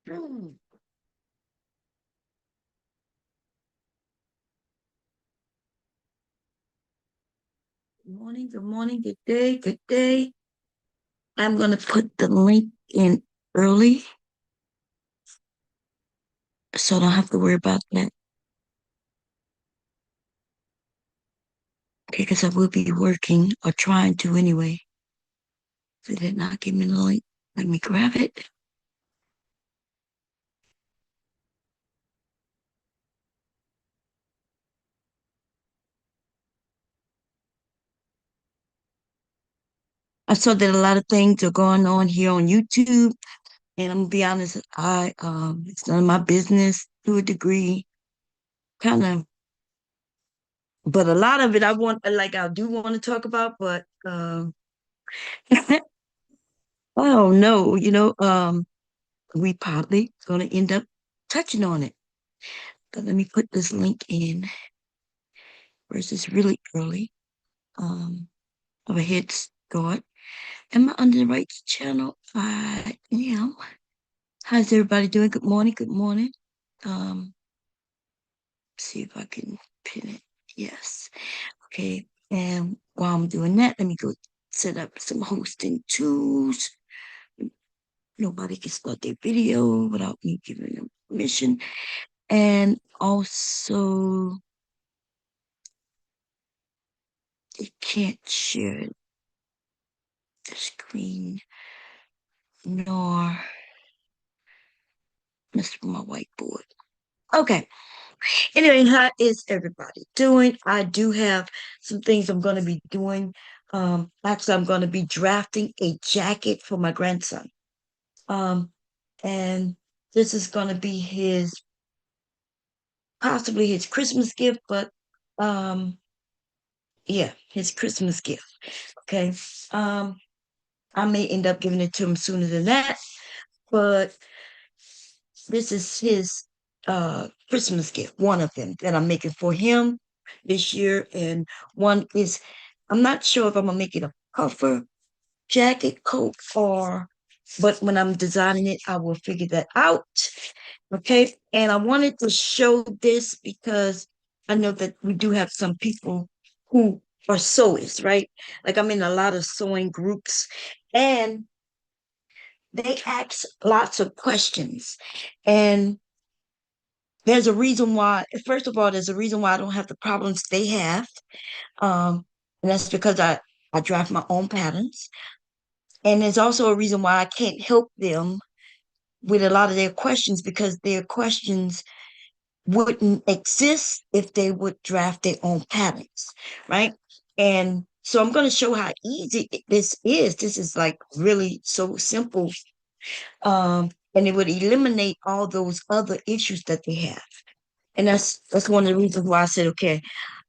Good morning, good morning, good day, good day. I'm going to put the link in early so I don't have to worry about that. Okay, because I will be working or trying to anyway. So they did not give me the link. Let me grab it. I saw that a lot of things are going on here on YouTube, and I'm gonna be honest, I it's none of my business to a degree, kind of, but a lot of it I do want to talk about, but I don't know, we probably gonna end up touching on it. But let me put this link in versus really early. Of a head start. Am I under the right channel? I am. How's everybody doing? Good morning. Good morning. Um, see if I can pin it. Yes. Okay. And while I'm doing that, let me go set up some hosting tools. Nobody can start their video without me giving them permission. And also, they can't share the screen nor mess with my whiteboard. Okay. Anyway, how is everybody doing? I do have some things I'm going to be doing. Actually, I'm going to be drafting a jacket for my grandson. Um, and this is going to be possibly his Christmas gift, but um, yeah, his Christmas gift. Okay. Um, I may end up giving it to him sooner than that, but this is his Christmas gift, one of them that I'm making for him this year. And one is, I'm not sure if I'm gonna make it a puffer jacket, coat, but when I'm designing it, I will figure that out. Okay. And I wanted to show this because I know that we do have some people who are sewists, right? Like I'm in a lot of sewing groups, and they ask lots of questions. And there's a reason why, first of all, there's a reason why I don't have the problems they have. Um, and that's because I draft my own patterns. And there's also a reason why I can't help them with a lot of their questions because their questions wouldn't exist if they would draft their own patterns, right? And so I'm going to show how easy this is. This is like really so simple. And it would eliminate all those other issues that they have. And that's one of the reasons why I said, okay,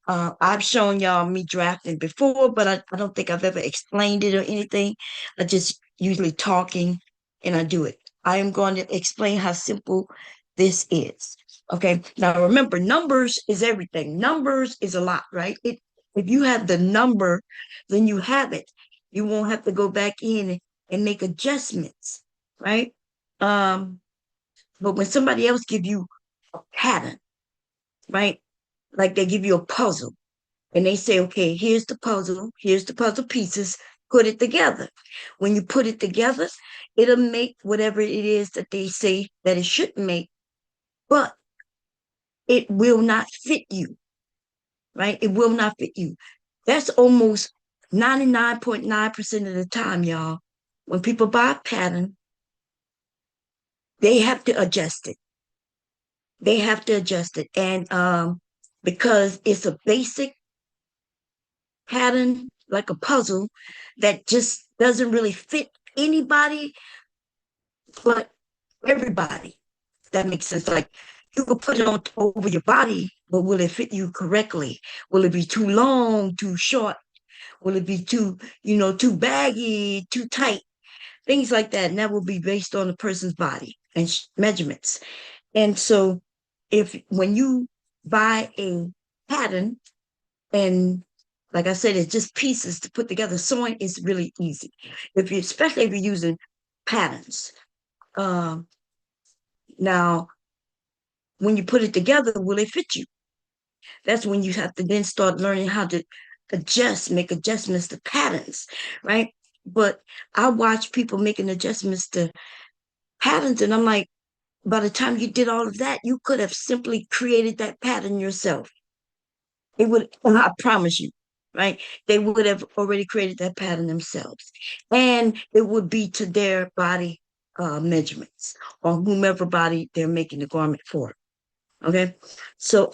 I've shown y'all me drafting before, but I don't think I've ever explained it or anything. I just usually talking and I do it. I am going to explain how simple this is. Okay. Now remember, numbers is everything. Numbers is a lot, right? If you have the number, then you have it. You won't have to go back in and make adjustments, right? Um, but when somebody else give you a pattern, right? Like they give you a puzzle and they say, okay, here's the puzzle pieces, put it together. When you put it together, it'll make whatever it is that they say that it should make, but it will not fit you, right? It will not fit you. That's almost 99.9% of the time, y'all. When people buy a pattern, they have to adjust it. They have to adjust it. And because it's a basic pattern, like a puzzle, that just doesn't really fit anybody but everybody. That makes sense. Like you could put it on over your body, but will it fit you correctly? Will it be too long, too short? Will it be too baggy, too tight? Things like that. And that will be based on the person's body and measurements. And so if when you buy a pattern, and like I said, it's just pieces to put together. Sewing is really easy. Especially if you're using patterns. Um, Now, when you put it together, will it fit you? That's when you have to then start learning how to adjust, make adjustments to patterns, right? But I watch people making adjustments to patterns, and I'm like, by the time you did all of that, you could have simply created that pattern yourself. It would, I promise you, right? They would have already created that pattern themselves. And it would be to their body measurements or whomever body they're making the garment for. Okay. So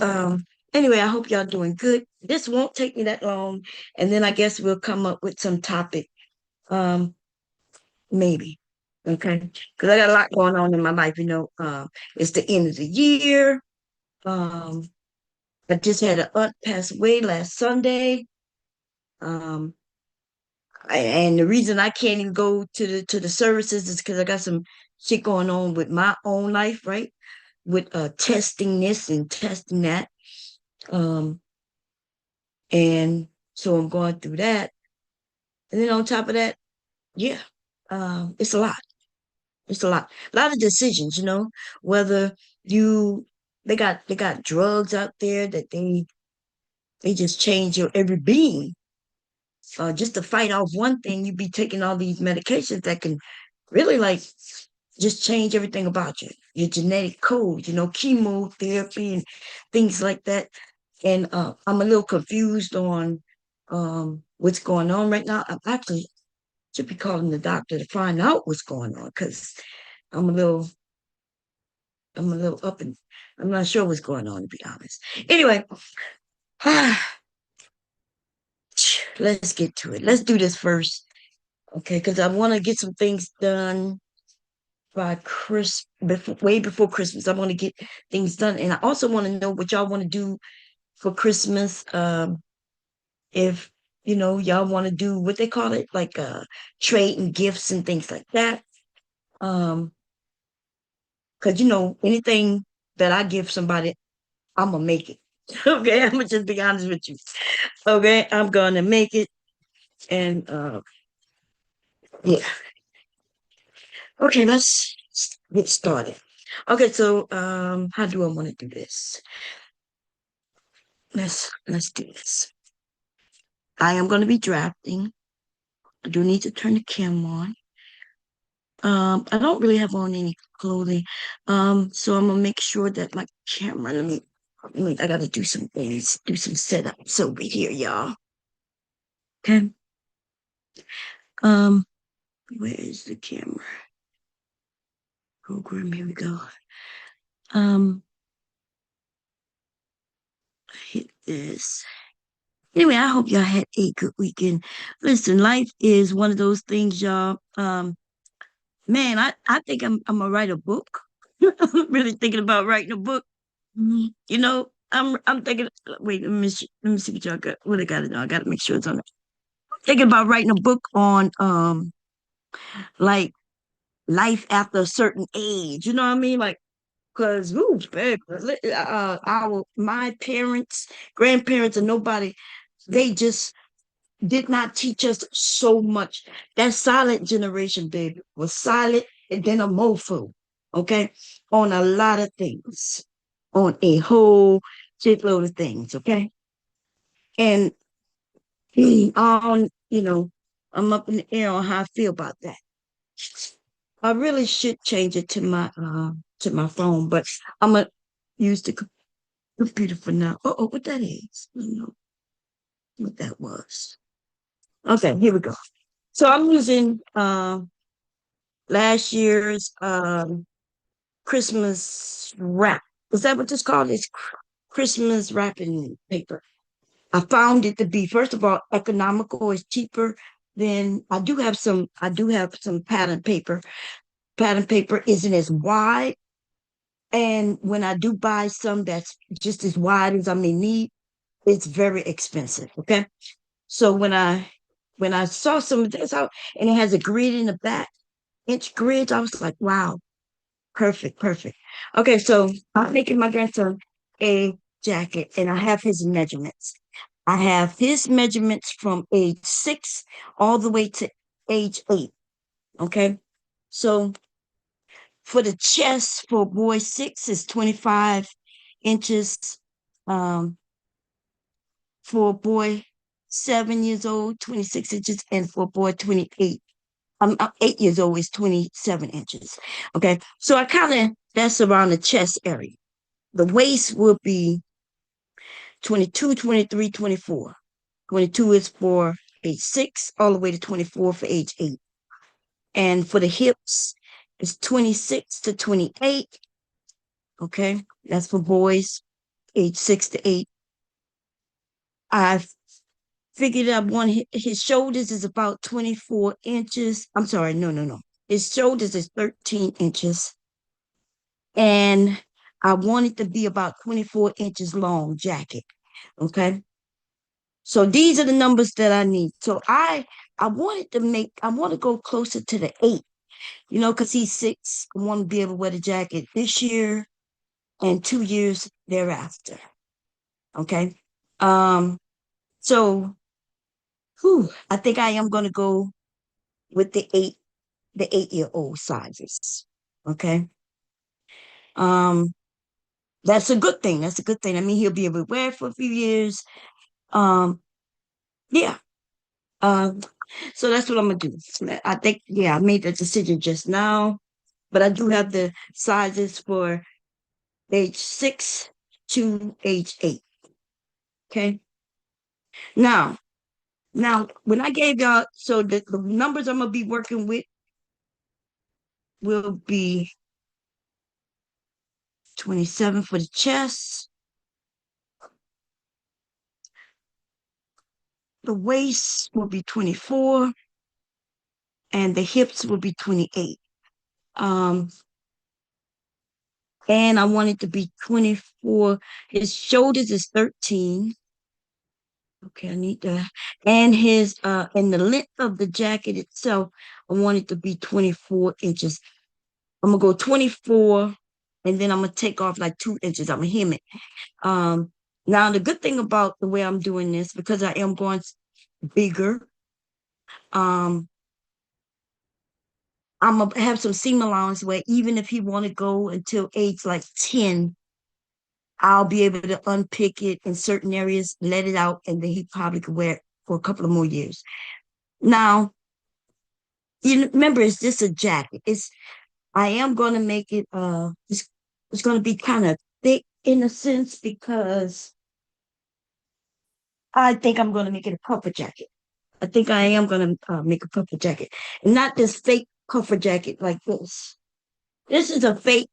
anyway, I hope y'all doing good. This won't take me that long. And then I guess we'll come up with some topic. Um, maybe. Okay. Because I got a lot going on in my life, it's the end of the year. Um, I just had an aunt pass away last Sunday. Um, and the reason I can't even go to the services is because I got some shit going on with my own life, right? With testing this and testing that. Um, and so I'm going through that. And then on top of that, yeah, it's a lot. It's a lot. A lot of decisions, whether you they got drugs out there that they just change your every being. Just to fight off one thing, you be taking all these medications that can really like just change everything about you, your genetic code, chemotherapy and things like that. And I'm a little confused on what's going on right now. I actually should be calling the doctor to find out what's going on because I'm a little, I'm a little up and I'm not sure what's going on to be honest. Anyway, let's get to it. Let's do this first, okay? Because I want to get some things done by way before Christmas. I want to get things done, and I also want to know what y'all want to do for Christmas. If y'all want to do what they call it, like trading gifts and things like that. Um, because anything that I give somebody, I'm gonna make it. Okay, I'm gonna just be honest with you. Okay, I'm gonna make it, and yeah. Okay, let's get started. Okay, so how do I want to do this? Let's do this. I am going to be drafting. I do need to turn the camera on. I don't really have on any clothing. So I'm gonna make sure that my camera, I gotta do some things, do some setups over here, y'all. Okay. Um, where is the camera? Program, here we go. Um, hit this. Anyway, I hope y'all had a good weekend. Listen, life is one of those things, y'all. Man, I think I'm gonna write a book. I'm really thinking about writing a book. I'm thinking. Wait, let me see what y'all got. What I got to do. I got to make sure it's on it. Thinking about writing a book on like life after a certain age. You know what I mean? Like, cause ooh, babe, our my parents, grandparents, and nobody, they just did not teach us so much. That silent generation, baby, was silent and then a mofo, okay, on a lot of things, on a whole shitload of things, okay? And on, I'm up in the air on how I feel about that. I really should change it to my phone, but I'm gonna use the computer for now. Oh, what that is? I don't know what that was. Okay, here we go. So I'm using last year's Christmas wrap. Is that what this called? It's Christmas wrapping paper. I found it to be, first of all, economical. It's cheaper than I do have some pattern paper. Pattern paper isn't as wide. And when I do buy some that's just as wide as I may need, it's very expensive. Okay. So when I saw some of this out and it has a grid in the back, inch grids, I was like, wow, perfect, perfect. Okay, so I'm making my grandson a jacket and I have his measurements. I have his measurements from age 6 all the way to age 8. Okay. So For the chest for boy 6 is 25 inches. Um, for boy 7 years old, 26 inches, and for boy 28, 8 years old is 27 inches. Okay, so I kind of that's around the chest area. The waist will be 22, 23, 24. 22 is for age 6, all the way to 24 for age 8. And for the hips, it's 26 to 28. Okay, that's for boys age 6 to 8. I figured out his shoulders is about 24 inches. I'm sorry, no. His shoulders is 13 inches. And I want it to be about 24 inches long jacket. Okay. So these are the numbers that I need. So I want to go closer to the 8, because he's 6. I want to be able to wear the jacket this year and 2 years thereafter. Okay. Um, so I think I am gonna go with the 8-year-old sizes. Okay. Um, that's a good thing. That's a good thing. I mean, he'll be able to wear it for a few years. Um, yeah. Um, so that's what I'm gonna do. I think, yeah, I made that decision just now, but I do have the sizes for age 6 to age 8. Okay. Now, when I gave y'all, so the numbers I'm gonna be working with will be 27 for the chest, the waist will be 24, and the hips will be 28. Um, and I want it to be 24. His shoulders is 13. Okay, I need that. And the length of the jacket itself, I want it to be 24 inches. I'm gonna go 24, and then I'm gonna take off like 2 inches. I'm gonna hem it. Um, Now the good thing about the way I'm doing this, because I am going bigger, um, I'm gonna have some seam allowance where even if he want to go until age like 10, I'll be able to unpick it in certain areas, let it out, and then he probably could wear it for a couple of more years. Now, remember, it's just a jacket. I am gonna make it it's gonna be kind of thick in a sense because I think I'm gonna make it a puffer jacket. I think I am gonna make a puffer jacket, and not this fake puffer jacket like this. This is a fake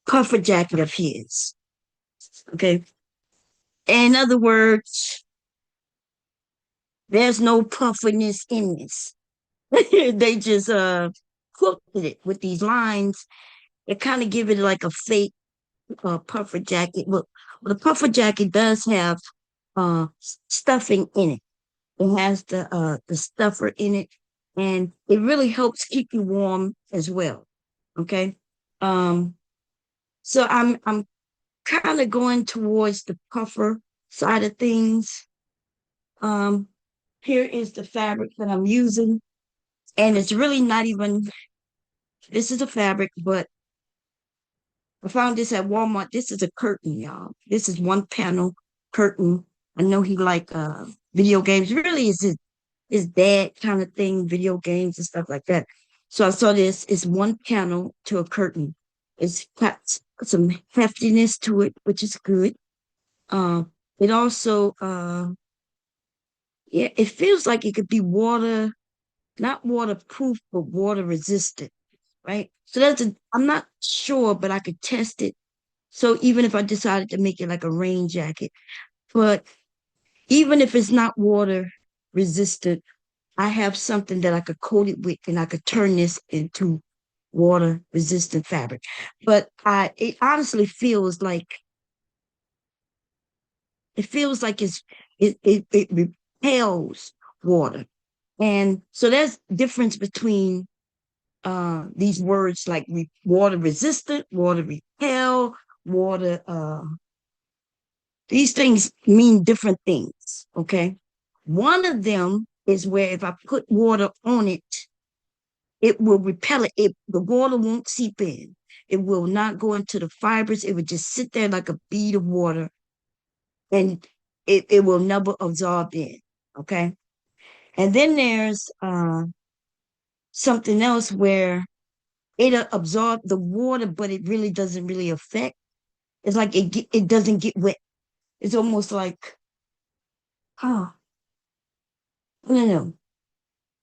puffer jacket of his. Okay. In other words, there's no puffiness in this. They just quilted it with these lines. It kind of give it like a fake puffer jacket. Well, the puffer jacket does have stuffing in it. It has the stuffer in it, and it really helps keep you warm as well. Okay. Um, so I'm kind of going towards the puffer side of things. Um, Here is the fabric that I'm using, and it's really not even, this is a fabric, but I found this at Walmart. This is a curtain, y'all. This is one panel curtain. I know he like video games. Really, is that kind of thing, video games and stuff like that. So I saw this. It's one panel to a curtain. It's got some heftiness to it, which is good. It also yeah, it feels like it could be water, not waterproof, but water resistant, right? So I'm not sure, but I could test it. So even if I decided to make it like a rain jacket, but even if it's not water resistant, I have something that I could coat it with, and I could turn this into water resistant fabric. But it honestly feels like it repels water. And so there's difference between these words like water resistant, water repel, water these things mean different things. Okay. One of them is where if I put water on it, it will repel it. The water won't seep in. It will not go into the fibers. It would just sit there like a bead of water, and it will never absorb in. Okay. And then there's something else where it absorb the water, but it really doesn't really affect. It's like it doesn't get wet. It's almost like, huh, I don't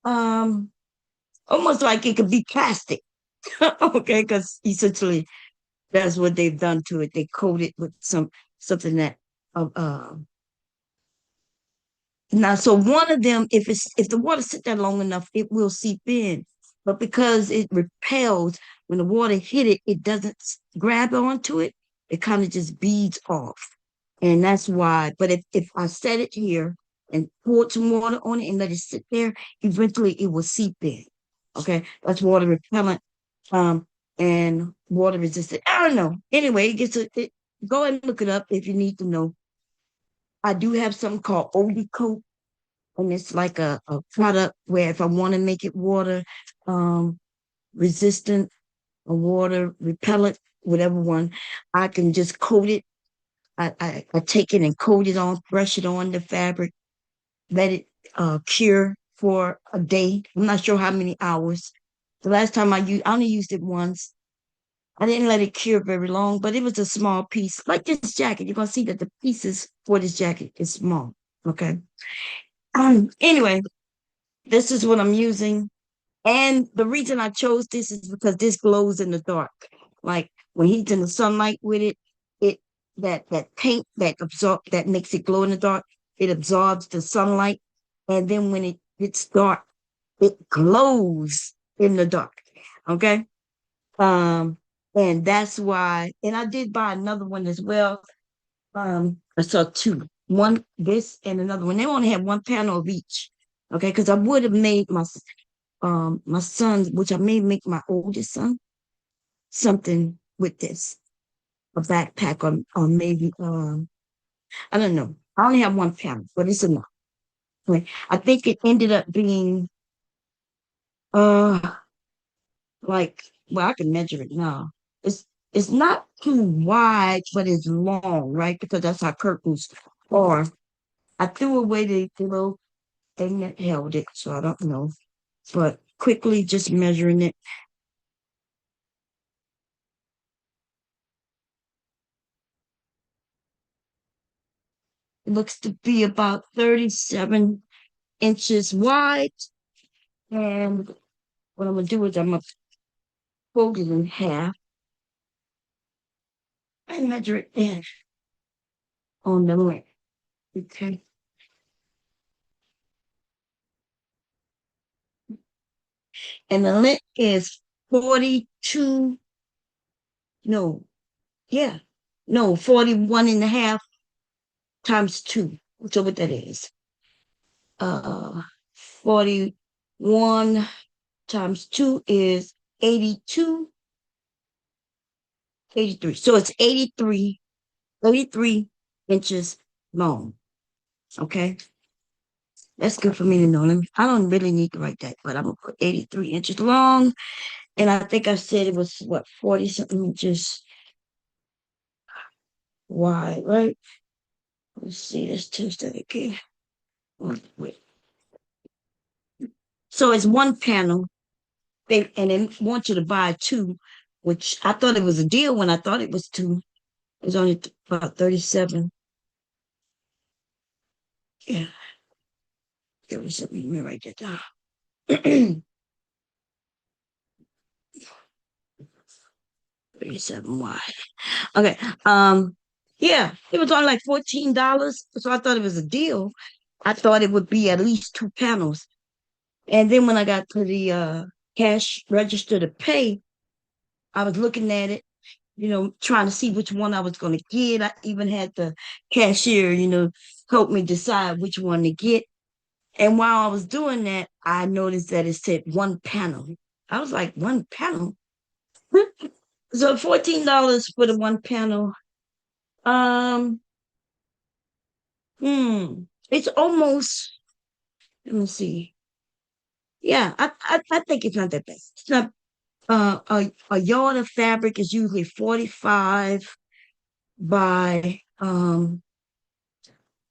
know. Almost like it could be plastic. Okay, because essentially that's what they've done to it. They coat it with something that uh, uh now, so one of them, if the water sit there long enough, it will seep in. But because it repels, when the water hit it, it doesn't grab onto it. It kind of just beads off. And that's why. But if I set it here and poured some water on it and let it sit there, eventually it will seep in. Okay. That's water repellent, um, and water resistant. I don't know. Anyway, go and look it up if you need to know. I do have something called Oldie Coat, and it's like a product where if I want to make it water um resistant or water repellent, whatever one, I can just coat it. I take it and coat it on, brush it on the fabric, let it cure for a day. I'm not sure how many hours. The last time I only used it once. I didn't let it cure very long, but it was a small piece. Like this jacket, you're gonna see that the pieces for this jacket is small. Okay. Anyway, this is what I'm using. And the reason I chose this is because this glows in the dark. Like when he's in the sunlight with it, it that paint that makes it glow in the dark, it absorbs the sunlight. And then when it gets dark, it glows in the dark. Okay. Um, and that's why, and I did buy another one as well. I saw two. One this and another one. They only had one panel of each. Okay, because I would have made my son, which I may make my oldest son, something with this, a backpack or maybe I don't know. I only have one panel, but it's enough. Right. I think it ended up being uh like, well, I can measure it now. It's not too wide, but it's long, right? Because that's how curtains are. I threw away the little thing that held it, so I don't know. But quickly just measuring it, it looks to be about 37 inches wide. And what I'm gonna do is I'm gonna fold it in half and measure it in on the length. Okay. And the length is 42, no, yeah, no, 41 and a half times two. So what that is. 41 times two is 82, 83. So it's 83 inches long. Okay. That's good for me to know. I don't really need to write that, but I'm gonna put 83 inches long. And I think I said it was what, 40 something inches wide, right? Let's see, let's test that again. Wait. So it's one panel. They want you to buy two, which I thought it was a deal when I thought it was two. It was only about 37. Yeah, there was something. Let me write that down. 37 wide. Okay. Yeah, it was only like $14. So I thought it was a deal. I thought it would be at least two panels. And then when I got to the cash register to pay, I was looking at it, trying to see which one I was going to get. I even had the cashier, help me decide which one to get. And while I was doing that, I noticed that it said one panel. I was like, one panel? So $14 for the one panel. Um, it's almost, let me see. Yeah, I think it's not that bad. It's not a yard of fabric is usually 45 by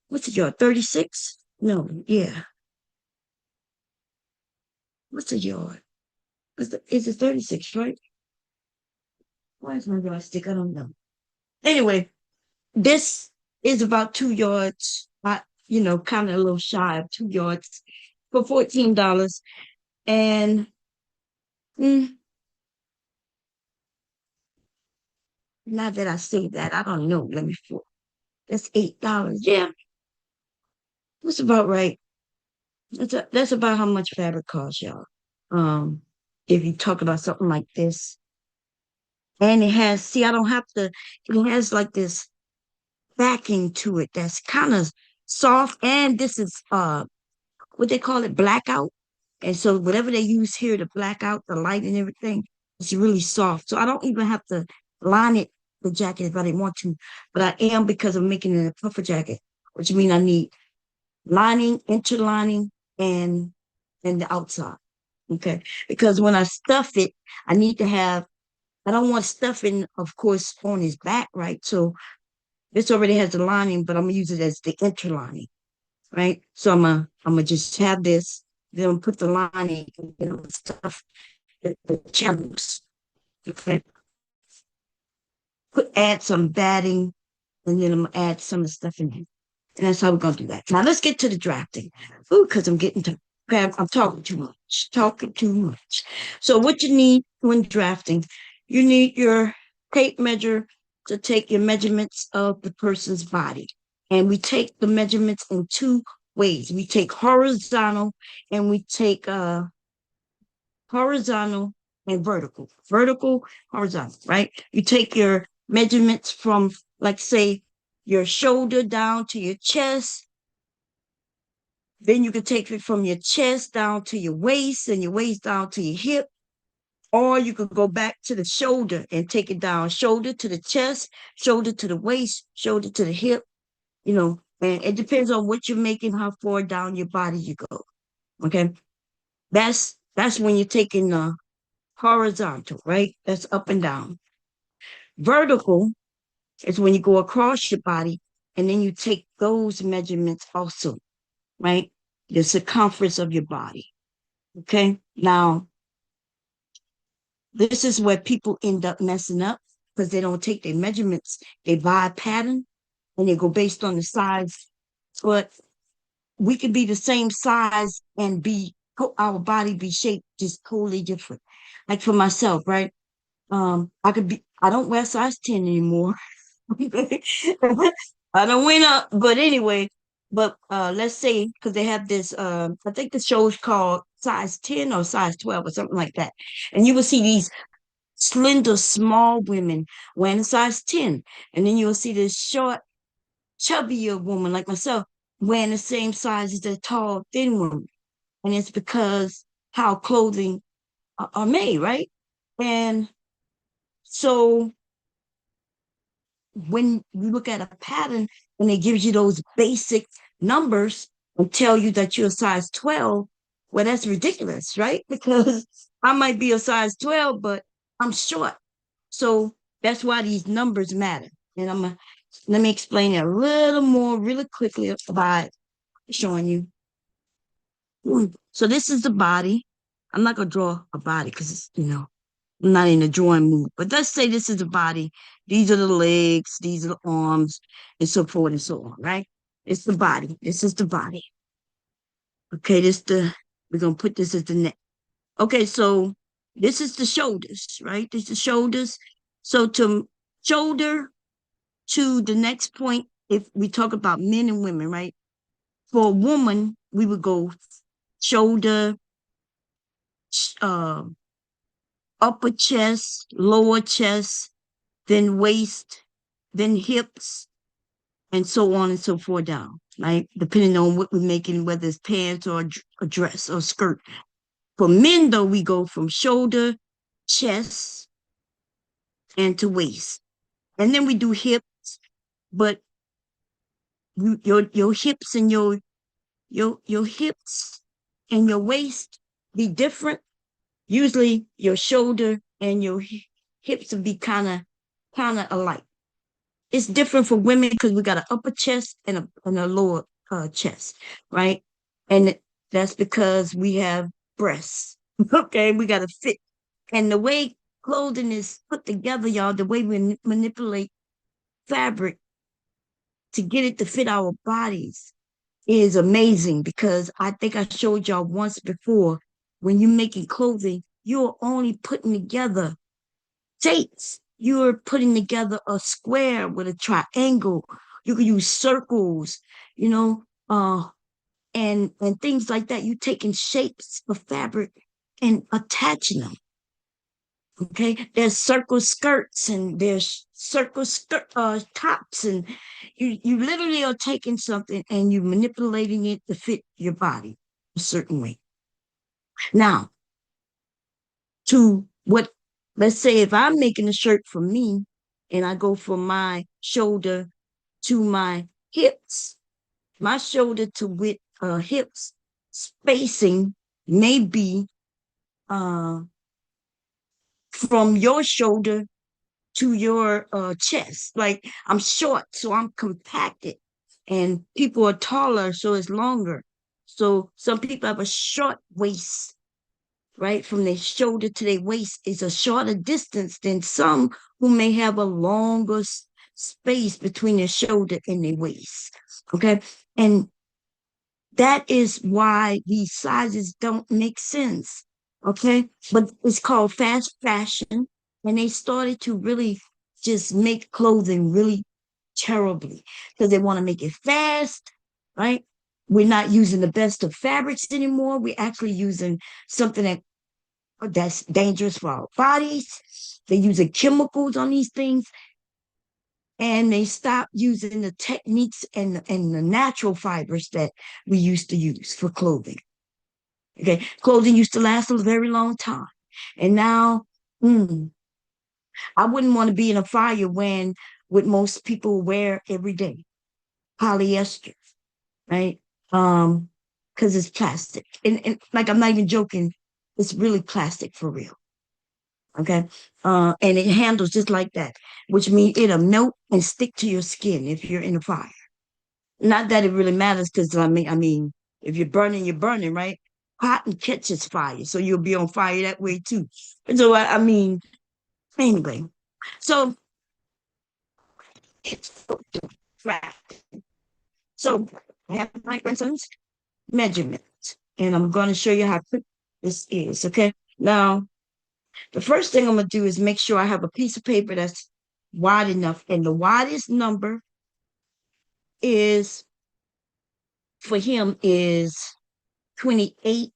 what's a yard? 36? No, yeah. What's a yard? Is it 36, right? Why is my yard stick? I don't know. Anyway, this is about 2 yards, kind of a little shy of 2 yards for $14. And mm, now that I say that, I don't know. That's $8. Yeah, that's about right. That's about how much fabric costs, y'all. Um, if you talk about something like this, and it has, see, I don't have to. It has like this backing to it that's kind of soft, and this is what they call it, blackout. And so whatever they use here to black out the light and everything, it's really soft. So I don't even have to line it the jacket if I didn't want to, but I am because I'm making it a puffer jacket, which means I need lining, interlining, and and the outside. Okay. Because when I stuff it, I need to have, I don't want stuffing, of course, on his back, right? So this already has the lining, but I'm gonna use it as the interlining, right? So I'm gonna just have this, then put the lining, stuff the channels. Okay. Add some batting, and then I'm gonna add some of the stuff in here. And that's how we're gonna do that. Now let's get to the drafting. Ooh, because I'm talking too much. Talking too much. So what you need when drafting, you need your tape measure to take your measurements of the person's body. And we take the measurements in two ways. We take horizontal and we take horizontal and vertical. Vertical, horizontal, right? You take your measurements from, like, say, your shoulder down to your chest. Then you can take it from your chest down to your waist and your waist down to your hip. Or you could go back to the shoulder and take it down, shoulder to the chest, shoulder to the waist, shoulder to the hip, and it depends on what you're making, how far down your body you go. Okay. That's when you're taking the horizontal, right? That's up and down. Vertical is when you go across your body and then you take those measurements also, right? The circumference of your body. Okay. Now, this is where people end up messing up because they don't take their measurements. They buy a pattern and they go based on the size. But we could be the same size and our body be shaped just totally different. Like for myself, right? I don't wear size 10 anymore. I don't went up, but anyway, but let's say because they have this I think the show is called size 10 or size 12 or something like that. And you will see these slender, small women wearing a size 10. And then you'll see this short, chubbier woman like myself wearing the same size as the tall, thin woman. And it's because how clothing are made, right? And so when you look at a pattern and it gives you those basic numbers and tell you that you're a size 12, well, that's ridiculous, right? Because I might be a size 12, but I'm short. So that's why these numbers matter. And let me explain it a little more really quickly by showing you. So this is the body. I'm not gonna draw a body because I'm not in a drawing mood. But let's say this is the body. These are the legs, these are the arms, and so forth and so on, right? It's the body. This is the body. Okay, we're gonna put this as the neck. Okay, so this is the shoulders, right? This is the shoulders. So to shoulder to the next point, if we talk about men and women, right? For a woman, we would go shoulder, uh, upper chest, lower chest, then waist, then hips, and so on and so forth down, right? Depending on what we're making, whether it's pants or a dress or skirt. For men, though, we go from shoulder, chest, and to waist. And then we do hips, but your hips and your hips and your waist be different, usually your shoulder and your hips will be kind of alike. It's different for women because we got an upper chest and a lower chest, right? And that's because we have breasts. Okay, we got to fit. And the way clothing is put together, y'all, the way we manipulate fabric to get it to fit our bodies is amazing because I think I showed y'all once before when you're making clothing, you're only putting together shapes. You're putting together a square with a triangle. You can use circles, you know, and things like that. You taking shapes of fabric and attaching them. Okay, there's circle skirts and there's circle skirt tops, and you literally are taking something and you manipulating it to fit your body a certain way. Now, to what, let's say if I'm making a shirt for me and I go from my shoulder to my hips, my shoulder to with hips spacing may be uh, from your shoulder to your chest. Like I'm short, so I'm compacted, and people are taller, so it's longer. So some people have a short waist, right? From their shoulder to their waist is a shorter distance than some who may have a longer space between their shoulder and their waist. Okay. And that is why these sizes don't make sense. Okay. But it's called fast fashion. And they started to really just make clothing really terribly because they want to make it fast, right? We're not using the best of fabrics anymore. We're actually using something that's dangerous for our bodies. They're using chemicals on these things, and they stop using the techniques and the natural fibers that we used to use for clothing. Okay, clothing used to last a very long time, and now I wouldn't want to be in a fire when what most people wear every day, polyester, right? Because it's plastic, and like I'm not even joking, it's really plastic for real. Okay. And it handles just like that, which means it'll melt and stick to your skin if you're in a fire. Not that it really matters, because I mean, if you're burning, right? Cotton catches fire, so you'll be on fire that way too. So I mean, anyway, so it's right. So I have my grandson's measurements, and I'm going to show you how quick this is. Okay. Now, the first thing I'm gonna do is make sure I have a piece of paper that's wide enough, and the widest number is for him is 28,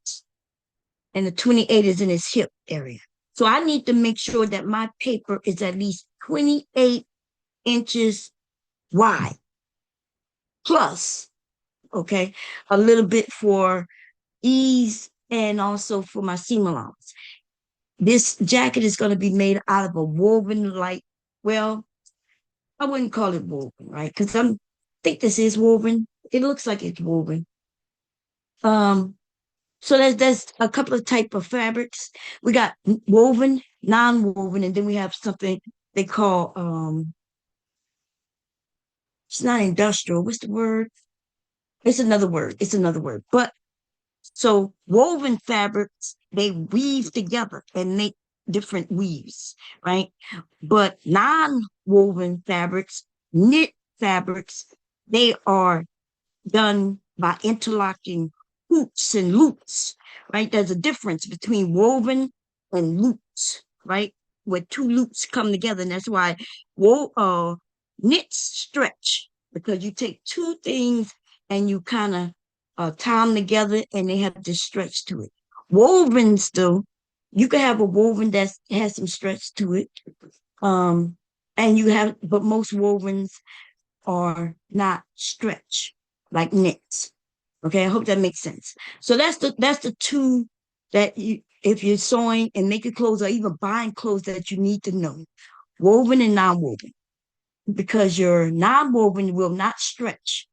and the 28 is in his hip area. So I need to make sure that my paper is at least 28 inches wide, plus, okay, a little bit for ease and also for my seam allowance. This jacket is going to be made out of a woven like, well, I wouldn't call it woven, right? Because I think this is woven. It looks like it's woven. Um, so there's a couple of type of fabrics. We got woven, non-woven, and then we have something they call it's not industrial. What's the word? It's another word. It's another word. But so woven fabrics, they weave together and make different weaves, right? But non-woven fabrics, knit fabrics, they are done by interlocking hoops and loops, right? There's a difference between woven and loops, right? Where two loops come together, and that's why knits stretch, because you take two things and you kind of tie them together, and they have this stretch to it. Woven still, you can have a woven that has some stretch to it, um, and you have, but most wovens are not stretch like knits. Okay, I hope that makes sense. So that's the two that you, if you're sewing and making clothes or even buying clothes, that you need to know: woven and non-woven. Because your non-woven will not stretch.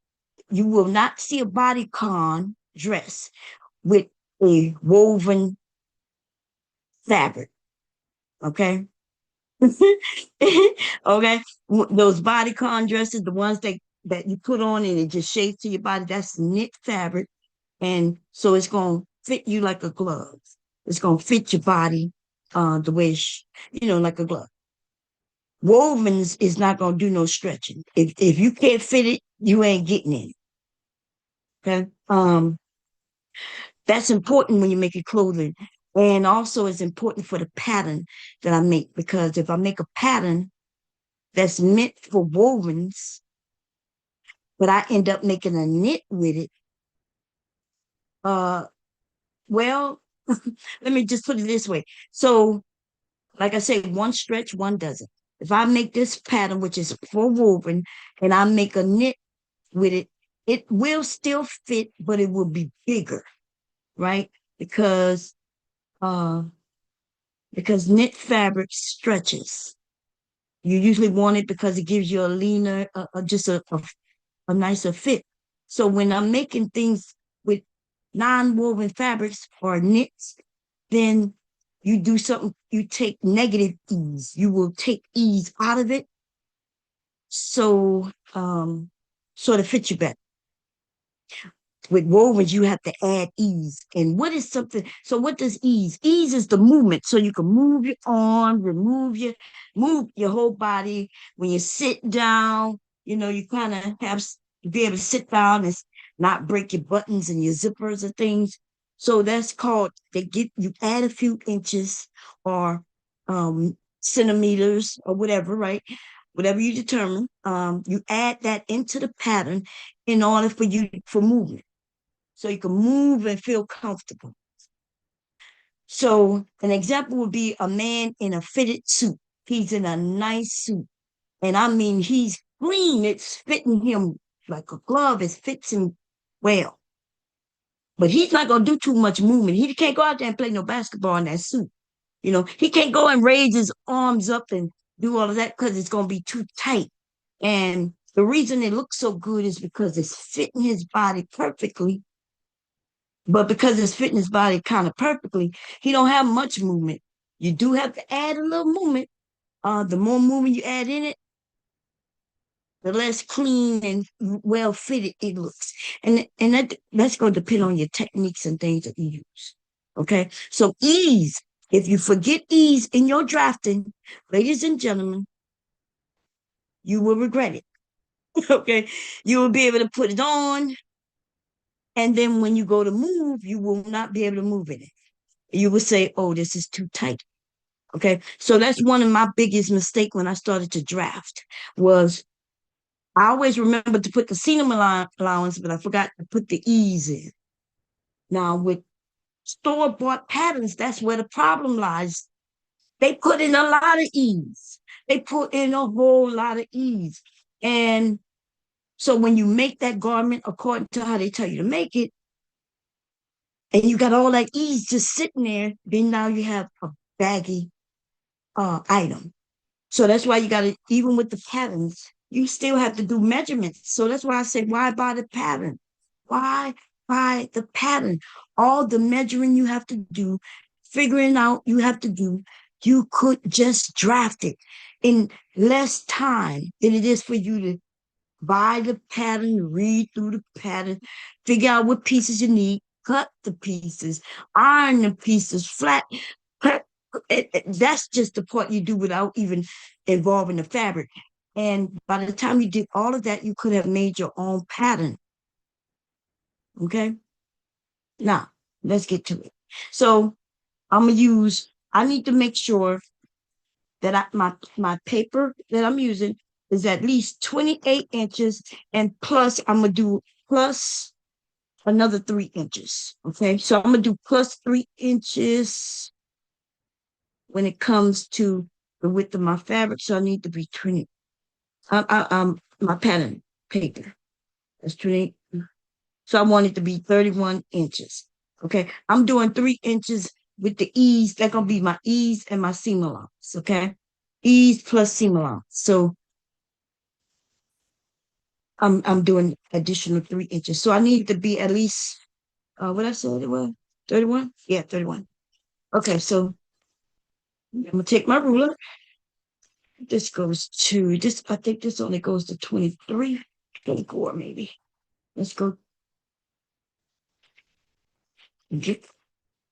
You will not see a bodycon dress with a woven fabric. Okay. Okay. Those bodycon dresses, the ones that you put on and it just shapes to your body, that's knit fabric. And so it's going to fit you like a glove. It's going to fit your body the way, like a glove. Wovens is not going to do no stretching. If you can't fit it, you ain't getting it. Okay. That's important when you're making clothing. And also it's important for the pattern that I make, because if I make a pattern that's meant for wovens, but I end up making a knit with it, uh, well, let me just put it this way. So, like I said, one stretch, one doesn't. If I make this pattern, which is for woven, and I make a knit with it, it will still fit, but it will be bigger, right? Because uh because knit fabric stretches. You usually want it because it gives you a leaner, just a nicer fit. So when I'm making things with non-woven fabrics or knits, then you do something, you take negative ease. You will take ease out of it. So sort of fit you better. With wovens, you have to add ease. And what is something? So what does ease? Ease is the movement. So you can move your arm, move your whole body. When you sit down, you kind of have be able to sit down and not break your buttons and your zippers and things. So that's called, they get you add a few inches or centimeters or whatever, right? Whatever you determine, you add that into the pattern in order for you for movement, so you can move and feel comfortable. So an example would be a man in a fitted suit. He's in a nice suit. And I mean, he's clean. It's fitting him like a glove. It fits him well. But he's not going to do too much movement. He can't go out there and play no basketball in that suit. He can't go and raise his arms up and do all of that because it's going to be too tight. And the reason it looks so good is because it's fitting his body perfectly. But because it's fitting his body kind of perfectly, he don't have much movement. You do have to add a little movement. The more movement you add in it, the less clean and well fitted it looks. And that's going to depend on your techniques and things that you use. Okay. So ease. If you forget ease in your drafting, ladies and gentlemen, you will regret it. Okay. You will be able to put it on. And then when you go to move, you will not be able to move in it. You will say, oh, this is too tight. Okay. So that's one of my biggest mistakes when I started to draft was I always remember to put the seam allowance, but I forgot to put the ease in. Now with store-bought patterns, that's where the problem lies. They put in a lot of ease. They put in a whole lot of ease. And so when you make that garment according to how they tell you to make it, and you got all that ease just sitting there, then now you have a baggy item. So that's why you got to, even with the patterns, you still have to do measurements. So that's why I say, why buy the pattern? Why buy the pattern? All the measuring you have to do, figuring out you have to do, you could just draft it in less time than it is for you to buy the pattern, read through the pattern, figure out what pieces you need, cut the pieces, iron the pieces, flat. That's just the part you do without even involving the fabric. And by the time you did all of that, you could have made your own pattern. Okay. Now, let's get to it. So I need to make sure that my paper that I'm using is at least 28 inches, and plus I'm gonna do plus another 3 inches. Okay, so I'm gonna do plus 3 inches when it comes to the width of my fabric. So I need to be 20. My pattern paper. That's 20. So I want it to be 31 inches. Okay, I'm doing 3 inches with the ease. That's gonna be my ease and my seam allowance. Okay, ease plus seam allowance. So I'm doing additional 3 inches. So I need to be at least what I said it was 31? Yeah, 31. Okay, so I'm gonna take my ruler. This goes to this, I think this only goes to 23, 24 maybe. Let's go get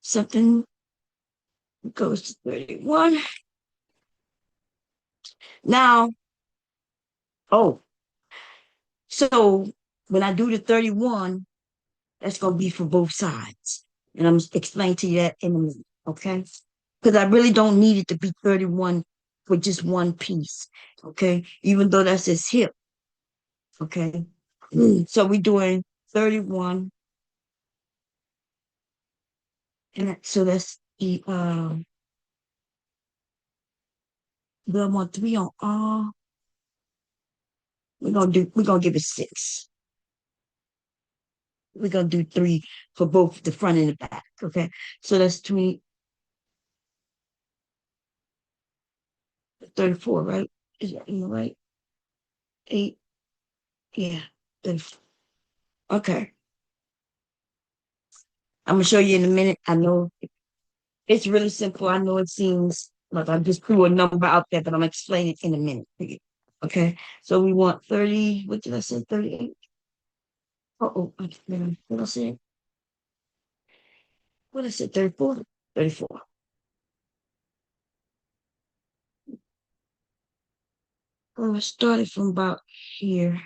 something that goes to 31. Now, oh, so when I do the 31, that's gonna be for both sides. And I'm gonna explain to you that in a minute, okay? Because I really don't need it to be 31 for just one piece, okay? Even though that's his hip, okay? So we're doing 31, and so that's the we want 3 on all. We're gonna give it 6. We're gonna do 3 for both the front and the back, okay? So that's 20, 34, right? Is that right? 8, yeah, 34. Okay. I'm gonna show you in a minute. I know it's really simple. I know it seems like I just threw a number out there, but I'm gonna explain it in a minute for you. Okay. So we want 30. What did I say? 38. Oh, what did I say? What did I say? 34? 34. Well, I started from about here.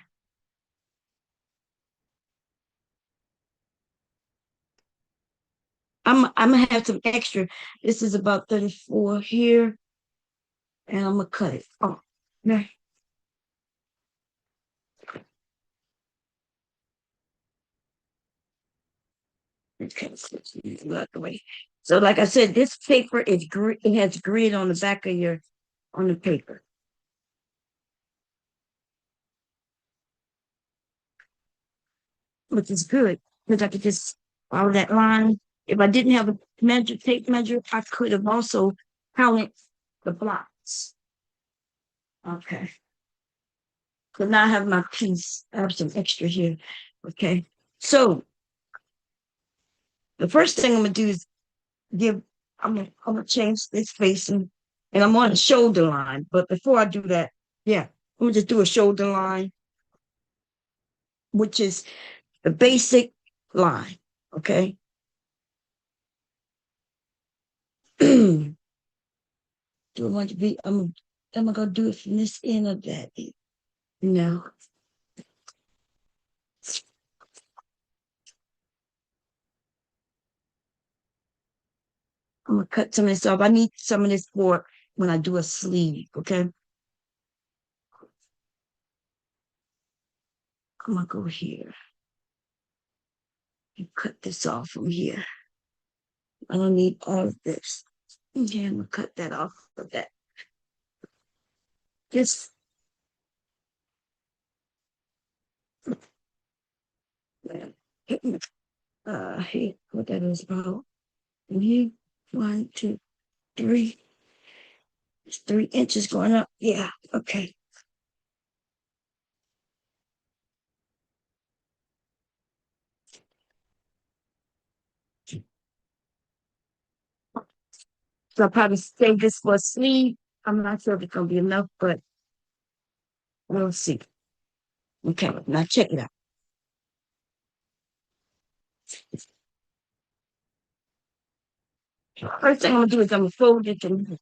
I'm gonna have some extra. This is about 34 here, and I'm gonna cut it. Oh, no. Okay, so out the way. So, like I said, this paper is grid. It has grid on the back of your on the paper, which is good because I could just follow that line. If I didn't have a tape measure, I could have also counted the blocks. Okay. So now I have my piece. I have some extra here. Okay. So the first thing I'm gonna do is give. I'm gonna change this facing, and I'm on the shoulder line. But before I do that, yeah, I'm gonna just do a shoulder line, which is the basic line. Okay. Do I want to be? Am I gonna do it from this end or that end? No. I'm gonna cut some of this off. I need some of this for when I do a sleeve. Okay. I'm gonna go here and cut this off from here. I don't need all of this. Okay, I'm gonna cut that off of that. Just hey, what that is about. And here, 1, 2, 3. It's 3 inches going up. Yeah, okay. So I'll probably save this for a sleeve. I'm not sure if it's gonna be enough, but we'll see. Okay, now check it out. First thing I'm gonna do is I'm gonna fold it and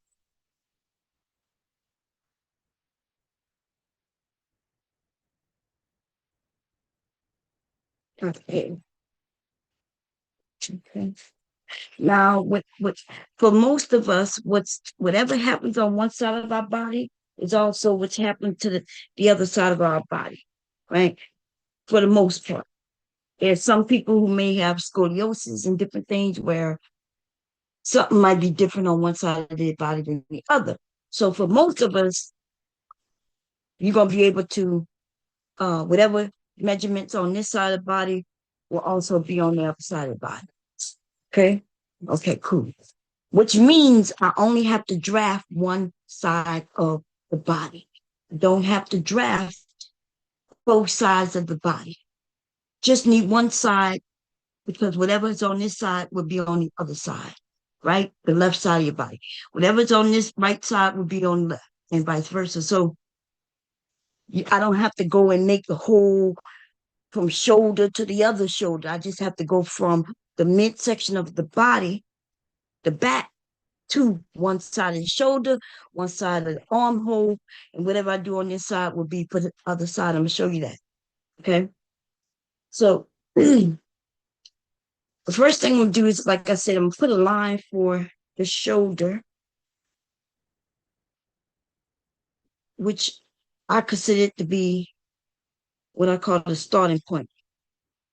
okay. Okay. Now, what for most of us, whatever happens on one side of our body is also what's happening to the other side of our body, right? For the most part. There's some people who may have scoliosis and different things where something might be different on one side of their body than the other. So for most of us, you're gonna be able to whatever measurements on this side of the body will also be on the other side of the body. Okay. Okay, cool. Which means I only have to draft one side of the body. I don't have to draft both sides of the body. Just need one side because whatever's on this side will be on the other side, right? The left side of your body. Whatever's on this right side will be on the left, and vice versa. So I don't have to go and make the whole from shoulder to the other shoulder. I just have to go from the midsection of the body, the back, to one side of the shoulder, one side of the armhole, and whatever I do on this side will be for the other side. I'm gonna show you that. Okay. So the first thing we'll do is, like I said, I'm gonna put a line for the shoulder, which I consider it to be what I call the starting point.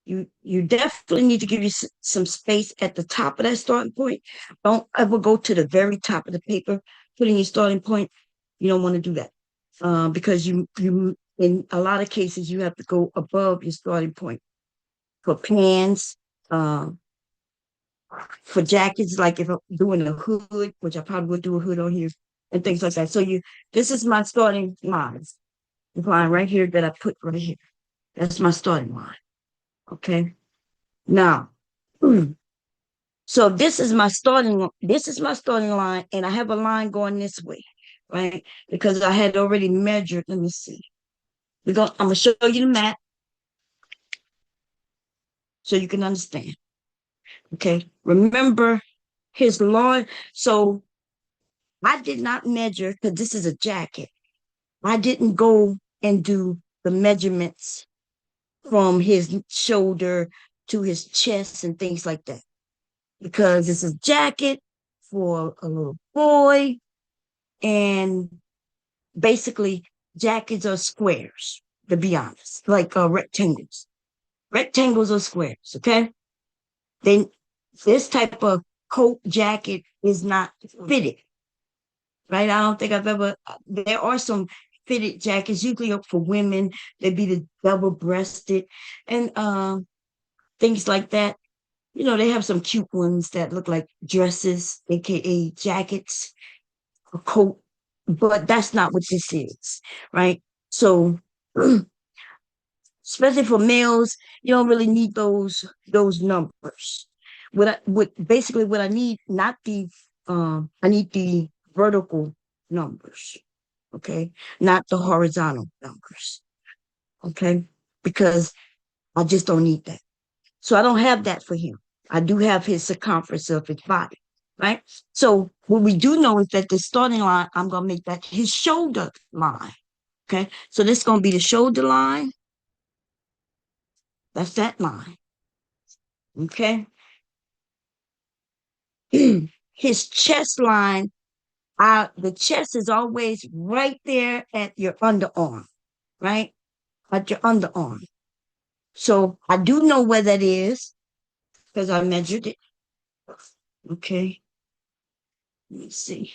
You definitely need to give you some space at the top of that starting point. Don't ever go to the very top of the paper, putting your starting point. You don't want to do that because you in a lot of cases you have to go above your starting point for pants, um, for jackets. Like if I'm doing a hood, which I probably would do a hood on here, and things like that. So this is my starting line. The line right here that I put right here. That's my starting line. Okay. Now, so this is my starting line, and I have a line going this way, right? Because I had already measured. Let me see. I'm gonna show you the map so you can understand. Okay. Remember his lawn. So I did not measure because this is a jacket. I didn't go and do the measurements from his shoulder to his chest and things like that because it's a jacket for a little boy, and basically jackets are squares, to be honest, like rectangles. Rectangles are squares, okay? Then this type of coat jacket is not fitted, right? I don't think I've ever, there are some fitted jackets, usually for women, they'd be the double breasted and things like that. You know, they have some cute ones that look like dresses, aka jackets, a coat, but that's not what this is, right? So especially for males, you don't really need those numbers. What I need, not the I need the vertical numbers, okay, not the horizontal numbers, okay, because I just don't need that. So I don't have that for him. I do have his circumference of his body, right? So what we do know is that the starting line, I'm gonna make that his shoulder line. Okay, so this is gonna be the shoulder line. That's that line. Okay. His chest line, the chest is always right there at your underarm, right? At your underarm. So I do know where that is because I measured it. Okay. Let me see.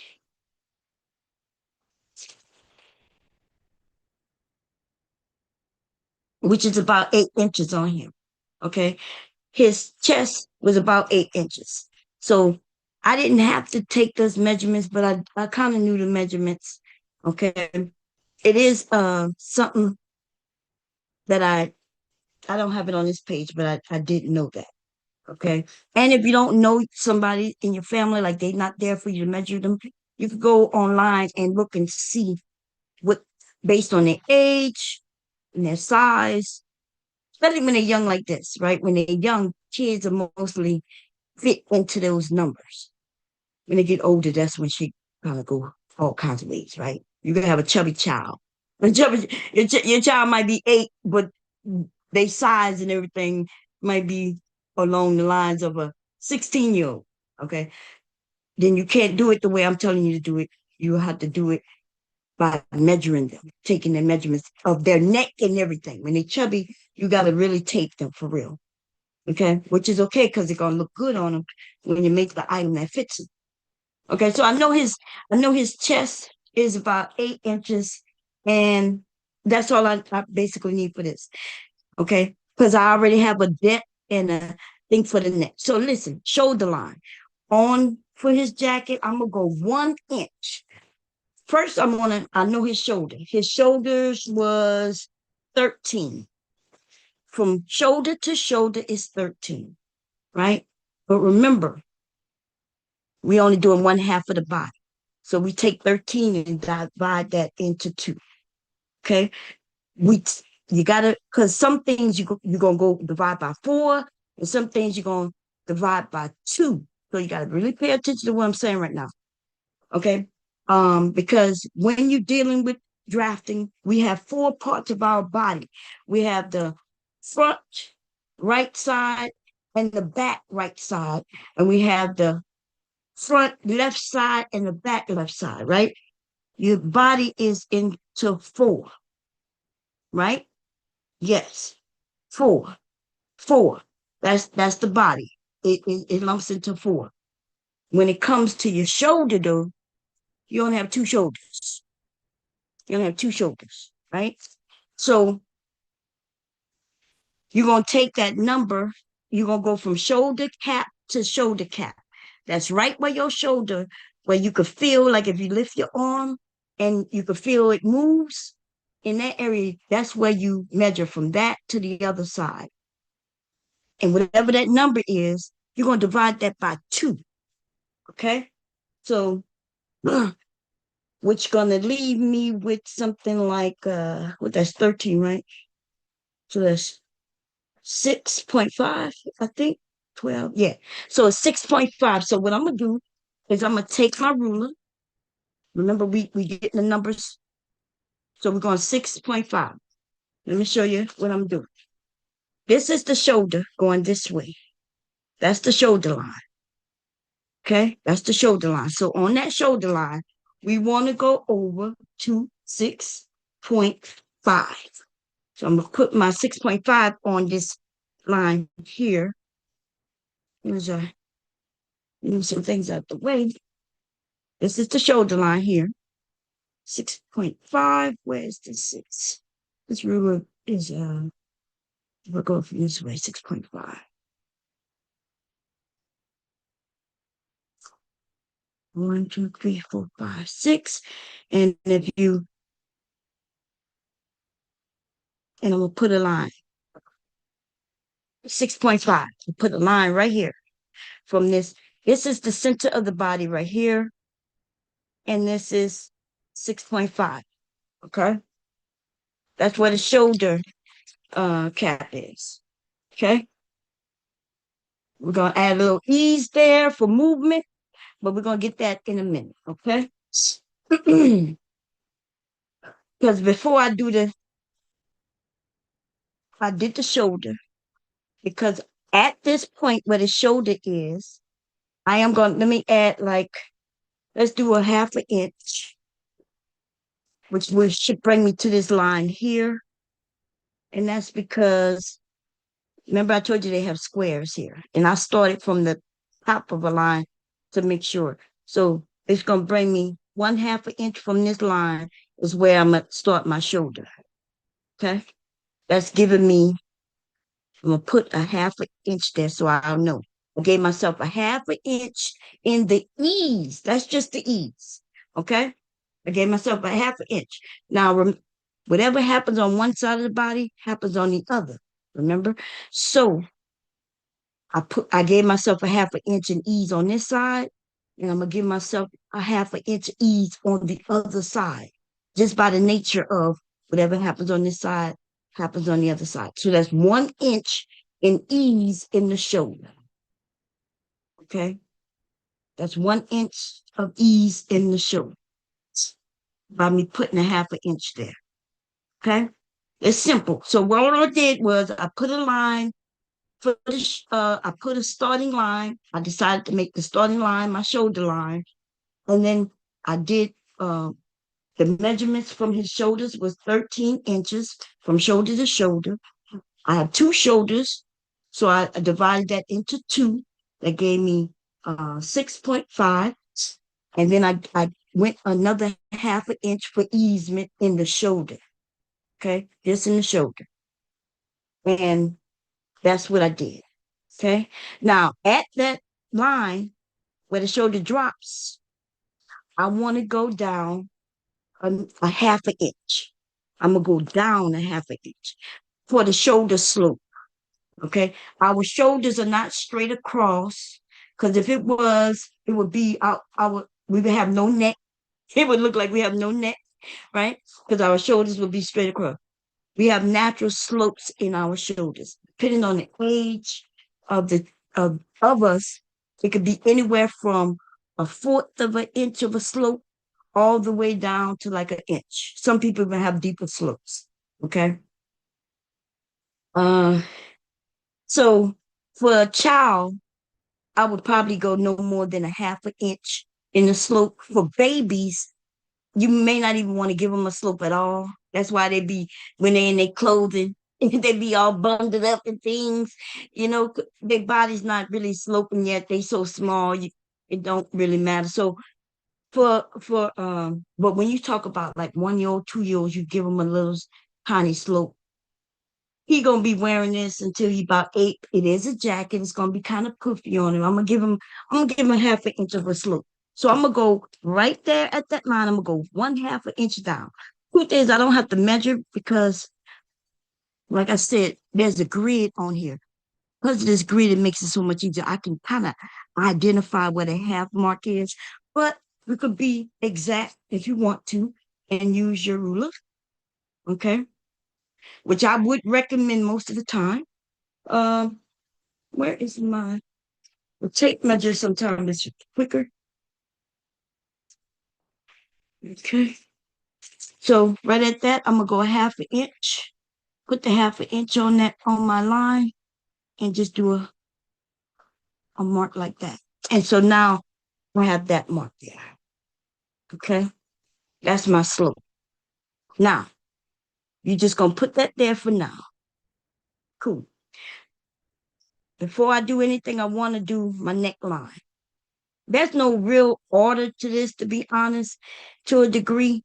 Which is about 8 inches on him. Okay. His chest was about 8 inches. So I didn't have to take those measurements, but I kind of knew the measurements. Okay. It is something that I don't have it on this page, but I didn't know that. Okay. And if you don't know somebody in your family, like they're not there for you to measure them, you could go online and look and see what, based on their age and their size, especially when they're young like this, right? When they're young, kids are mostly fit into those numbers. When they get older, that's when she kind of go all kinds of ways, right? You can have a chubby child. Your child might be 8, but they size and everything might be along the lines of a 16-year-old. Okay. Then you can't do it the way I'm telling you to do it. You have to do it by measuring them, taking the measurements of their neck and everything. When they're chubby, you got to really tape them for real. Okay. Which is okay because it's going to look good on them when you make the item that fits them. Okay. So I know his chest is about 8 inches, and that's all I basically need for this. Okay. Because I already have a depth and a thing for the neck. So listen, shoulder line. On for his jacket, I'm gonna go 1 inch. First, I know his shoulder. His shoulders was 13. From shoulder to shoulder is 13. right? But remember, we only doing one half of the body. So we take 13 and divide that into two. Okay. We you gotta because some things you're gonna go divide by four, and some things you're gonna divide by two. So you gotta really pay attention to what I'm saying right now. Okay. Because when you're dealing with drafting, we have four parts of our body. We have the front right side and the back right side, and we have the front left side and the back left side, right? Your body is into four, right? Yes, four, four. That's the body. It lumps into four. When it comes to your shoulder, though, you only have two shoulders. You only have two shoulders, right? So you're gonna take that number. You're gonna go from shoulder cap to shoulder cap. That's right where your shoulder, where you could feel like if you lift your arm and you could feel it moves in that area. That's where you measure from that to the other side. And whatever that number is, you're going to divide that by two. Okay. So, which going to leave me with something like, what that's 13, right? So that's 6.5, I think. 12. Yeah. So it's 6.5. So what I'm going to do is I'm going to take my ruler. Remember, we get the numbers. So we're going 6.5. Let me show you what I'm doing. This is the shoulder going this way. That's the shoulder line. Okay, that's the shoulder line. So on that shoulder line, we want to go over to 6.5. So I'm going to put my 6.5 on this line here. Here's move some things out the way. This is the shoulder line here. 6.5. Where's the 6? This ruler is, we'll go from this way, 6.5. 1, 2, 3, 4, 5, 6. And if you, and I'm going to put a line. 6.5. Put a line right here from this. This is the center of the body right here. And this is 6.5. Okay. That's where the shoulder cap is. Okay. We're going to add a little ease there for movement, but we're going to get that in a minute. Okay. Because before I did the shoulder, because at this point where the shoulder is, I am going, let me add like, let's do a half an inch, which should bring me to this line here. And that's because, remember I told you they have squares here. And I started from the top of a line to make sure. So it's going to bring me 1/2 an inch from this line is where I'm going to start my shoulder. Okay. That's giving me, I'm going to put a 1/2 an inch there so I'll know. I gave myself a 1/2 an inch in the ease. That's just the ease. Okay. I gave myself a 1/2 an inch. Now, whatever happens on one side of the body happens on the other. Remember? So I gave myself a 1/2 an inch in ease on this side, and I'm gonna give myself a 1/2 an inch ease on the other side, just by the nature of whatever happens on this side happens on the other side. So that's 1 inch in ease in the shoulder. Okay, that's 1 inch of ease in the shoulder by me putting a 1/2 an inch there. Okay, it's simple. So what I did was I put a line for the I put a starting line. I decided to make the starting line my shoulder line, and then I did the measurements from his shoulders was 13 inches from shoulder to shoulder. I have two shoulders, so I divided that into two. That gave me 6.5, and then I went another 1/2 an inch for easement in the shoulder. Okay, just in the shoulder, and that's what I did. Okay. Now at that line where the shoulder drops, I want to go down a 1/2 an inch. I'm gonna go down a 1/2 an inch for the shoulder slope. Okay. Our shoulders are not straight across because if it was, it would be we would have no neck. It would look like we have no neck, right? Because our shoulders would be straight across. We have natural slopes in our shoulders, depending on the age of the of us. It could be anywhere from a fourth of an inch of a slope all the way down to like an inch. Some people even have deeper slopes. Okay. Uh, so for a child, I would probably go no more than a half an inch in the slope. For babies, you may not even want to give them a slope at all. That's why they be when they in their clothing, they be all bundled up and things. Their body's not really sloping yet. They so small, it don't really matter. So but when you talk about like 1 year old, 2 year olds, you give them a little tiny slope. He gonna be wearing this until he about 8. It is a jacket. It's gonna be kind of poofy on him. I'm gonna give him a half an inch of a slope. So I'm gonna go right there at that line. I'm gonna go one half an inch down. Truth is, I don't have to measure because, like I said, there's a grid on here. Because of this grid, it makes it so much easier. I can kind of identify where the half mark is, but we could be exact if you want to and use your ruler, okay? Which I would recommend most of the time. Um, where is my the tape measure? Sometimes it's quicker. Okay. So right at that, I'm gonna go a half an inch. Put the half an inch on that on my line and just do a mark like that. And so now I have that mark there. Okay. That's my slope. Now you're just gonna put that there for now. Cool. Before I do anything, I want to do my neckline. There's no real order to this, to be honest, to a degree.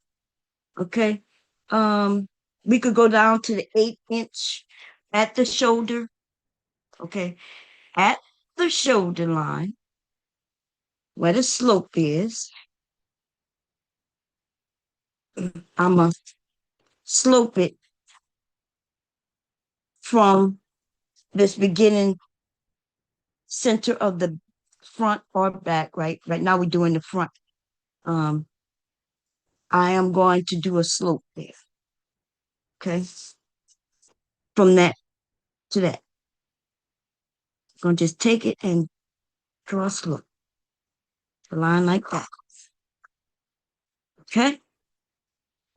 Okay. Um, we could go down to the 8 inch at the shoulder. Okay. At the shoulder line, where the slope is, I'm gonna slope it from this beginning center of the front or back, right? Right now we're doing the front. Um, I am going to do a slope there. Okay. From that to that. I'm gonna just take it and draw a slope. A line like that. Okay.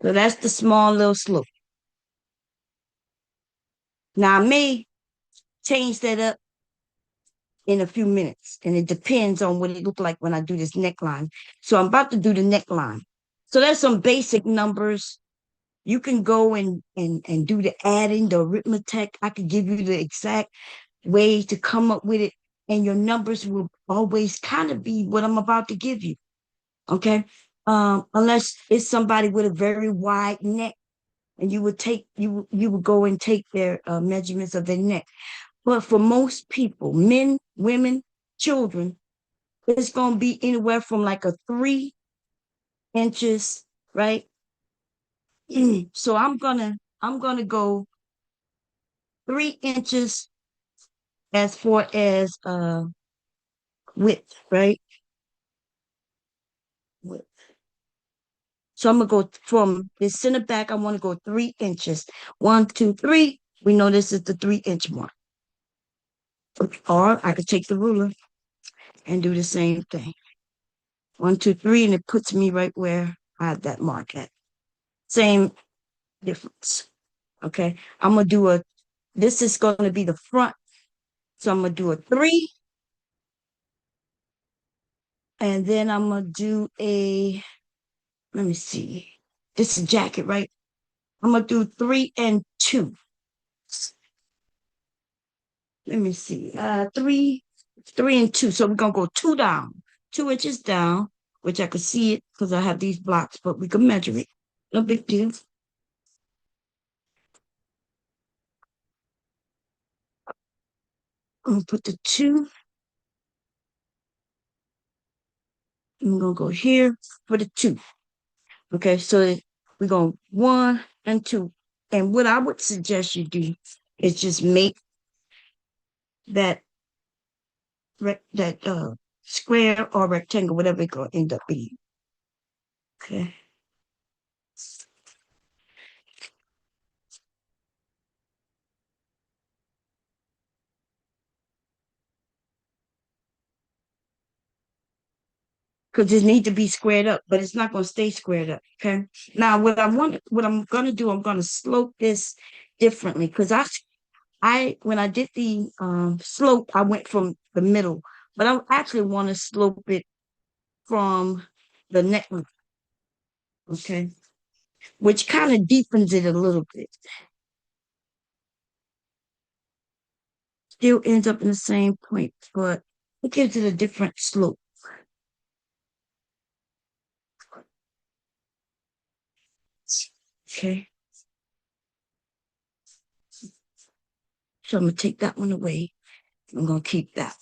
So that's the small little slope. Now I may change that up in a few minutes, and it depends on what it look like when I do this neckline. So I'm about to do the neckline. So there's some basic numbers. You can go and do the adding, the arithmetic. I could give you the exact way to come up with it, and your numbers will always kind of be what I'm about to give you. Okay. Unless it's somebody with a very wide neck, and you would go and take their measurements of their neck. But for most people, men, women, children, it's gonna be anywhere from like a 3 inches, right? So I'm gonna go 3 inches as far as width, right? Width. So I'm gonna go from the center back. I want to go 3 inches. 1, 2, 3. We know this is the 3 inch mark. Or I could take the ruler and do the same thing. 1, 2, 3, and it puts me right where I have that mark at. Same difference. Okay. I'm gonna do this is gonna be the front. So I'm gonna do a 3, and then I'm gonna do let me see. This is jacket, right? I'm gonna do 3 and 2. Let me see. 3 and 2. So we're gonna go two down, 2 inches down, which I could see it because I have these blocks, but we can measure it. No big deal. I'm gonna put the 2. I'm gonna go here for the 2. Okay, so we're going 1 and 2. And what I would suggest you do is just make that that square or rectangle, whatever it's gonna end up being. Okay. Because it needs to be squared up, but it's not going to stay squared up. Okay. Now, what I'm going to do, I'm going to slope this differently because when I did the slope, I went from the middle, but I actually want to slope it from the neck, okay, which kind of deepens it a little bit. Still ends up in the same point, but it gives it a different slope. Okay. So I'm going to take that one away. I'm going to keep that.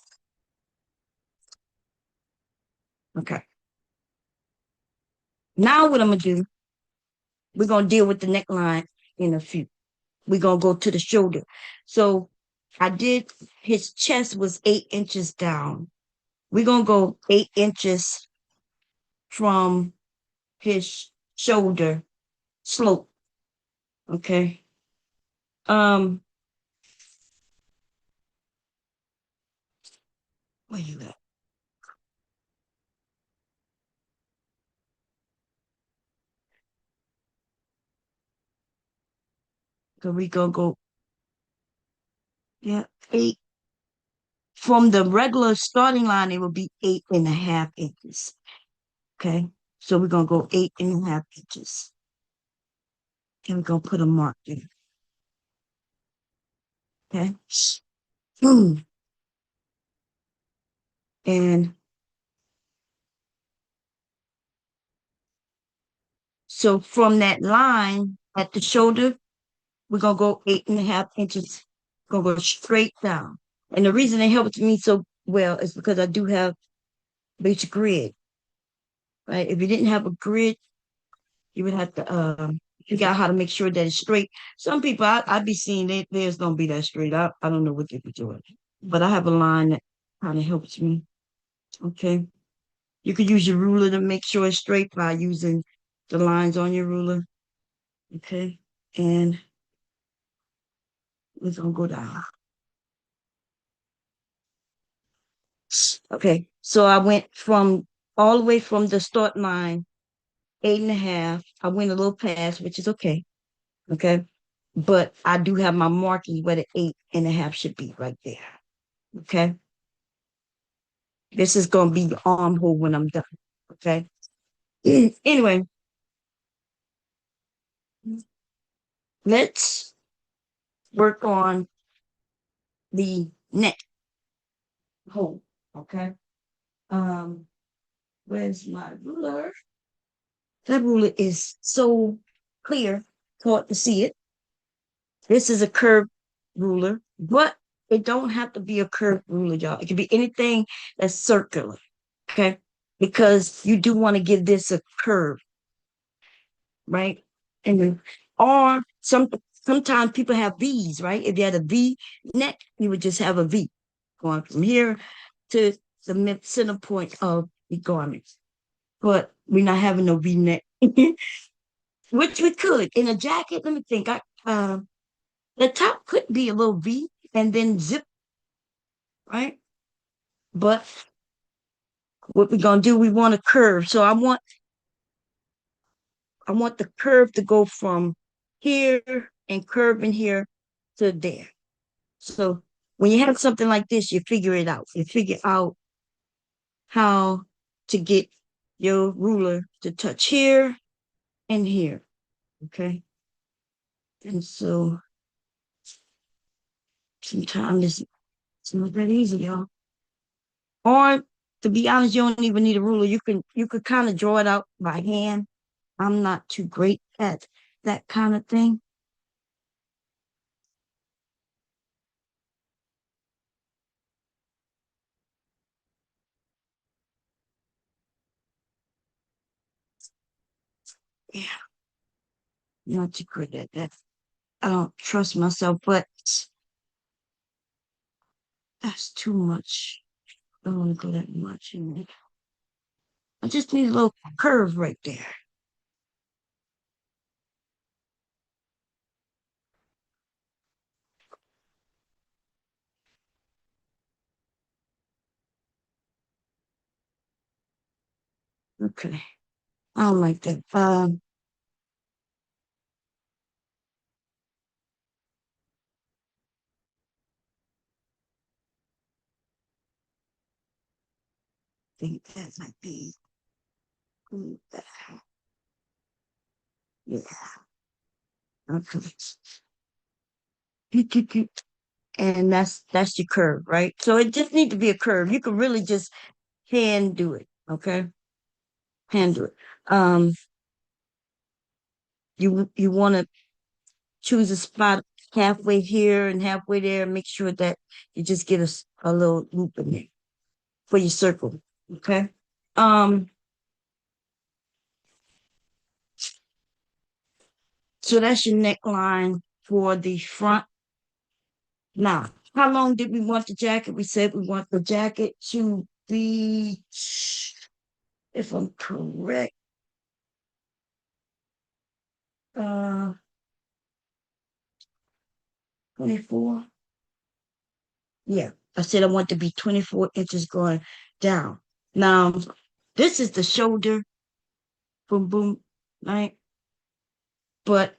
Okay. Now what I'm going to do, we're going to deal with the neckline in a few. We're going to go to the shoulder. So I did, his chest was 8 inches down. We're going to go 8 inches from his shoulder slope. Okay. Um, where you at? So we gonna go, yeah, 8. From the regular starting line, it will be 8.5 inches. Okay. So we're gonna go 8.5 inches. And we're gonna put a mark there. Okay. Boom. And so from that line at the shoulder, we're gonna go 8.5 inches. Gonna go straight down. And the reason it helps me so well is because I do have basic grid, right? If you didn't have a grid, you would have to figure out how to make sure that it's straight. Some people I'd be seeing theirs don't be that straight. I don't know what they be doing. But I have a line that kind of helps me. Okay. You could use your ruler to make sure it's straight by using the lines on your ruler. Okay. And we're gonna go down. Okay. So I went from all the way from the start line, 8.5. I went a little past, which is okay. Okay. But I do have my marking where the 8.5 should be right there. Okay. This is gonna be the armhole when I'm done. Okay. Anyway, let's work on the neck hole. Okay. Um, where's my ruler? That ruler is so clear, it's hard to see it. This is a curved ruler, but it don't have to be a curved ruler, y'all. It can be anything that's circular. Okay. Because you do want to give this a curve, right? And or sometimes people have V's, right? If you had a V neck, you would just have a V going from here to the center point of the garment. But we're not having no V neck, which we could in a jacket. Let me think. The top could be a little V and then zip, right? But what we're gonna do, we want a curve. So I want the curve to go from here and curve in here to there. So when you have something like this, you figure it out. You figure out how to get your ruler to touch here and here. Okay. And so sometimes it's not that easy, y'all. Or to be honest, you don't even need a ruler. You could kind of draw it out by hand. I'm not too great at that kind of thing. Yeah, not too good at that. I don't trust myself, but That's too much. I don't want to go that much in it. I just need a little curve right there. Okay. I don't like that. Think that might be better. Yeah. Okay. And that's your curve, right? So it just needs to be a curve. You can really just hand do it. Okay. Hand do it. Um, you want to choose a spot halfway here and halfway there. Make sure that you just get a little loop in there for your circle. Okay. Um, so that's your neckline for the front. Now, how long did we want the jacket? We said we want the jacket to be, if I'm correct, uh, 24. Yeah, I said I want to be 24 inches going down. Now, this is the shoulder, boom, boom, right? But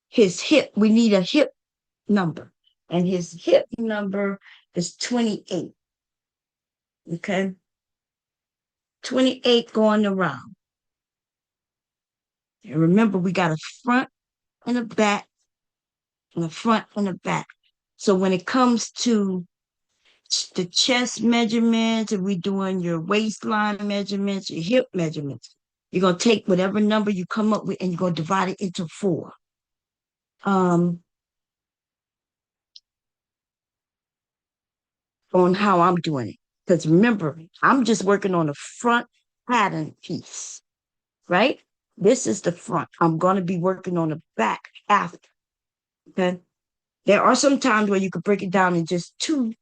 his hip, we need a hip number. And his hip number is 28. Okay. 28 going around. And remember, we got a front and a back, and a front and a back. So when it comes to the chest measurements, if we're doing your waistline measurements, your hip measurements, you're going to take whatever number you come up with and you're going to divide it into four. Um, on how I'm doing it. Because remember, I'm just working on the front pattern piece, right? This is the front. I'm going to be working on the back after. Okay. There are some times where you could break it down in just two,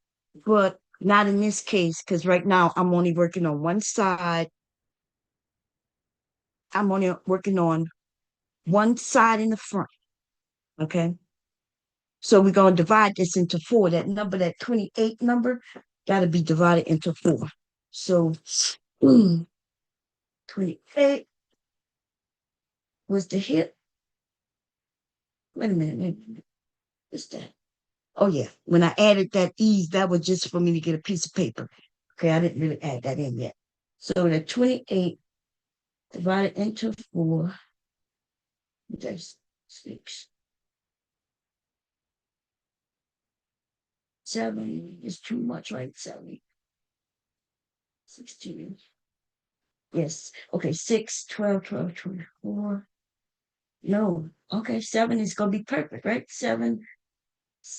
but not in this case, because right now I'm only working on one side. I'm only working on one side in the front. Okay. So we're going to divide this into four. That number, that 28 number, got to be divided into four. So 28 was the hip. Wait a minute. Wait a minute. What's that? Oh, yeah. When I added that ease, that was just for me to get a piece of paper. Okay. I didn't really add that in yet. So the 28 divided into four, that's six. Seven is too much, right? 16. Yes. Okay. 6, 12, 12, 24. No. Okay. Seven is going to be perfect, right? Seven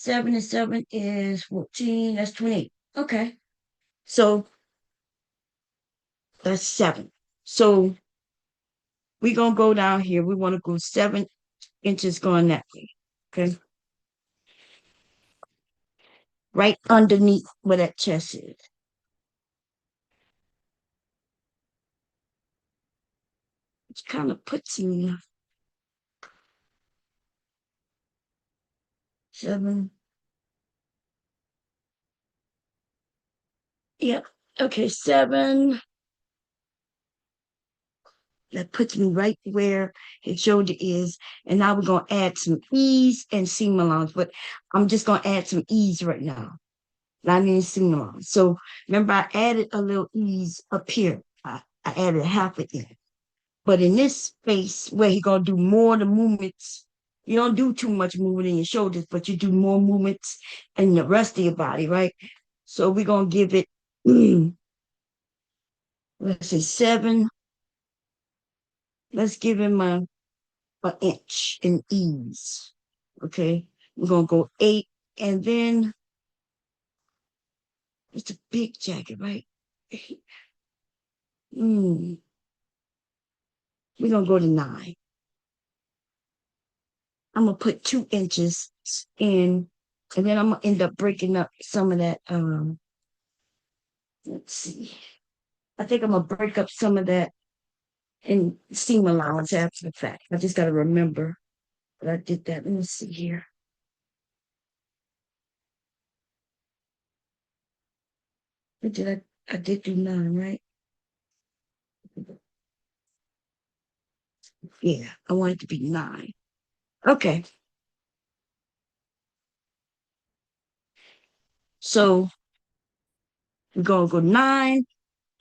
and seven is 14. That's 28. Okay. So that's seven. So we're going to go down here. We want to go 7 inches going that way. Okay. Right underneath where that chest is. It kind of puts me 7. Yep. Okay. 7. That puts me right where his shoulder is. And now we're going to add some ease and seam allowance. But I'm just going to add some ease right now. Not any seam allowance. So remember, I added a little ease up here. I added half of it. But in this space where he's going to do more of the movements, you don't do too much movement in your shoulders, but you do more movements in the rest of your body, right? So we're going to give it, let's say 7. Let's give him an inch in ease. Okay. We're going to go 8. And then it's a big jacket, right? Mm, we're going to go to 9. I'm going to put 2 inches in. And then I'm gonna end up breaking up some of that. Let's see. I think I'm gonna break up some of that in seam allowance after the fact. I just gotta remember that I did that. Let me see here. What did I did do 9, right? Yeah, I want it to be 9. Okay. So we're gonna go 9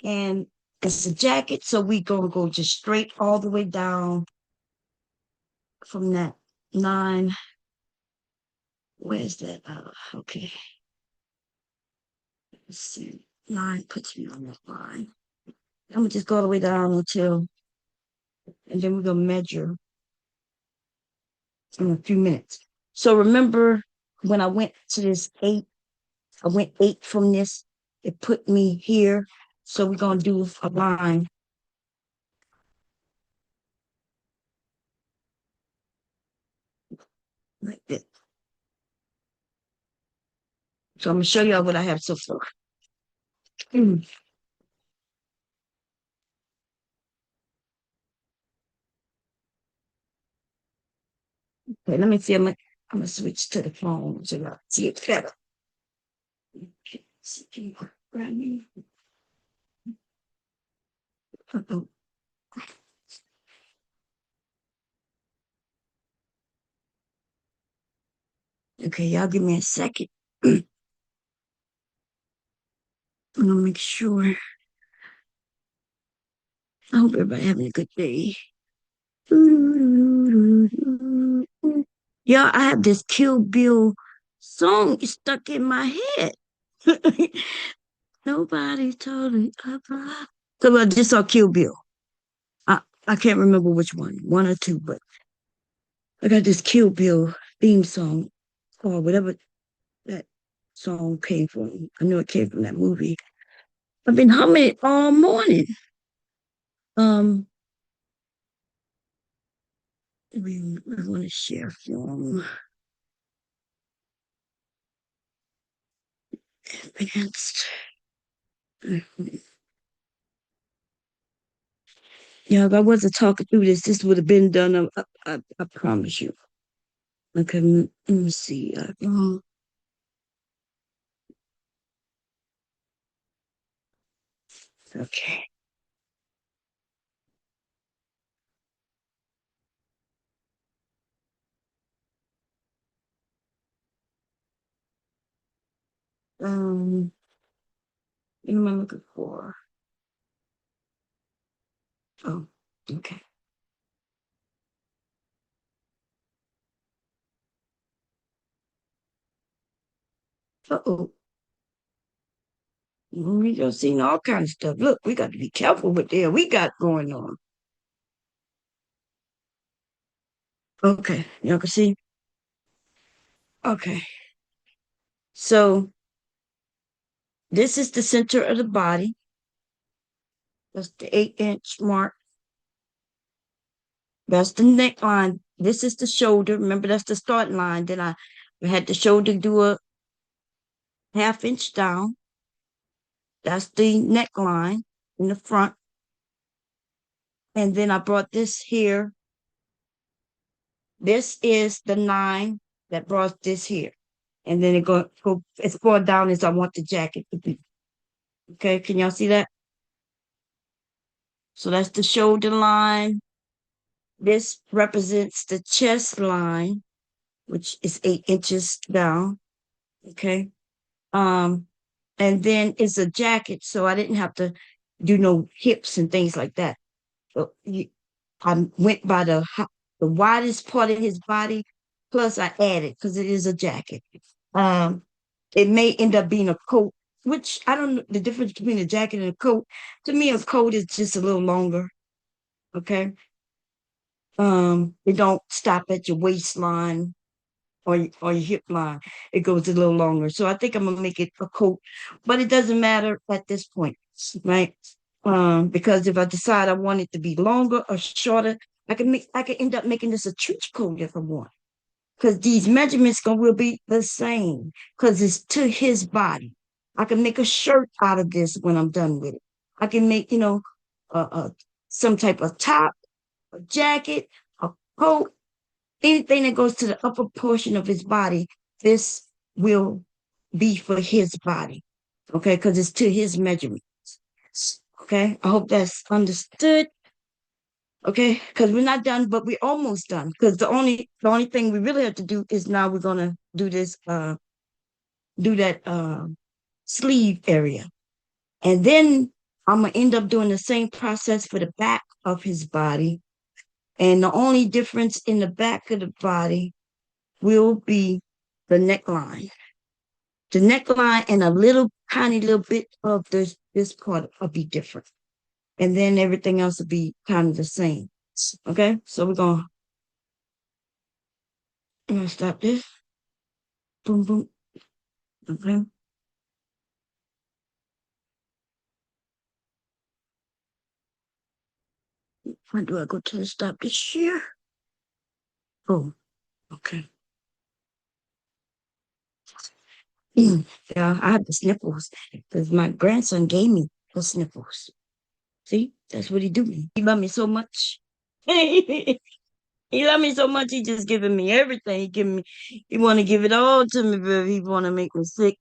and it's a jacket. So we're gonna go just straight all the way down from that 9. Where's that? Okay. Let's see. 9 puts me on that line. I'm gonna just go all the way down until, and then we're gonna measure in a few minutes. So remember when I went to this 8, I went 8 from this, it put me here. So we're gonna do a line like this. So I'm gonna show y'all what I have so far. Okay, let me see. I'm gonna switch to the phone so y'all see it better. Okay, see, can you grab me? Uh-oh. Okay, y'all give me a second. I'm gonna make sure. I hope everybody having a good day. Yeah, I have this Kill Bill song stuck in my head. Nobody told me about. So I just saw Kill Bill. I can't remember which one or two, but I got this Kill Bill theme song or whatever that song came from. I know it came from that movie. I've been humming it all morning. Um, I want to share film advanced. Yeah, if I wasn't talking through this would have been done. I promise you. Okay, let me see. Okay. Um, what am I looking for? Oh, okay. Uh-oh. We just seen all kinds of stuff. Look, we got to be careful with there. We got going on. Okay, y'all can see. Okay, so this is the center of the body. That's the 8-inch mark. That's the neckline. This is the shoulder. Remember, that's the start line. Then I had the shoulder do a 1/2 inch down. That's the neckline in the front. And then I brought this here. This is the 9 that brought this here. And then it go as far down as I want the jacket to be. Okay, can y'all see that? So that's the shoulder line. This represents the chest line, which is 8 inches down. Okay. Um, and then it's a jacket, so I didn't have to do no hips and things like that. So I went by the widest part of his body, plus I added because it is a jacket. Um, it may end up being a coat, which I don't know the difference between a jacket and a coat. To me, a coat is just a little longer. Okay. It don't stop at your waistline or your hip line. It goes a little longer. So I think I'm gonna make it a coat, but it doesn't matter at this point, right? Because if I decide I want it to be longer or shorter, I can end up making this a trench coat if I want. because these measurements will be the same because it's to his body. I can make a shirt out of this when I'm done with it. I can make, uh, some type of top, a jacket, a coat, anything that goes to the upper portion of his body. This will be for his body, okay? Because it's to his measurements, okay? I hope that's understood. Okay, because we're not done, but we're almost done. Because the only thing we really have to do is now we're gonna do this do that sleeve area. And then I'm gonna end up doing the same process for the back of his body. And the only difference in the back of the body will be the neckline. The neckline and a little tiny little bit of this part will be different. And then everything else will be kind of the same. Okay, so I'm gonna stop this. Boom, boom. Okay. Why do I go to the stop this year? Oh, okay. Yeah, I have the sniffles because my grandson gave me the sniffles. See, that's what he do me. He love me so much. He love me so much. He just giving me everything. He want to give it all to me, but he want to make me sick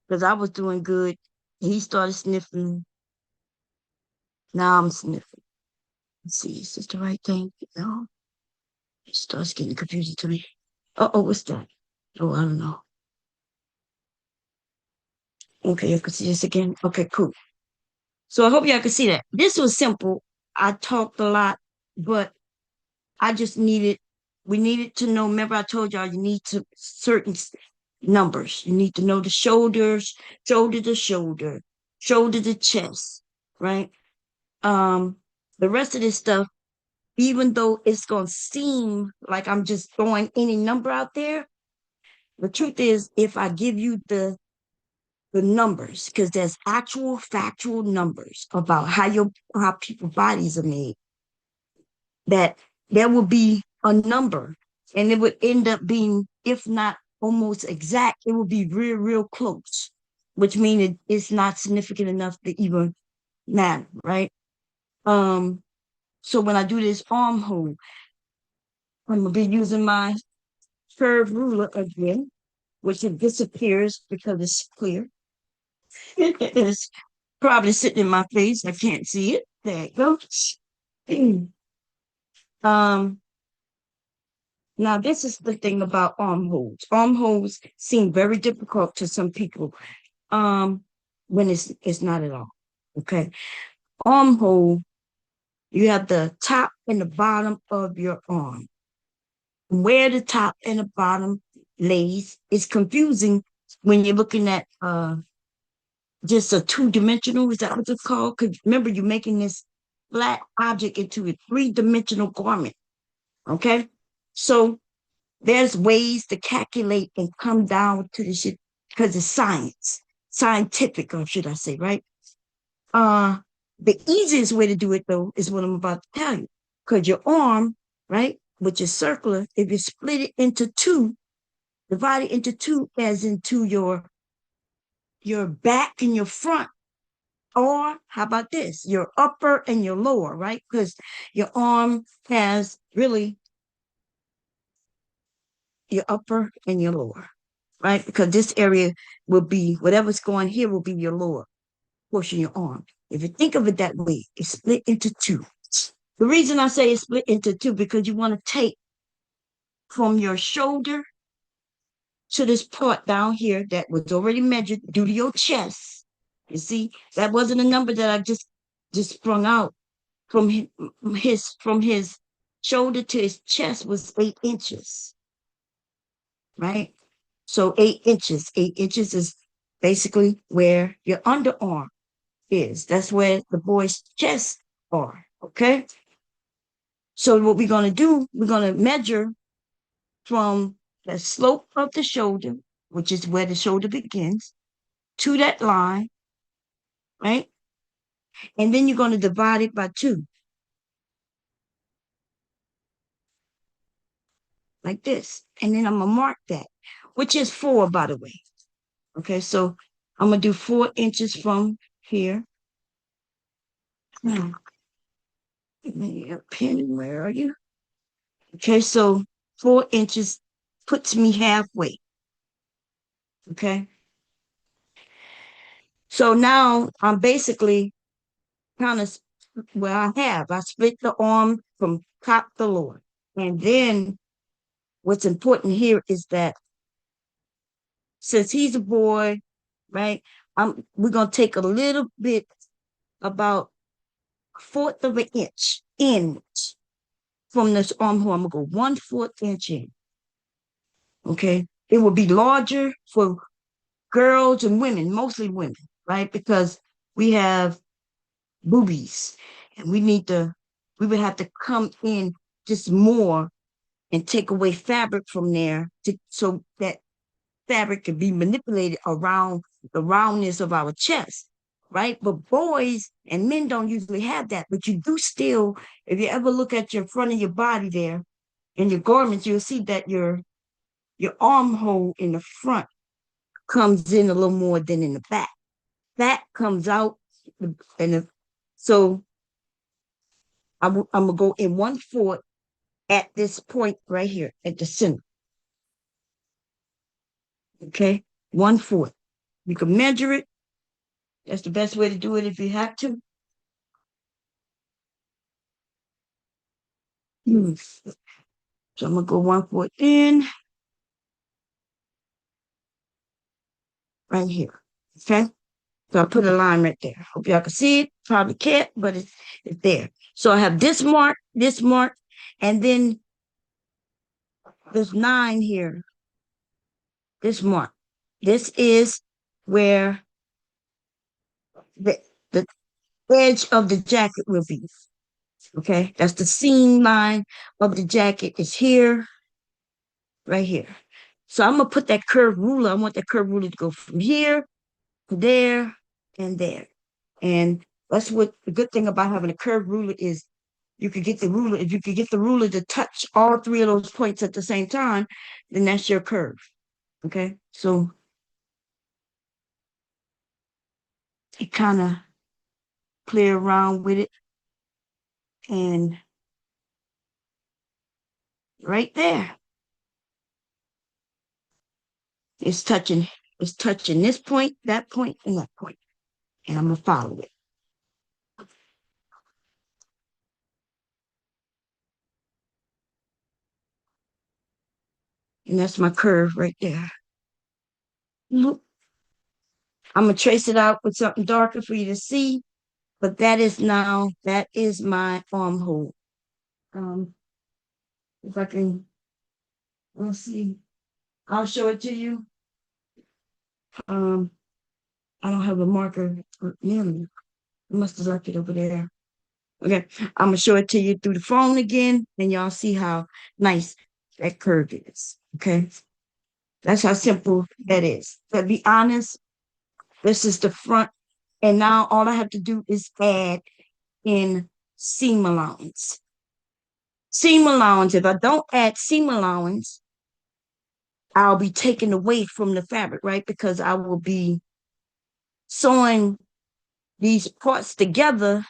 because I was doing good. He started sniffing. Now I'm sniffing. Let's see, is this the right thing? No, it starts getting confusing to me. Oh, what's that? Oh, I don't know. Okay, you can see this again. Okay, cool. So I hope y'all can see that. This was simple. I talked a lot, but I just we needed to know. Remember, I told y'all you need to certain numbers. You need to know the shoulders, shoulder to shoulder, shoulder to chest, right? Um, the rest of this stuff, even though it's gonna seem like I'm just throwing any number out there, the truth is, if I give you the numbers, because there's actual factual numbers about how people bodies are made, that there will be a number and it would end up being, if not almost exact, it will be real close, which means it's not significant enough to even matter, right? Um, so when I do this armhole, I'm gonna be using my curved ruler again, which it disappears because it's clear. It's probably sitting in my face. I can't see it. There it goes. um, Now this is the thing about armholes. Armholes seem very difficult to some people. Um, when it's not at all. Okay. Armhole, you have the top and the bottom of your arm. Where the top and the bottom lays is confusing when you're looking at just a two-dimensional, is that what it's called? Because remember, you're making this flat object into a three-dimensional garment. Okay. So there's ways to calculate and come down to the shit because it's science, scientific, or should I say, right? Uh, the easiest way to do it though is what I'm about to tell you. Because your arm, right, which is circular, if you split it into two, divide it into two, as into your back and your front. Or how about this? Your upper and your lower, right? Because your arm has really your upper and your lower, right? Because this area will be whatever's going here will be your lower portion of your arm. If you think of it that way, it's split into two. The reason I say it's split into two because you want to take from your shoulder to this part down here that was already measured due to your chest. You see, that wasn't a number that I just sprung out from his shoulder to his chest was 8 inches, right? So 8 inches. 8 inches is basically where your underarm is. That's where the boy's chest are. Okay. So what we're gonna do, we're gonna measure from the slope of the shoulder, which is where the shoulder begins, to that line, right? And then you're gonna divide it by two. like this. And then I'm gonna mark that, which is 4, by the way. Okay, so I'm gonna do 4 inches from here. Now, give me a pen, where are you? Okay, so 4 inches puts me halfway. Okay, so now I'm basically kind of where I split the arm from top to lower. And then what's important here is that since he's a boy, right, we're gonna take a little bit, about a fourth of an inch in from this armhole. I'm gonna go 1/4 inch in. Okay. It will be larger for girls and women, mostly women, right? Because we have boobies and we would have to come in just more and take away fabric from there so that fabric can be manipulated around the roundness of our chest, right? But boys and men don't usually have that, but you do still, if you ever look at your front of your body there in your garments, you'll see that your armhole in the front comes in a little more than in the back. That comes out, and so I'm gonna go in 1/4 at this point right here at the center. Okay, 1/4. You can measure it. That's the best way to do it if you have to. So I'm gonna go 1/4 in right here. Okay. So I put a line right there. Hope y'all can see it. Probably can't, but it's there. So I have this mark, and then this 9 here, this mark. This is where the, the edge of the jacket will be. Okay. That's the seam line of the jacket is here, right here. So I'm gonna put that curved ruler. I want that curved ruler to go from here to there and there. And that's what the good thing about having a curved ruler is, you could get the ruler, if you could get the ruler to touch all 3 of those points at the same time, then that's your curve. Okay. So you kind of play around with it, and right there, it's touching, this point, that point, and that point. And I'm gonna follow it. And that's my curve right there. I'm gonna trace it out with something darker for you to see, but that is my armhole. Um, if I can, let's see, I'll show it to you. Um, I don't have a marker near me. I must have left it over there. Okay, I'm gonna show it to you through the phone again, and y'all see how nice that curve is. Okay, that's how simple that is. To be honest, this is the front, and now all I have to do is add in seam allowance. Seam allowance. If I don't add seam allowance, I'll be taken away from the fabric, right? Because I will be sewing these parts together,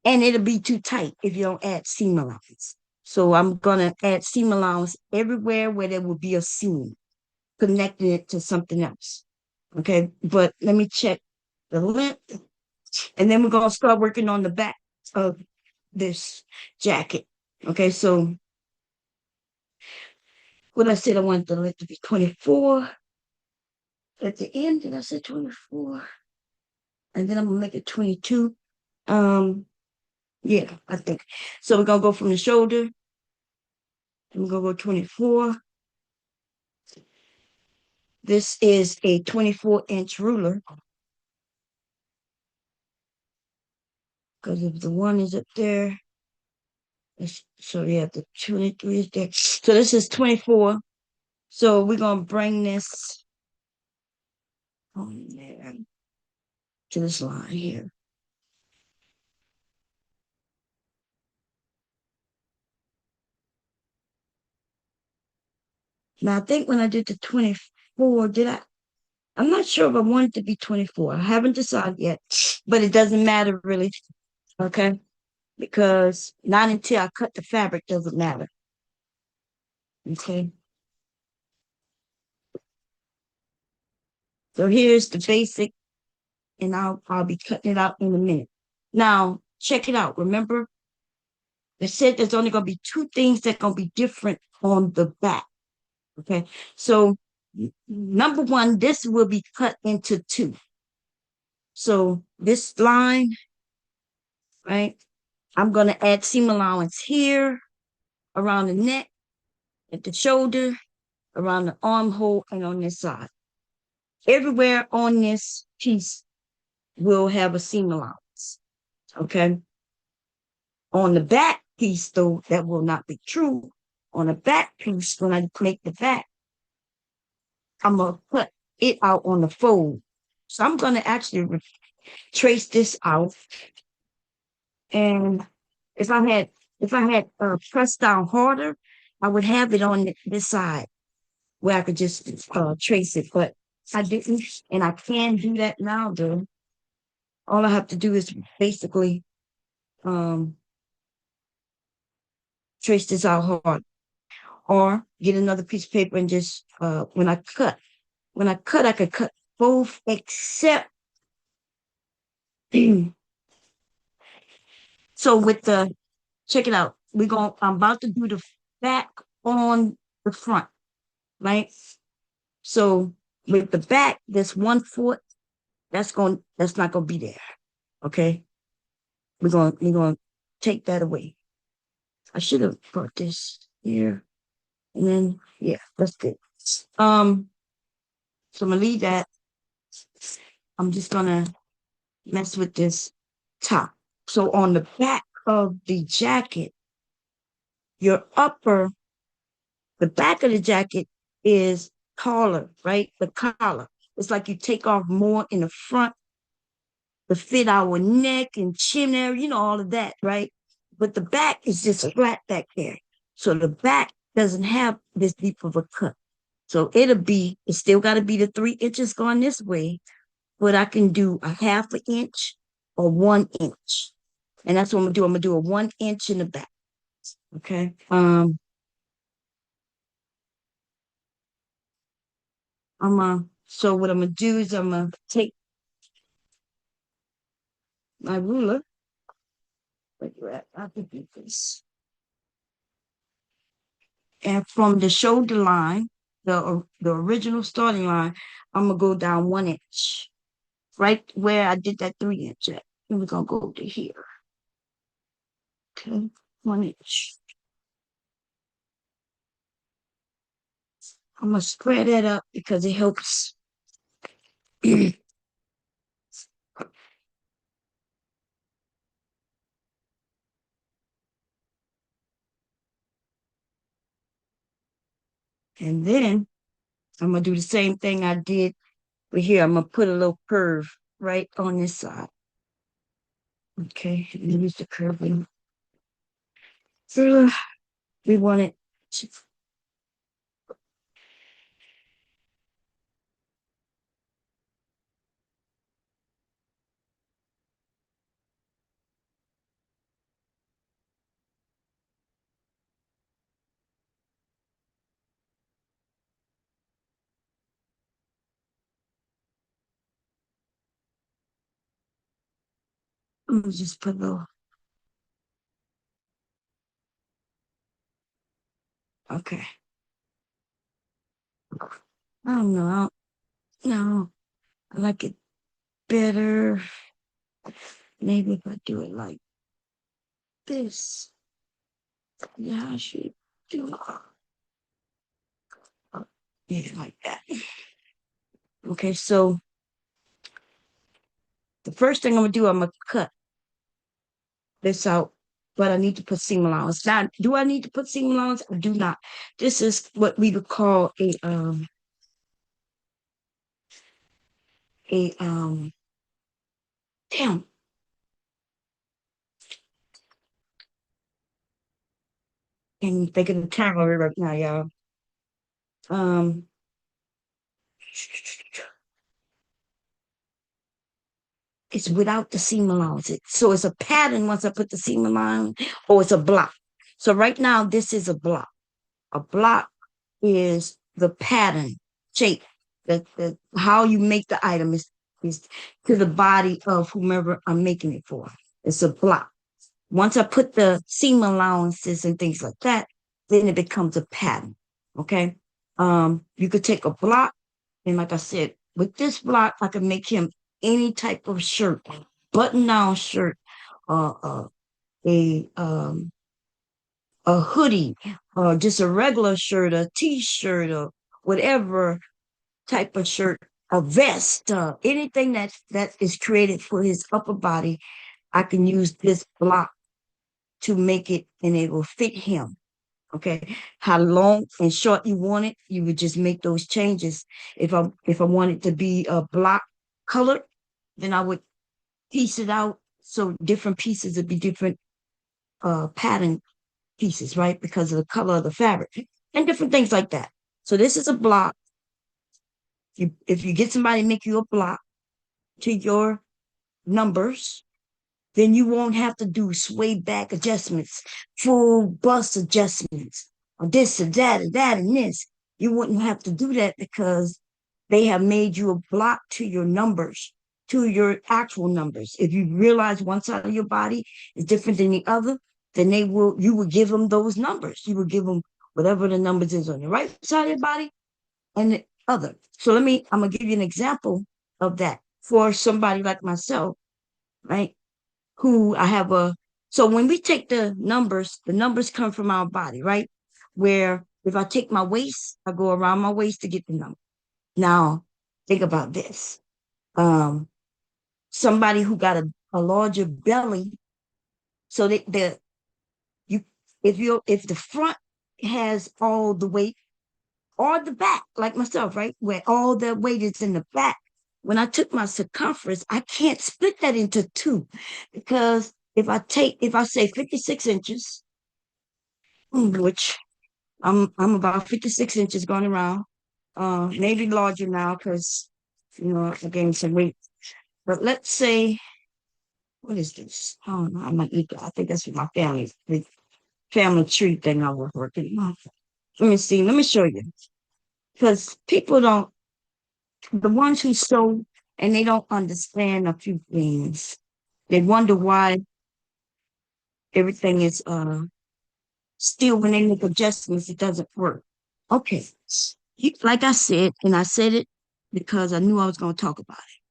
and it'll be too tight if you don't add seam allowance. So I'm gonna add seam allowance everywhere where there will be a seam, connecting it to something else. Okay, but let me check the length, and then we're gonna start working on the back of this jacket. Okay, so what I said, I wanted the length to be 24. At the end, did I say 24? And then I'm gonna make it 22. Yeah, I think. So we're gonna go from the shoulder. I'm gonna go 24. This is a 24-inch ruler, because if the one is up there, so yeah, the 23 is there. So this is 24. So we're gonna bring this on there to this line here. Now, I think when I did the 24, did I? I'm not sure if I want it to be 24. I haven't decided yet, but it doesn't matter really. Okay. Because not until I cut the fabric does it matter. Okay. So here's the basic, and I'll be cutting it out in a minute. Now, check it out. Remember, they said there's only going to be two things that are going to be different on the back. Okay. So, number one, this will be cut into two. So, this line, right? I'm going to add seam allowance here around the neck, at the shoulder, around the armhole, and on this side. Everywhere on this piece will have a seam allowance. Okay. On the back piece, though, that will not be true. On the back piece, when I make the back, I'm going to put it out on the fold. So I'm going to actually trace this out. And if I had pressed down harder, I would have it on this side where I could just trace it. But I didn't, and I can do that now, though. All I have to do is basically um, trace this out hard, or get another piece of paper and just when I cut, I could cut both except so with the check it out. I'm about to do the back on the front, right? So with the back, there's 1/4. That's not gonna be there. Okay. We're gonna take that away. I should have put this here. And then yeah, that's good. Um, so I'm gonna leave that. I'm just gonna mess with this top. So on the back of the jacket, your the back of the jacket is taller, right? The collar. It's like you take off more in the front to fit our neck and chin area, all of that, right? But the back is just flat back there. So the back doesn't have this deep of a cut. So it's still got to be the 3 inches going this way, but I can do a 1/2 inch or 1 inch. And that's what I'm gonna do. I'm gonna do a 1 inch in the back. Okay. So what I'm gonna do is I'm gonna take my ruler. Where you at? I can do this. And from the shoulder line, the original starting line, I'm gonna go down 1 inch, right where I did that 3 inch at. And we're gonna go to here. Okay, 1 inch. I'm gonna spread that up because it helps. And then I'm gonna do the same thing I did with here. I'm gonna put a little curve right on this side. Okay, use the curving. So we want it to, I'm gonna just put a little. Okay. I don't know. No, I like it better. Maybe if I do it like this. Yeah, I should do it. Yeah, like that. Okay, so the first thing I'm gonna do, I'm gonna cut this out, but I need to put seam allowance. Now, do I need to put seam allowance? I do not. This is what we would call a damn. And thinking the time of it right now, y'all. Um, it's without the seam allowance. So it's a pattern once I put the seam allowance, or it's a block. So right now, this is a block. A block is the pattern shape, the how you make the item is to the body of whomever I'm making it for. It's a block. Once I put the seam allowances and things like that, then it becomes a pattern. Okay. You could take a block, and like I said, with this block, I can make him any type of shirt, button down shirt, uh, uh, a a hoodie, or just a regular shirt, a t-shirt, or whatever type of shirt, a vest, anything that is created for his upper body, I can use this block to make it, and it will fit him. Okay, how long and short you want it, you would just make those changes. If I want it to be a block color, then I would piece it out so different pieces would be different pattern pieces, right? Because of the color of the fabric and different things like that. So this is a block. If you get somebody to make you a block to your numbers, then you won't have to do sway back adjustments, full bust adjustments, or this or that or that and this. You wouldn't have to do that because they have made you a block to your numbers, to your actual numbers. If you realize one side of your body is different than the other, then you will give them those numbers. You will give them whatever the numbers is on the right side of your body and the other. So I'm gonna give you an example of that for somebody like myself, right? Who I have so when we take the numbers come from our body, right? Where if I take my waist, I go around my waist to get the number. Now, think about this. Um, Somebody who got a larger belly, so that you if the front has all the weight, or the back, like myself, right? Where all the weight is in the back. When I took my circumference, I can't split that into two, because if I say 56 inches, which I'm about 56 inches going around, maybe larger now because I gained some weight. But let's say, what is this? Oh, I'm not, I think that's my the family tree thing I was working on. Let me see. Let me show you. Because people don't, the ones who sew and they don't understand a few things. They wonder why everything is still, when they make adjustments, it doesn't work. Okay. Like I said, and I said it because I knew I was going to talk about it.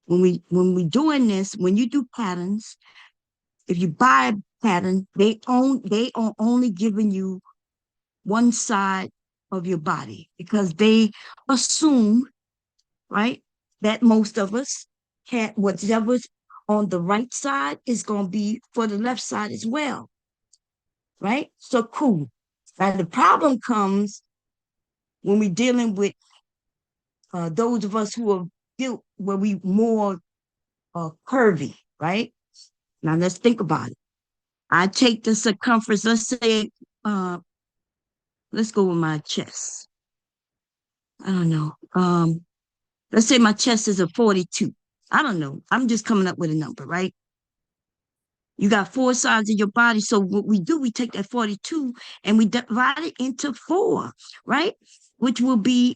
When we doing this, when you do patterns, if you buy a pattern, they are only giving you one side of your body because they assume, right, that most of us can whatever's on the right side is going to be for the left side as well, right? So cool. Now the problem comes when we're dealing with those of us who are built where we more curvy, right? Now let's think about it. I take the circumference, uh, let's go with my chest. I don't know. Let's say my chest is a 42. I don't know. I'm just coming up with a number, right? You got four sides of your body. So what we do, we take that 42 and we divide it into four, right? Which will be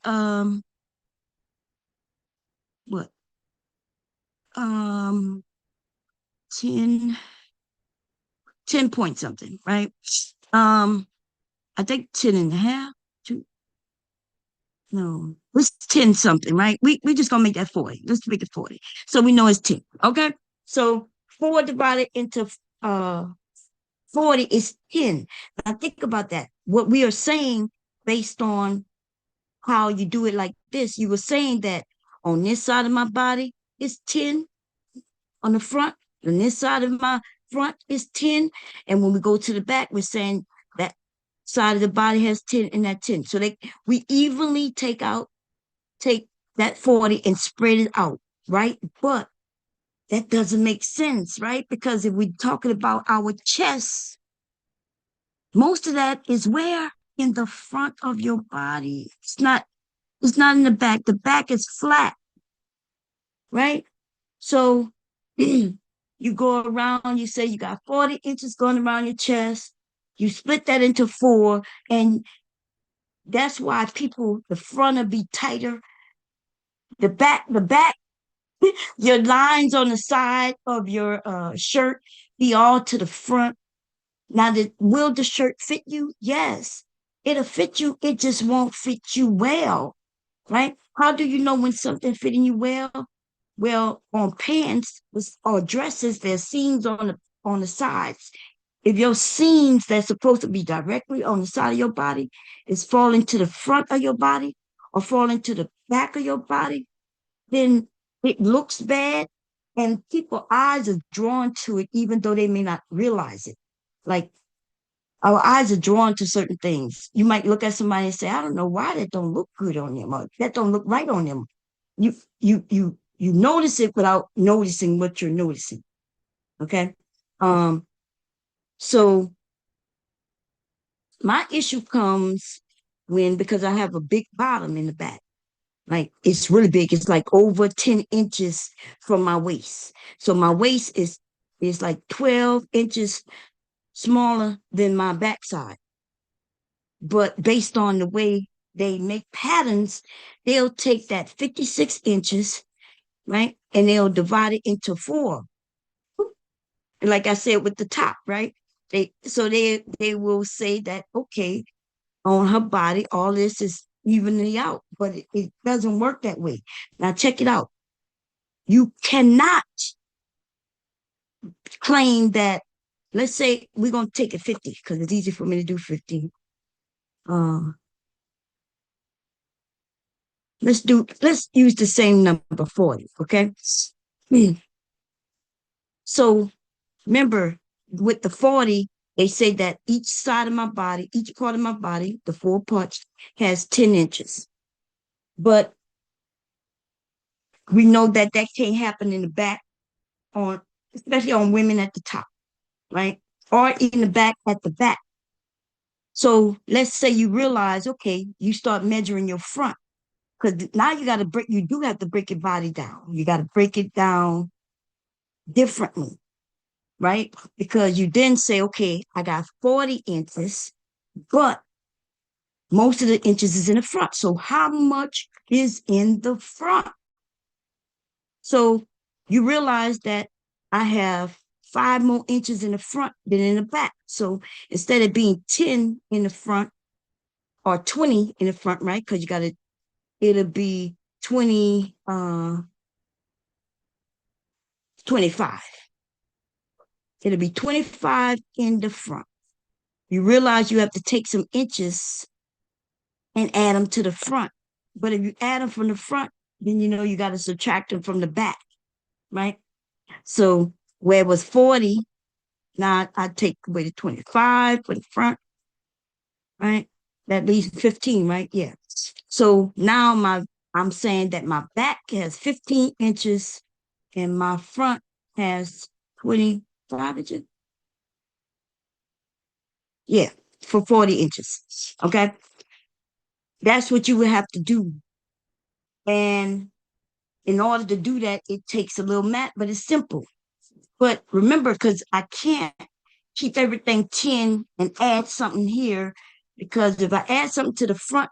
what? Um 10, 10 point something, right? Um, I think 10 and a half. Two, no, it's 10 something, right? We just gonna make that 40. Let's make it 40. So we know it's 10. Okay. So 4 divided into uh 40 is 10. Now think about that. What we are saying based on how you do it like this, you were saying that on this side of my body is 10 on the front, on this side of my front is 10. And when we go to the back, we're saying that side of the body has 10 and that 10. So we evenly take that 40 and spread it out, right? But that doesn't make sense, right? Because if we're talking about our chest, most of that is where? in the front of your body. It's not in the back. The back is flat, right? So you go around, you say you got 40 inches going around your chest. You split that into four, and that's why people, the front will be tighter. The back, your lines on the side of your shirt be all to the front. Now, will the shirt fit you? Yes, it'll fit you. It just won't fit you well, right? How do you know when something fitting you well? Well, on pants or dresses, there's seams on the sides. If your seams that's supposed to be directly on the side of your body is falling to the front of your body or falling to the back of your body, then it looks bad, and people's eyes are drawn to it even though they may not realize it. Like, our eyes are drawn to certain things. You might look at somebody and say, I don't know why that don't look good on them, or that don't look right on them. You notice it without noticing what you're noticing. Okay. Um, so my issue comes when, because I have a big bottom in the back. Like, it's really big. It's like over 10 inches from my waist. So my waist is like 12 inches smaller than my backside. But based on the way they make patterns, they'll take that 56 inches, right? And they'll divide it into four. Like I said, with the top, right? They will say that, okay, on her body, all this is evenly out, but it doesn't work that way. Now check it out. You cannot claim that, let's say we're gonna take it 50, because it's easy for me to do 50. Uh, let's use the same number 40, okay? Hmm. So remember, with the 40, they say that each side of my body, each part of my body, the four parts, has 10 inches. But we know that that can't happen in the back, on especially on women at the top, right? Or in the back at the back. So let's say you realize, okay, you start measuring your front, because now you do have to break your body down. You got to break it down differently, right? Because you then say, okay, I got 40 inches, but most of the inches is in the front. So how much is in the front? So you realize that I have 5 more inches in the front than in the back. So instead of being 10 in the front or 20 in the front, right? Because it'll be 25. It'll be 25 in the front. You realize you have to take some inches and add them to the front. But if you add them from the front, then you know you got to subtract them from the back, right? So where it was 40, now I take away the 25 for the front, right? That leaves 15, right? Yeah. So now I'm saying that my back has 15 inches and my front has 25 inches. Yeah, for 40 inches. Okay. That's what you would have to do. And in order to do that, it takes a little math, but it's simple. But remember, because I can't keep everything 10 and add something here, because if I add something to the front,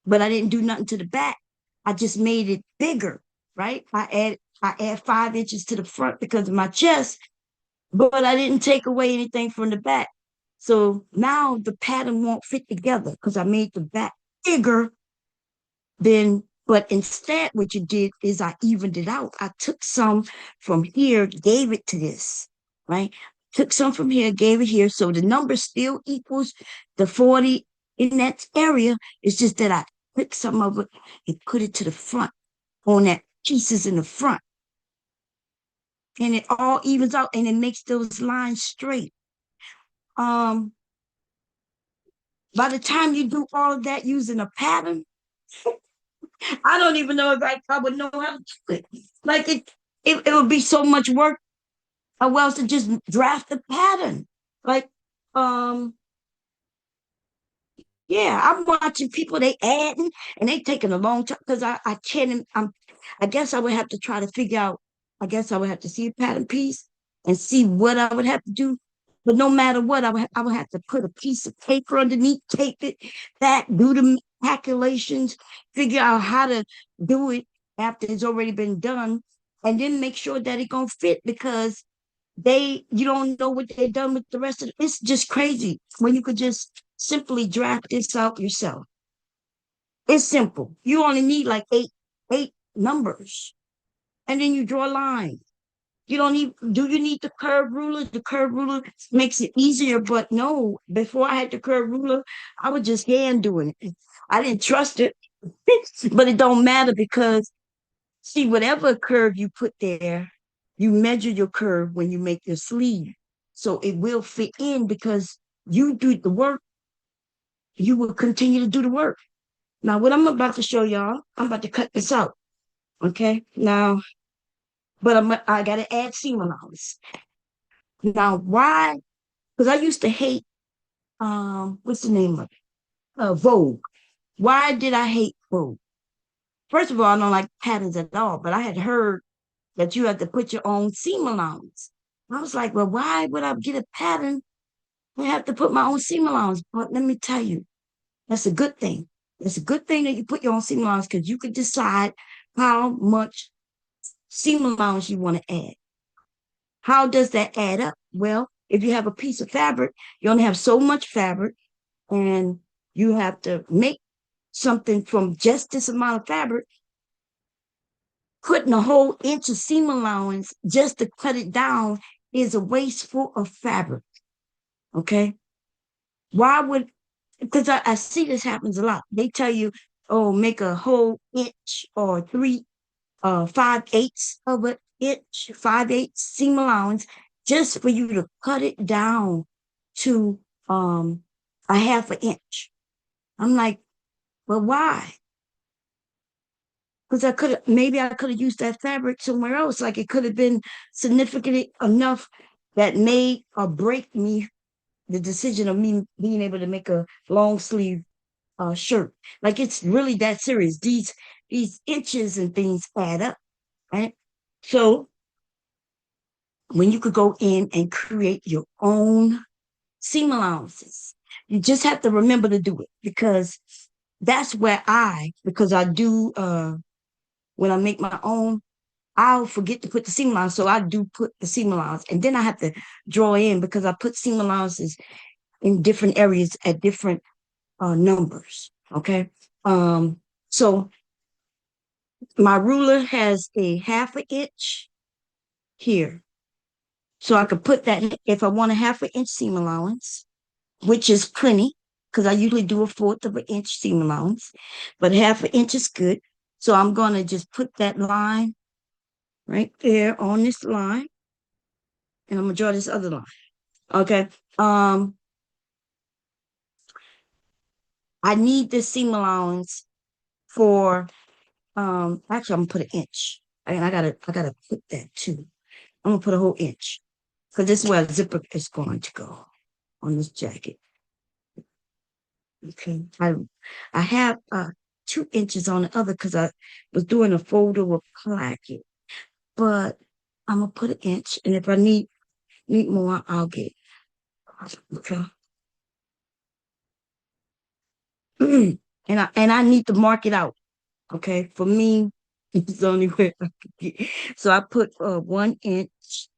but I didn't do nothing to the back, I just made it bigger, right? I add 5 inches to the front because of my chest, but I didn't take away anything from the back. So now the pattern won't fit together because I made the back bigger than, but instead what you did is I evened it out. I took some from here, gave it to this, right? Took some from here, gave it here. So the number still equals the 40 in that area. It's just that I took some of it and put it to the front on that pieces in the front. And it all evens out and it makes those lines straight. Um, by the time you do all of that using a pattern, I don't even know if I would know how to do it. Like it would be so much work. Or else to just draft the pattern. Like, um, Yeah, I'm watching people they adding and they taking a long time because I can't I guess I would have to try to figure out. I guess I would have to see a pattern piece and see what I would have to do. But no matter what, I would have to put a piece of paper underneath, tape it, that do the calculations, figure out how to do it after it's already been done, and then make sure that it gonna fit because you don't know what they've done with the rest of it. It's just crazy when you could just simply draft this out yourself. It's simple. You only need like eight numbers, and then you draw a line. You don't need, do you need the curve ruler? The curve ruler makes it easier, but no, before I had the curve ruler, I was just hand doing it. I didn't trust it, but it don't matter because see, whatever curve you put there, you measure your curve when you make your sleeve. So it will fit in because you do the work, you will continue to do the work. Now, what I'm about to show y'all, I'm about to cut this out. Okay. Now, but I gotta add seam allowance. Now, why? Because I used to hate what's the name of it? Vogue. Why did I hate Vogue? First of all, I don't like patterns at all, but I had heard that you have to put your own seam allowance. I was like, well, why would I get a pattern and have to put my own seam allowance? But let me tell you, that's a good thing. It's a good thing that you put your own seam allowance because you could decide how much seam allowance you want to add. How does that add up? Well, if you have a piece of fabric, you only have so much fabric, and you have to make something from just this amount of fabric. Putting a whole inch of seam allowance just to cut it down is a wasteful of fabric. Okay. Why would, because I see this happens a lot. They tell you, oh, make a whole inch or 5/8 of an inch, 5/8 seam allowance just for you to cut it down to a half an inch. I'm like, well, why? Because maybe I could have used that fabric somewhere else. Like it could have been significant enough that made or break me the decision of me being able to make a long sleeve shirt. Like it's really that serious. These inches and things add up, right? So when you could go in and create your own seam allowances, you just have to remember to do it because that's where because I do when I make my own, I'll forget to put the seam allowance. So I do put the seam allowance. And then I have to draw in because I put seam allowances in different areas at different numbers. Okay. So my ruler has a half an inch here. So I could put that if I want a half an inch seam allowance, which is plenty, because I usually do a fourth of an inch seam allowance, but half an inch is good. So I'm going to just put that line right there on this line, and I'm gonna draw this other line. Okay. Um, I need this seam allowance for actually I'm gonna put an inch. And I gotta put that too. I'm gonna put a whole inch because this is where the zipper is going to go on this jacket. Okay. I have 2 inches on the other because I was doing a folder with placket, but I'm gonna put an inch, and if I need more, I'll get. Okay. And I need to mark it out. Okay, for me, it's the only way I could get. So I put 1 inch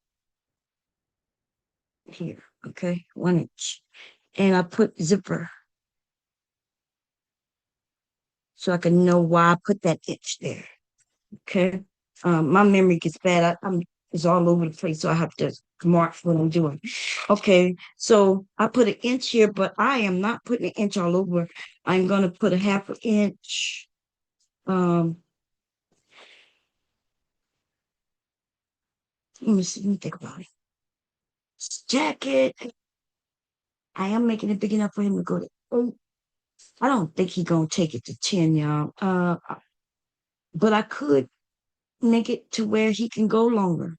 here. Okay, 1 inch, and I put zipper so I can know why I put that inch there. Okay, my memory gets bad. I'm it's all over the place, so I have to mark what I'm doing. Okay, so I put an inch here, but I am not putting an inch all over. I'm gonna put a half an inch. Um, let me see. Let me think about it. Jacket. I am making it big enough for him to go to 8. I don't think he gonna take it to 10, y'all. But I could make it to where he can go longer.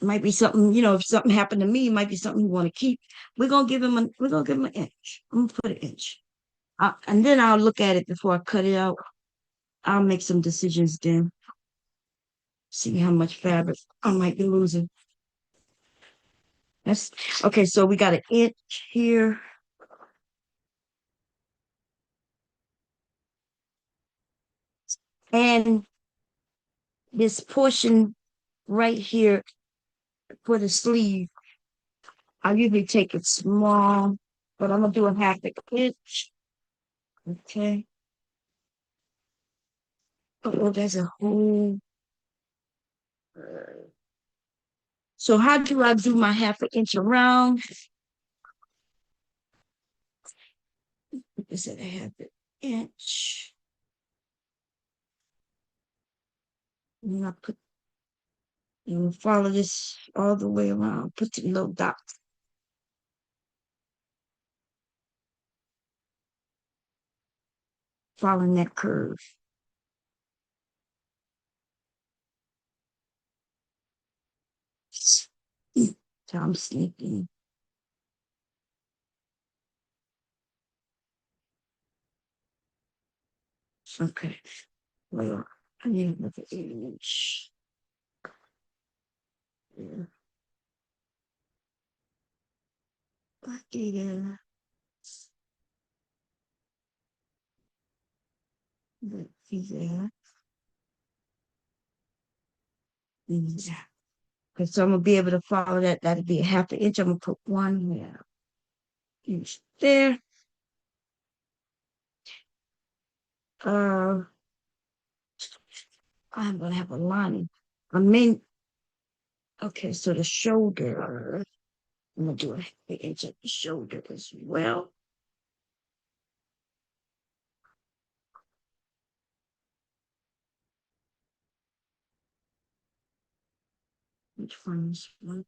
Might be something, if something happened to me, it might be something you want to keep. We're gonna give him an inch. I'm gonna put an inch. And then I'll look at it before I cut it out. I'll make some decisions then. See how much fabric I might be losing. That's okay. So we got an inch here, and this portion right here for the sleeve. I usually take it small, but I'm gonna do a half an inch. Okay. Oh, there's a hole. So how do I do my half an inch around? Is it a half an inch? And I put follow this all the way around. Put the little dots, following that curve. So I'm sneaking. Okay. Well, I need another inch. Yeah. Yeah. Yeah. Yeah. Okay, so I'm gonna be able to follow that. That'll be a half an inch. I'm gonna put one inch there. Uh, I'm gonna have a lining. I mean, okay, so the shoulder. I'm gonna do a half an inch at the shoulder as well. Which one is one?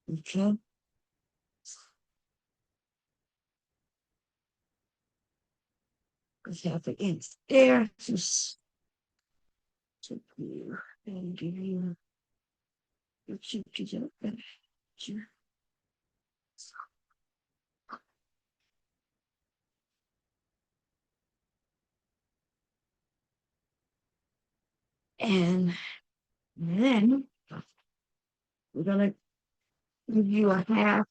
Okay, let's have an inch there. Just to you and give you your cheek to your picture. And then we're gonna give you a half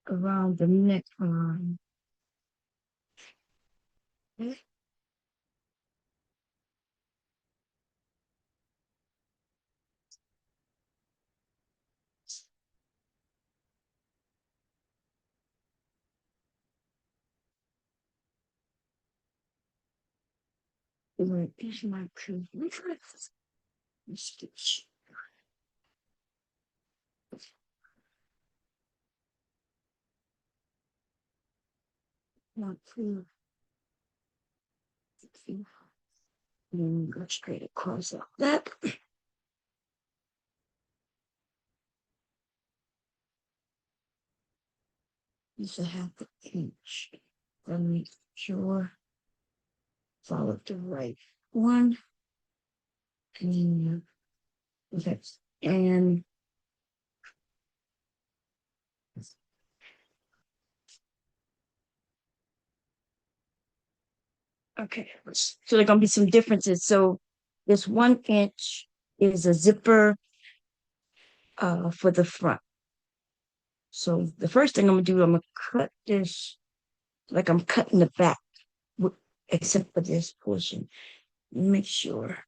around the neckline. Okay. Here's my proof. Stitch. My proof. And go straight across like that. Use a half an inch. Then make sure follow the right one. And okay. And okay. So there are gonna be some differences. So this 1 inch is a zipper for the front. So the first thing I'm gonna do, I'm gonna cut this like I'm cutting the back, except for this portion. Make sure.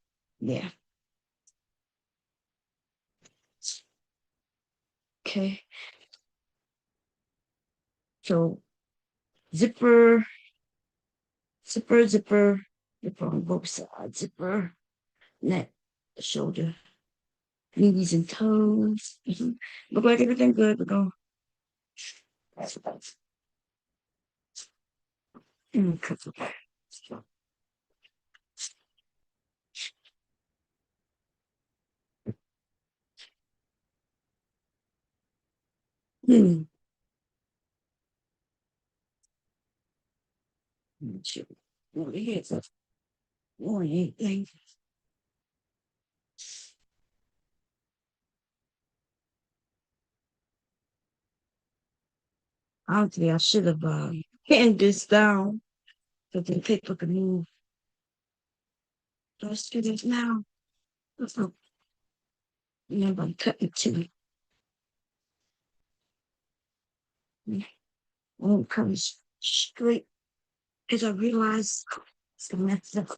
Yeah. Okay. So zipper, zipper on both sides, zipper, neck, shoulder, knees and toes. Look like everything good. We're going cut the back. you want to hear more anything. Honestly, I should have pinned this down so the paper could move. Let's do this now. Oh, remember, I'm cutting to it. Won't come straight as I realize it's a mess up.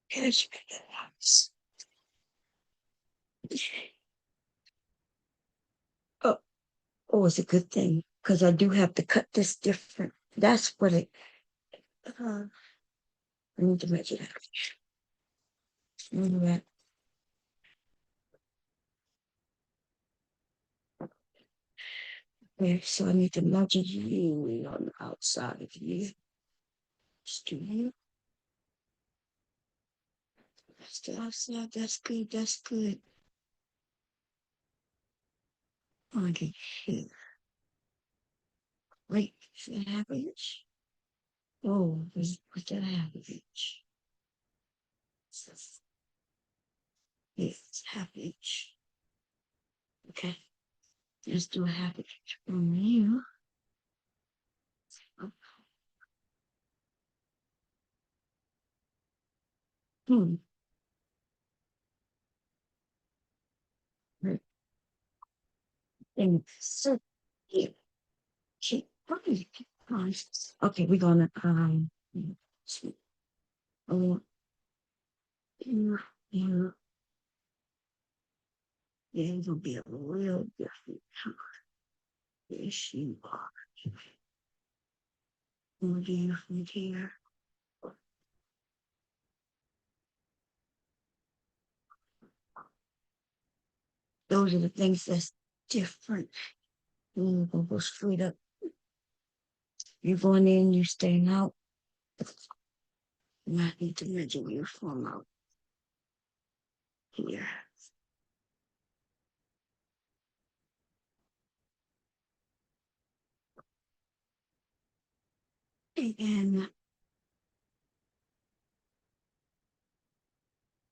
Cash. Oh, oh, it's a good thing because I do have to cut this different. That's what it. Uh, I need to measure that. Remember that. Okay, so I need to measure you on the outside of you. Just do you. That's the outside. That's good. That's good. Okay, here. Wait, is that half an inch? Oh, what's that half an inch? Yeah, it's half inch. Okay, let's do a half inch from you. Hmm. Right. And so here. Okay, okay, we're gonna oh, here, here. Yeah, it'll be a real different issue. More different here. Those are the things that's different. You're gonna go straight up. You're going in, you're staying out. You might need to measure your form out here. And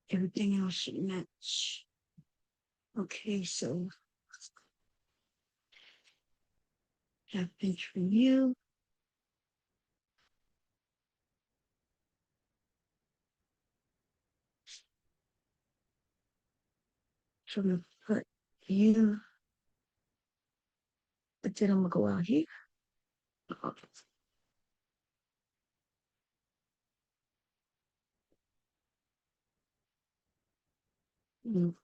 everything else should match. Okay, so half inch from you. So I'm gonna put you, but then I'm gonna go out here. Mm,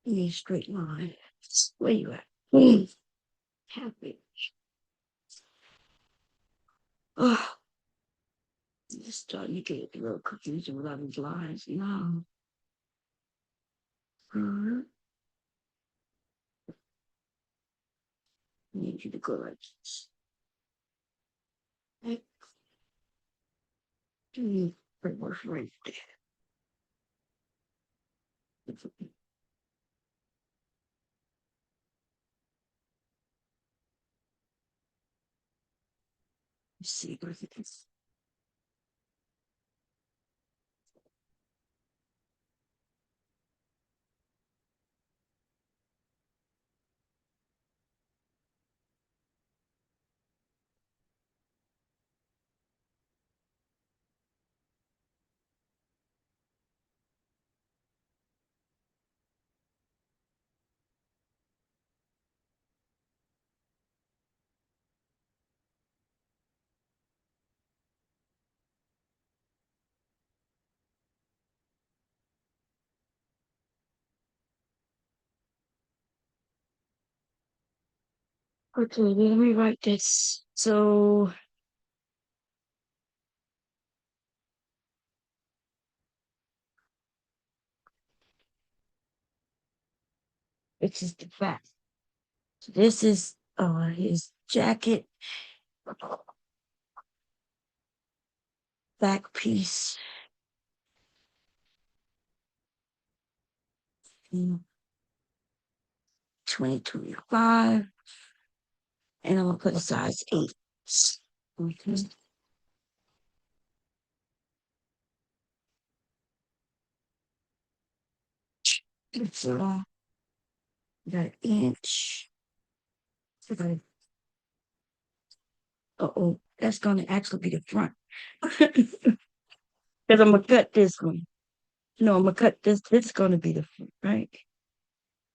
need a straight line. Where you at? Half inch. Oh, it's starting to get a little confusing with all these lines now. I need you to go like this. Like, do you pretty much right there? Let's see where it is. Okay, let me write this. So this is the back. So this is his jacket back piece. 2025, and I'm gonna put a size 8. Okay. So got an inch. Uh-oh, that's gonna actually be the front. Because I'm gonna cut this one. No, I'm gonna cut this. This is gonna be the front, right?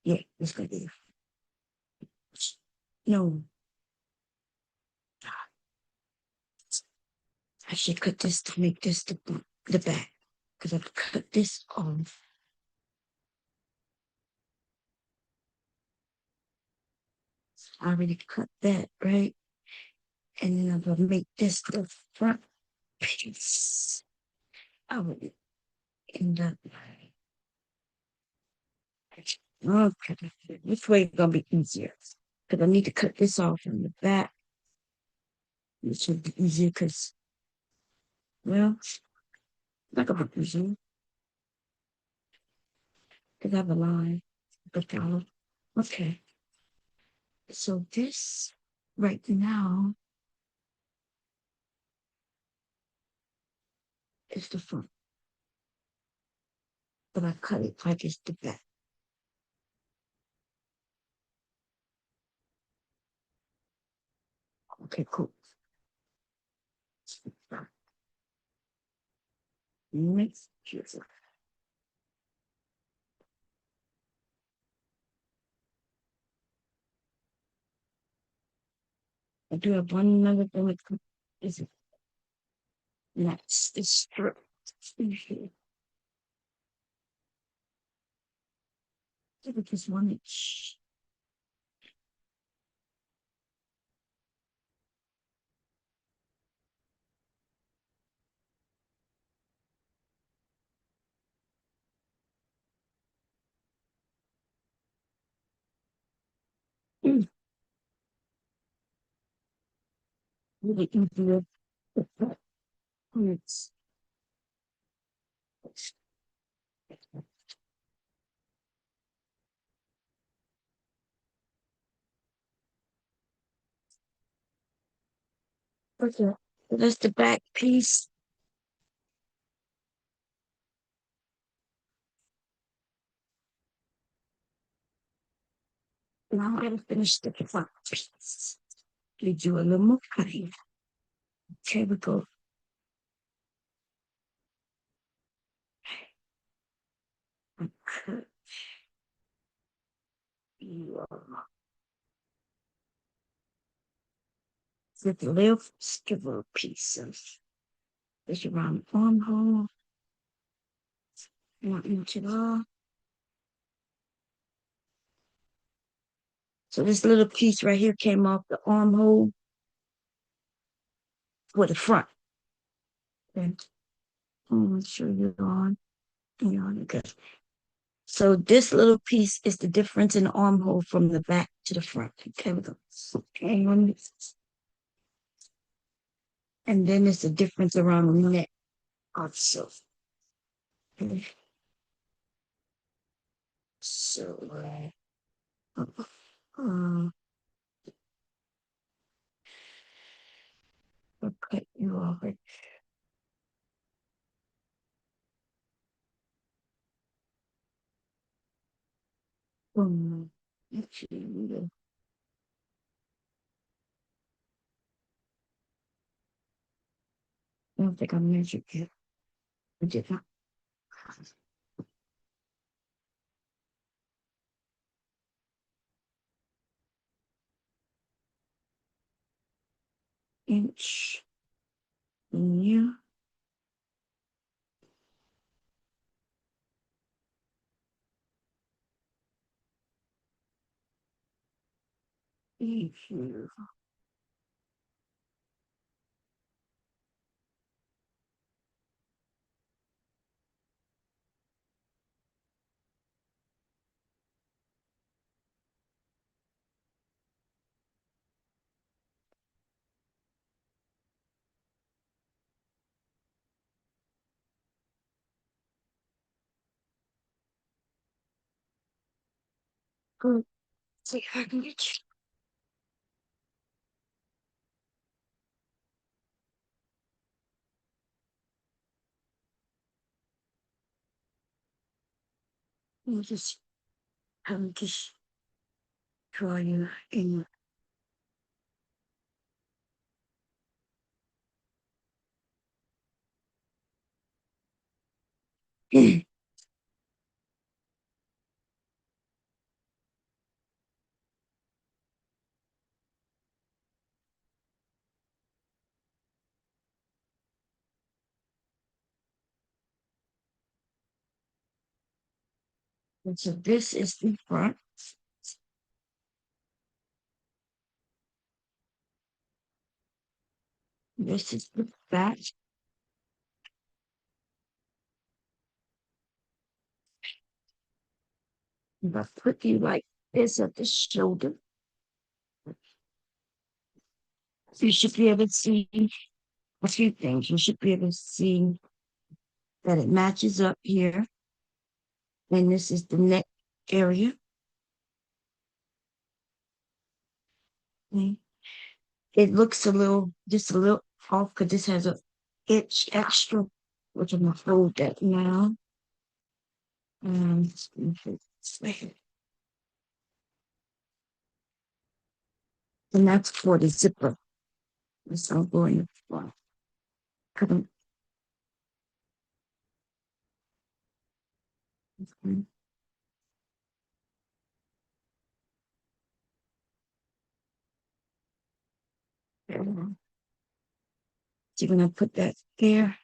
Yeah, it's gonna be the front. No, I should cut this to make this the back. Because I've cut this off. I already cut that, right? And then I'm gonna make this the front piece. I would end up. Okay, which way is gonna be easier? Because I need to cut this off from the back. It should be easier because, well, not gonna be easier because I have a line to follow. Okay, so this right now is the front, but I cut it like it's the back. Okay, cool. Next, I do have one other thing with is next. This strip. Give it just 1 inch. Mm, really easier. It's okay. So that's the back piece. Now I'm gonna finish the front piece. We do a little more cutting. Okay, we go. Cut you with the little skiver piece of this around the armhole. Not much at all. So this little piece right here came off the armhole for the front. Okay. I'm gonna show you on. Okay. So this little piece is the difference in the armhole from the back to the front. Okay, we go. Okay, and then it's the difference around the neck also. Okay. So, I'll cut you off. Actually, I don't think I measured yet. I did not. Inch. Yeah. Inch. Good. See if I can get you. I'll just just draw you in. And so this is the front. This is the back. If I put you like this at the shoulder, you should be able to see a few things. You should be able to see that it matches up here. And this is the neck area. Okay. It looks just a little off because this has a itch extra, which I'm gonna hold that now. Um, and that's for the zipper. So I'm going to cut them. So you're gonna put that there.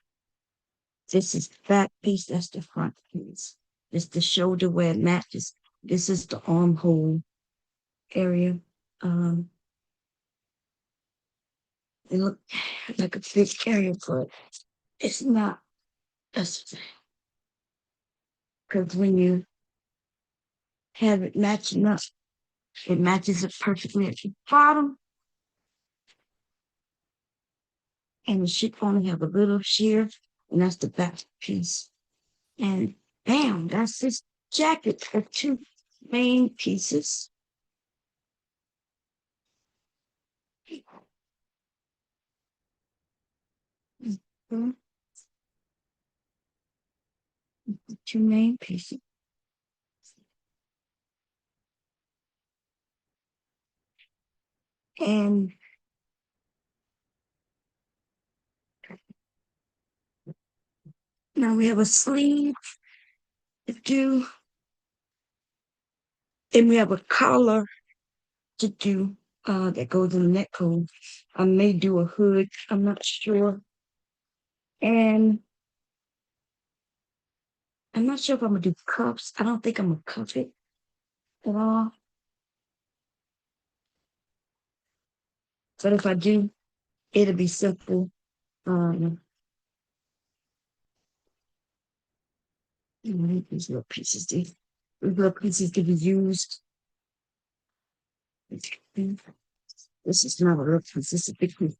This is the back piece, that's the front piece. This is the shoulder where it matches. This is the armhole area. Um, it look like a big area, but it's not. That's because when you have it matching up, it matches it perfectly at the bottom, and it should only have a little shear, and that's the back piece. And bam, that's this jacket for two main pieces. Mhm. Two main pieces. And now we have a sleeve to do, and we have a collar to do that goes in the neck hole. I may do a hood, I'm not sure. And I'm not sure if I'm gonna do cuffs. I don't think I'm gonna cuff it at all. But if I do, it'll be simple. Um, these little pieces, these little pieces can be used. This is not a little piece, this is a big piece.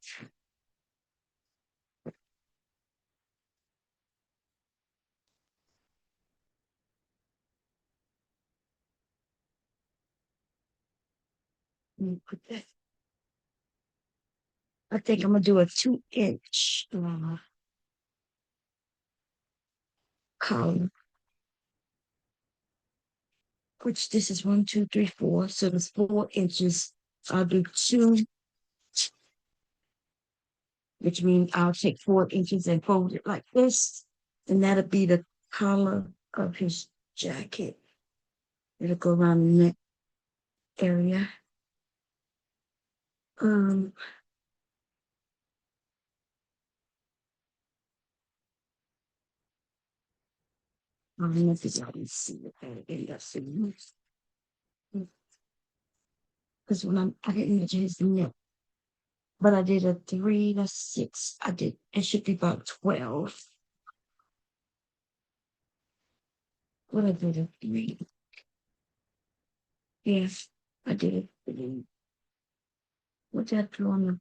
Let me put that. I think I'm gonna do a 2 inch collar, which this is 1, 2, 3, 4. So there's 4 inches. I'll do two, which means I'll take 4 inches and fold it like this. And that'll be the collar of his jacket. It'll go around the neck area. Um, I don't know if you can see it better in that because I didn't measure his neck, but I did a 3 to 6. It should be about 12. What I did a 3. Yes, I did it. What did I do on the,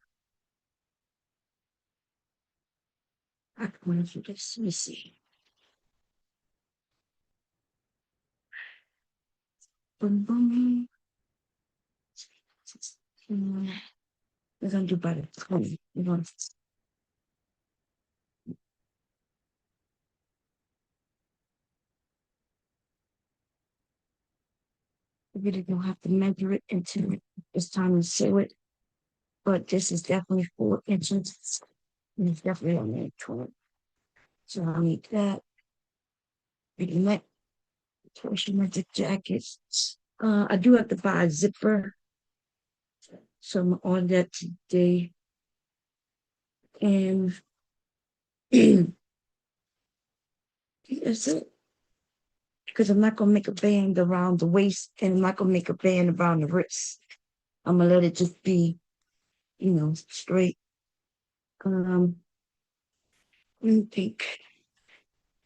I want to do this. Let me see. boom, boom. Mm, we're gonna do better. We're gonna, we really don't have to measure it until it's time to sew it. But this is definitely 4 inches. And it's definitely only 12. So I need that. Pretty much portion of the jacket. I do have to buy a zipper. So I'm on that today. And that's it. Because I'm not gonna make a band around the waist and I'm not gonna make a band around the wrist. I'm gonna let it just be, straight. Um, let me think.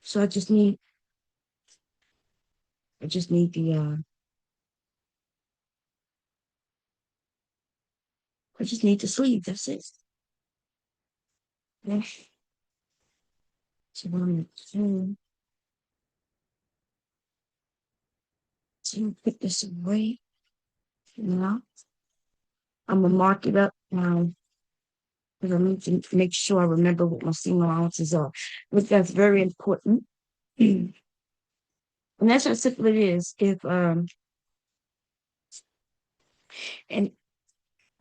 So I just need the sleeve. That's it. Yeah. So what I'm gonna put this away. Now I'm gonna mark it up. Because I need to make sure I remember what my seam allowances are. But that's very important. And that's how simple it is. If and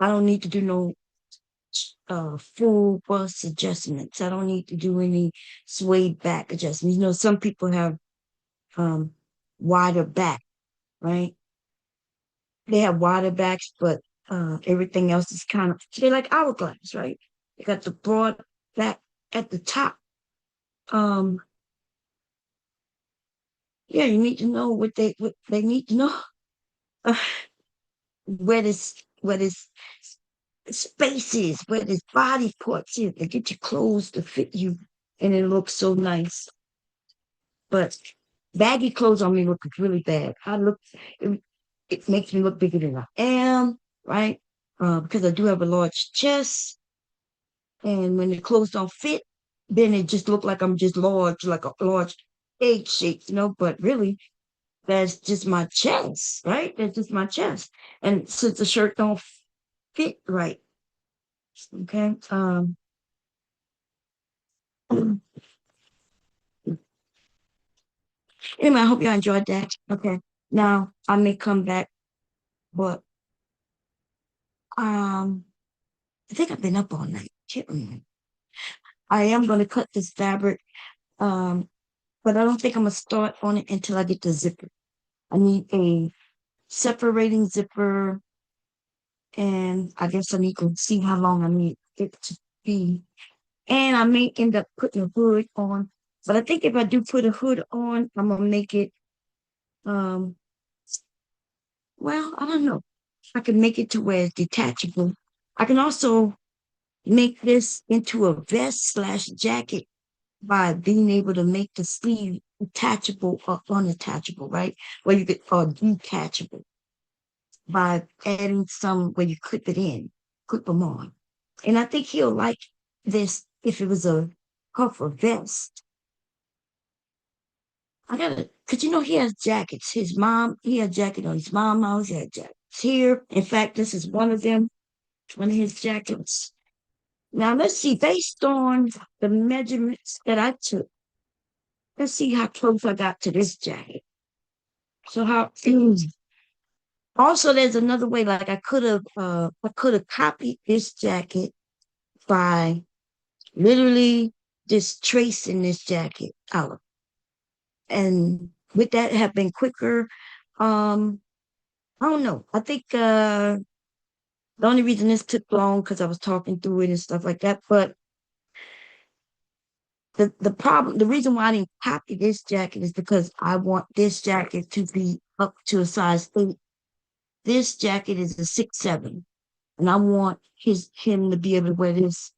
I don't need to do no full bust adjustments. I don't need to do any swayed back adjustments. Some people have um wider back, right? They have wider backs, but everything else is kind of they're like hourglass, right? They got the broad back at the top. Um, yeah, you need to know what they need to know. Uh, where this spaces, where this body parts is, to get your clothes to fit you, and it looks so nice. But baggy clothes on me look really bad. It, it makes me look bigger than I am, right? Because I do have a large chest, and when the clothes don't fit, then it just look like I'm just large, like a large egg shape, But really, that's just my chest, right? That's just my chest. And since the shirt don't fit right, okay. Anyway, I hope y'all enjoyed that. Okay. Now I may come back, but um I think I've been up all night. Can't remember. I am gonna cut this fabric, um, but I don't think I'm gonna start on it until I get the zipper. I need a separating zipper, and I guess I need to see how long I need it to be. And I may end up putting a hood on, but I think if I do put a hood on, I'm gonna make it um well, I don't know. I can make it to where it's detachable. I can also make this into a vest slash jacket by being able to make the sleeve attachable or unattachable, right? Where you could or detachable by adding some where you clip them on. And I think he'll like this if it was a puffer vest. I gotta, cause he has jackets. He had a jacket on his mom house. He had jackets here. In fact, this is one of them, one of his jackets. Now let's see, based on the measurements that I took, let's see how close I got to this jacket. So also there's another way, like I could have copied this jacket by literally just tracing this jacket out. And would that have been quicker? Um, I don't know. I think the only reason this took long because I was talking through it and stuff like that. But the reason why I didn't copy this jacket is because I want this jacket to be up to a size 8. This jacket is a 6'7", and I want him to be able to wear this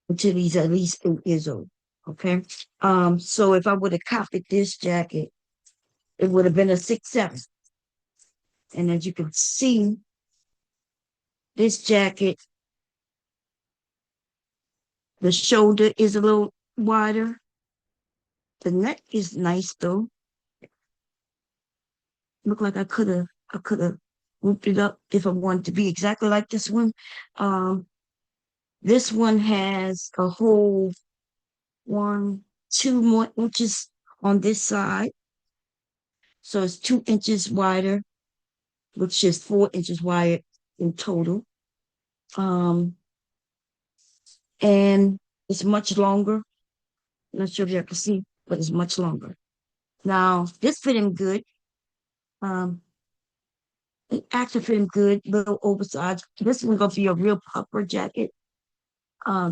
until he's at least 8 years old. Okay. So if I would have copied this jacket, it would have been a 6'7". And as you can see, this jacket, the shoulder is a little wider. The neck is nice though. Look like I could have whooped it up if I wanted to be exactly like this one. Um, this one has a whole 2 more inches on this side. So it's 2 inches wider, which is 4 inches wider in total. Um, and it's much longer. I'm not sure if you can see, but it's much longer. Now, this fit him good. Um, it actually fit him good, little oversized. This one's gonna be a real puffer jacket.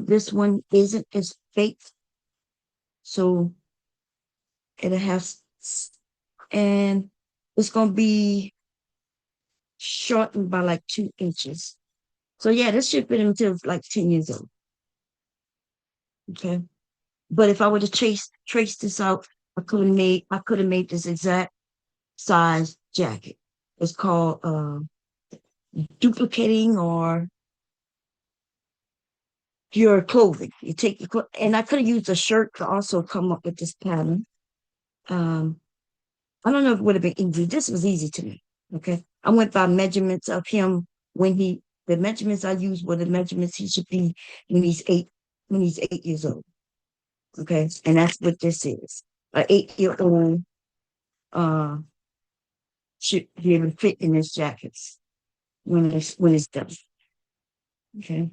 This one isn't as fake, so it'll have, and it's gonna be shortened by like 2 inches. So yeah, this should fit him until like 10 years old. Okay. But if I were to trace this out, I could have made this exact size jacket. It's called duplicating or your clothing. You take and I could have used a shirt to also come up with this pattern. Um, I don't know if it would have been easy. This was easy to me. Okay. I went by measurements of him the measurements I used were the measurements he should be when he's eight, when he's 8 years old. Okay. And that's what this is. An 8-year-old uh should be able to fit in his jackets when it's done. Okay.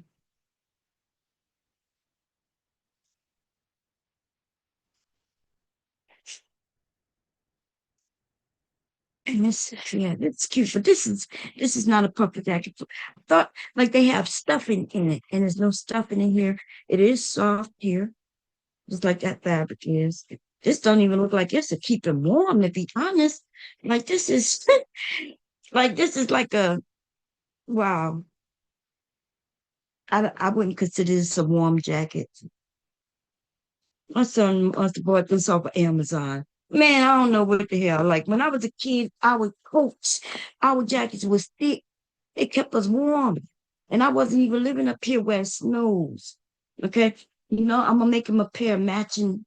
And this, yeah, that's cute. But this is not a puppet jacket. I thought like they have stuffing in it, and there's no stuffing in here. It is soft here, just like that fabric is. This don't even look like this to keep him warm, to be honest. Like this is like this is like a wow. I wouldn't consider this a warm jacket. My son must have bought this off of Amazon. Man, I don't know what the hell. Like when I was a kid, our coats, our jackets was thick. It kept us warm. And I wasn't even living up here where it snows. Okay. I'm gonna make him a pair of matching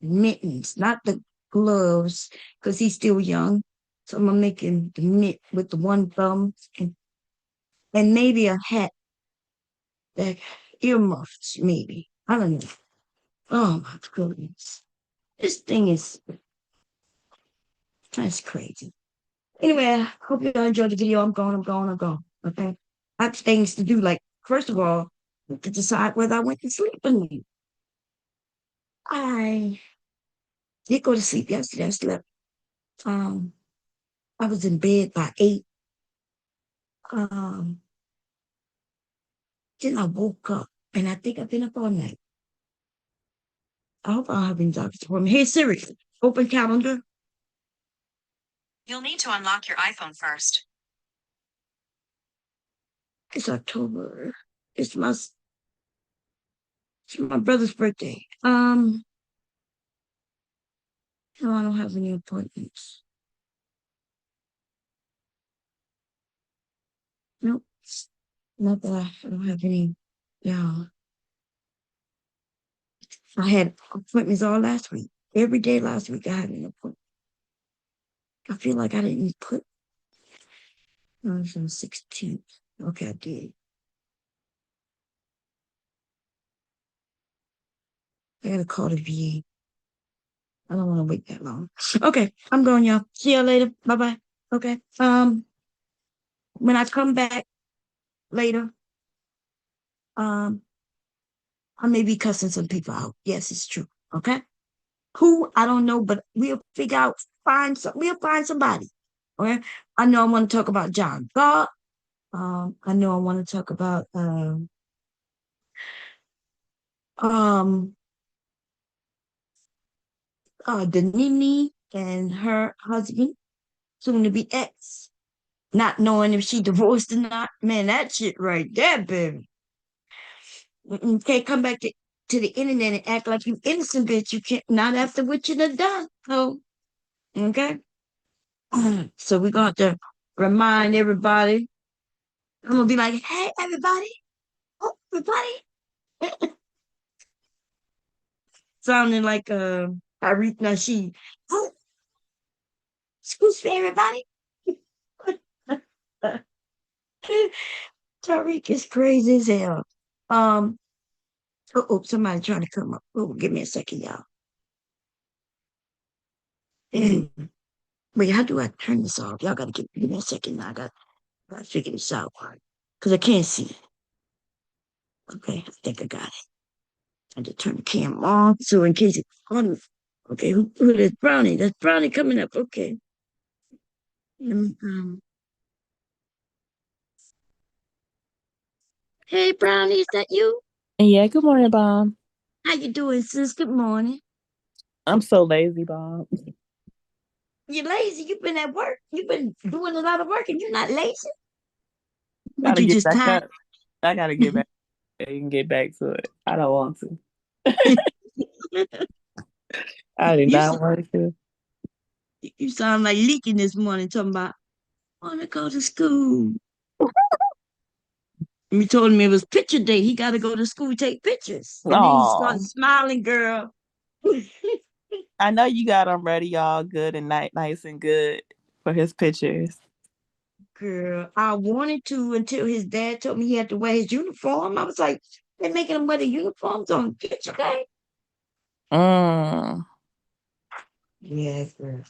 mittens, not the gloves, because he's still young. So I'm gonna make him the mitt with the one thumb and maybe a hat that earmuffs, maybe. I don't know. Oh my goodness. This thing is that's crazy. Anyway, I hope you all enjoyed the video. I'm going, I'm going, I'm going. Okay. I have things to do. Like, first of all, to decide whether I went to sleep or not. I did go to sleep yesterday. I slept. Um, I was in bed by 8. Um, then I woke up and I think I've been up all night. I hope I don't have any doctor's appointment. Hey Siri, open calendar. You'll need to unlock your iPhone first. It's October. It's my it's my brother's birthday. No, I don't have any appointments. Nope. Not that I don't have any. Yeah. I had appointments all last week. Every day last week I had an appointment. I feel like I didn't put no, it's on the 16th. Okay, I did. I gotta call the VA. I don't want to wait that long. Okay, I'm going, y'all. See y'all later. Bye bye. Okay. When I come back later, um, I may be cussing some people out. Yes, it's true. Okay. Who I don't know, but we'll figure out, we'll find somebody. Okay. I know I want to talk about John God. I know I want to talk about um Danini and her husband, soon to be ex, not knowing if she divorced or not. Man, that shit right there, baby. You can't come back to the internet and act like you innocent, bitch. You can't, not after what you done done. So, okay. So we're gonna have to remind everybody. I'm gonna be like, hey, everybody, oh, everybody, sounding like Aretha Nasheed. Oh, excuse me, everybody. Tariq is crazy as hell. Um, somebody trying to come up. Oh, give me a second, y'all. Wait, how do I turn this off? Y'all gotta give me a second. I gotta figure this out. Because I can't see it. Okay, I think I got it. I just turn the camera on so in case it's on. Okay, who is Brownie? That's Brownie coming up. Okay. Um, um, hey, Brownie, is that you? Yeah, good morning, Bob. How you doing, sis? Good morning. I'm so lazy, Bob. You're lazy. You've been at work. You've been doing a lot of work and you're not lazy. But Gotta you get just back tired. up. I gotta get back and get back to it. I don't want to. I do You, not s- want to. you sound like leaking this morning talking about, I want to go to school. And you told him it was picture day. He got to go to school, take pictures. And then he started Oh, smiling, girl. I know you got them ready, all good and nice and good for his pictures. Girl, I wanted to until his dad told me he had to wear his uniform. I was like, they're making him wear the uniforms on picture day. Mm. Yeah, girl.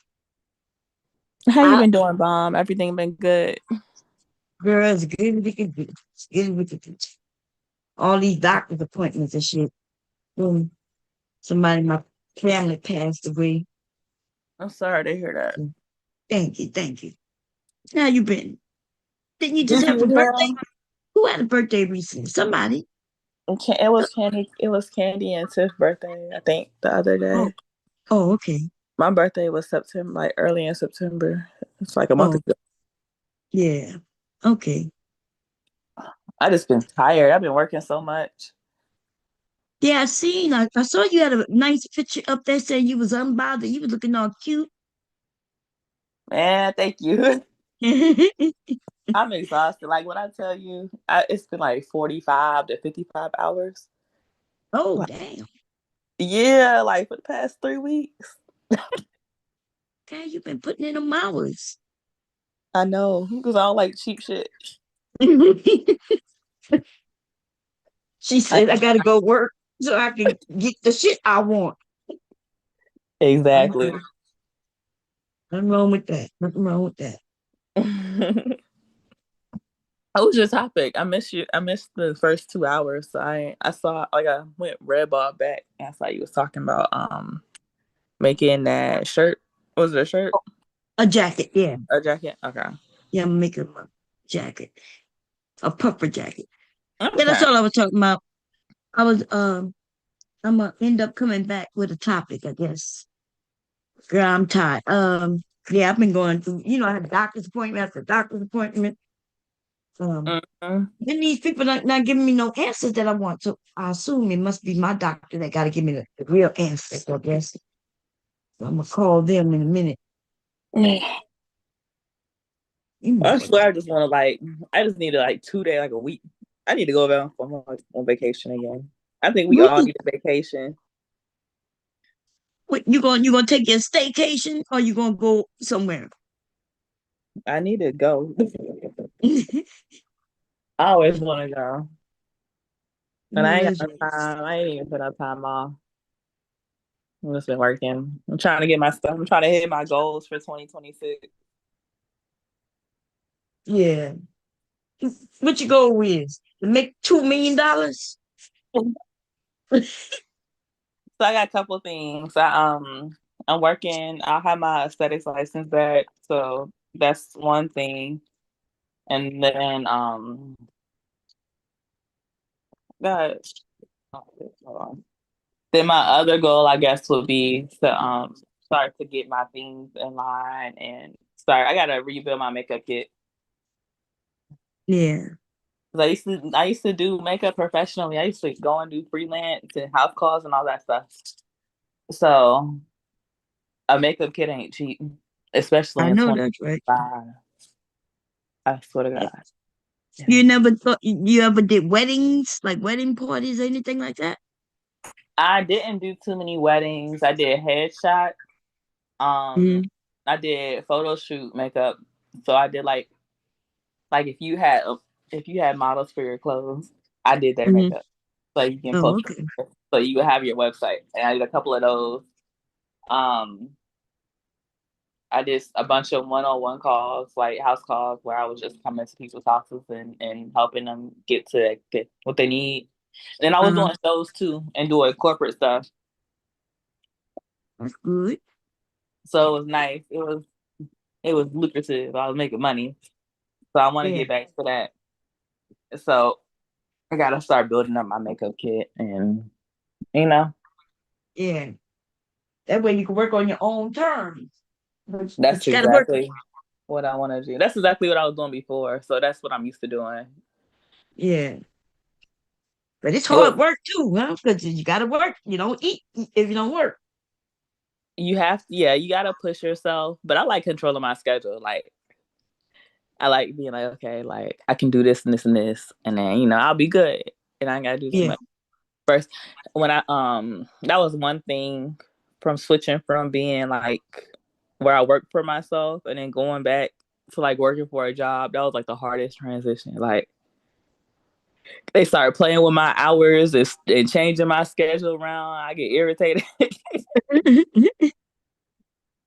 How you I, been doing, Bob? Everything been good? girl, it's good as it can be. It's good as it can be. All these doctor's appointments and shit. Boom. Somebody in my family passed away. I'm sorry to hear that. So, thank you, thank you. How you been? Didn't you just Busy have a as birthday? hell. Who had a birthday recently? Somebody. It was Candy. It was Candy and Tiff's birthday. I think the other Oh, day. oh, okay. My birthday was September, like early in September. It's like a month Oh, ago. yeah. Okay. I just been tired. I've been working so much. Yeah, I seen. I saw you had a nice picture up there saying you was unbothered. You was looking all cute. Man, thank you. I'm exhausted. Like when I tell you, it's been like 45 to 55 hours. Oh, Like, damn. yeah, like for the past 3 weeks. Okay, you've been putting in them hours. I know, because I don't like cheap shit. She I, said, I gotta go work so I can get the shit I want. exactly. Okay. Nothing wrong with that. Nothing wrong with that. What was your topic? I missed you. I missed the first 2 hours. So I saw like I went red ball back and I saw you was talking about making that shirt. Was it a shirt? A jacket, yeah. A jacket? Okay. Yeah, I'm making a jacket. A puffer jacket. Yeah, that's Okay. all I was talking about. I was I'm gonna end up coming back with a topic, I guess. Girl, I'm tired. Yeah, I've been going through, I had a doctor's appointment after doctor's appointment. Mm-hmm. Then these people not giving me no answers that I want. So I assume it must be my doctor that got to give me the real answers, I guess. So I'm gonna call them in a minute. You know I what? swear, I just want to like. I just need like 2 days, like a week. I need to go back on vacation again. I think we all Really? need a vacation. What, you gonna take your staycation or you gonna go somewhere? I need to go. I always want to go, but I No, ain't that's got right. no time. I ain't even put up time off. I'm just been working. I'm trying to get my stuff. I'm trying to hit my goals for 2026. Yeah. What your goal is? To make $2 million? So I got a couple things. I'm working. I'll have my aesthetics license back, so that's one thing. And then God, hold on. Then my other goal, I guess, would be to start to get my things in line and start. I gotta rebuild my makeup kit. Yeah. 'Cause I used to do makeup professionally. I used to go and do freelance and house calls and all that stuff. So a makeup kit ain't cheap, especially I in know that's right. 25. I swear to God. You Yeah. never thought you ever did weddings, like wedding parties, anything like that? I didn't do too many weddings. I did headshot. Um, Mm. I did photo shoot makeup. So I did like like if you had models for your clothes, I did their Mhm. makeup. So you can Oh, post okay. it. So you would have your website. And I did a couple of those. Um I did a bunch of one-on-one calls, like house calls, where I was just coming to people's houses and helping them get what they need. And then I was Uh-huh. doing shows too and doing corporate stuff. That's good. So it was nice. It was lucrative. I was making money. So I want to Yeah. get back to that. So I gotta start building up my makeup kit and you know, Yeah. That way you can work on your own terms. But that's you gotta work. exactly what I want to do. That's exactly what I was doing before. So that's what I'm used to doing. Yeah. But it's It was hard work too, huh? Because you gotta work. You don't eat if you don't work. you have yeah, you gotta push yourself. But I like controlling my schedule. Like I like being like, okay, like I can do this and this and this, and then I'll be good, and I ain't gotta do too Yeah. much. First, when I that was one thing from switching from being like where I worked for myself and then going back to like working for a job. That was like the hardest transition. Like they started playing with my hours and changing my schedule around. I get irritated.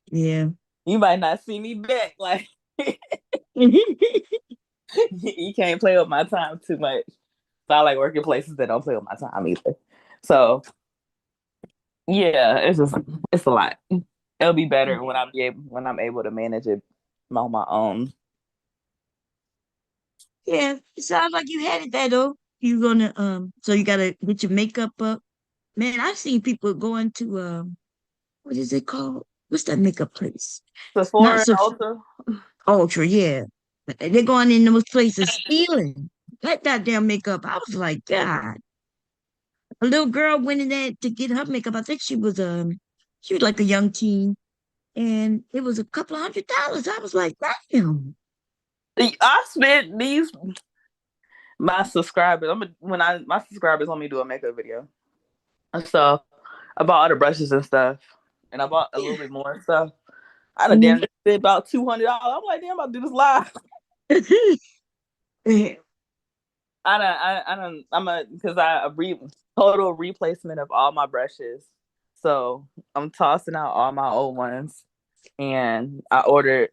Yeah. You might not see me back. Like you can't play with my time too much. So I like working places that don't play with my time either. So yeah, it's a lot. It'll be better when I'm able to manage it on my own. Yeah. It sounds like you had it there though. You gonna so you gotta get your makeup up. Man, I've seen people going to what is it called? What's that makeup place? Not Sephora so and Ulta. Ultra, yeah. They're going in those places stealing like that damn makeup. I was like, God. A little girl went in there to get her makeup. I think she was like a young teen, and it was a couple of $100. I was like, damn. I spent these my subscribers. My subscribers want me to do a makeup video. So I bought all the brushes and stuff, and I bought a little bit more stuff. I done Mhm. damn spent about $200. I'm like, damn, I'll do this live. I'm a because total replacement of all my brushes. So I'm tossing out all my old ones, and I ordered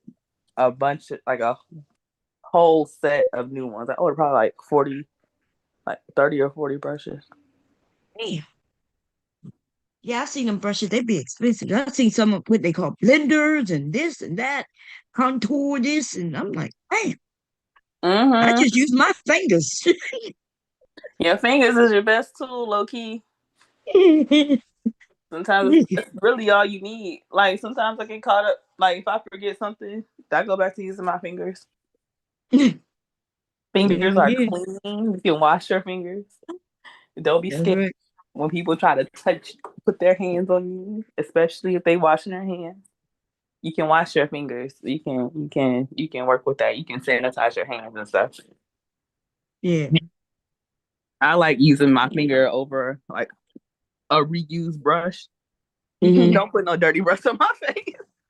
a bunch of like a whole set of new ones. I ordered probably like 40, like 30 or 40 brushes. Damn. Yeah, I've seen them brushes. They be expensive. I've seen some of what they call blenders and this and that, contour this, and I'm like, man, I Mm-hmm. just use my fingers. Your fingers is your best tool, low key. Sometimes it's really all you need. Like sometimes I get caught up. Like if I forget something, I go back to using my fingers. Yeah, Fingers are yeah, clean. You can wash your fingers. Don't be that's scared right. when people try to put their hands on you, especially if they washing their hands. You can wash your fingers. You can work with that. You can sanitize your hands and stuff. Yeah. I like using my finger over like a reused brush. Hmm. Don't put no dirty brush on my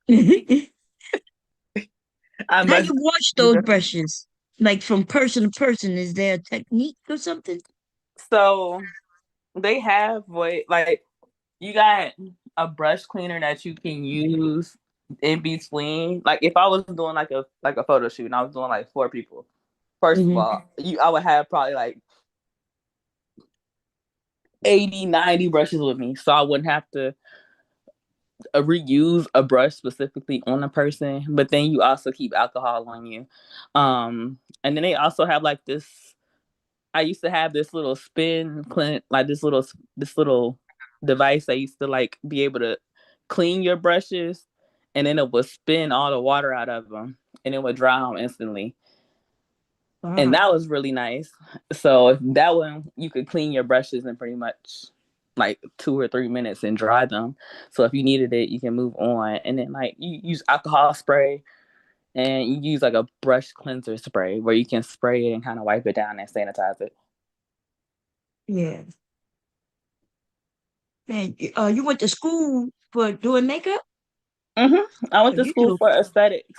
face. I How you must. wash those brushes? Like from person to person, is there a technique or something? So they have like you got a brush cleaner that you can use in between. Like if I was doing like a photo shoot and I was doing like 4 people, first of Hmm. all, I would have probably like 80, 90 brushes with me. So I wouldn't have to reuse a brush specifically on a person, but then you also keep alcohol on you. And then they also have like this. I used to have this little spin clean, like this little device that used to like be able to clean your brushes, and then it would spin all the water out of them, and it would dry them instantly. And Wow. that was really nice. So that one you could clean your brushes in pretty much like 2 or 3 minutes and dry them. So if you needed it, you can move on. And then like you use alcohol spray and you use like a brush cleanser spray where you can spray it and kind of wipe it down and sanitize it. Yeah. Man, you went to school for doing makeup? I went Oh, to you school do. for aesthetics.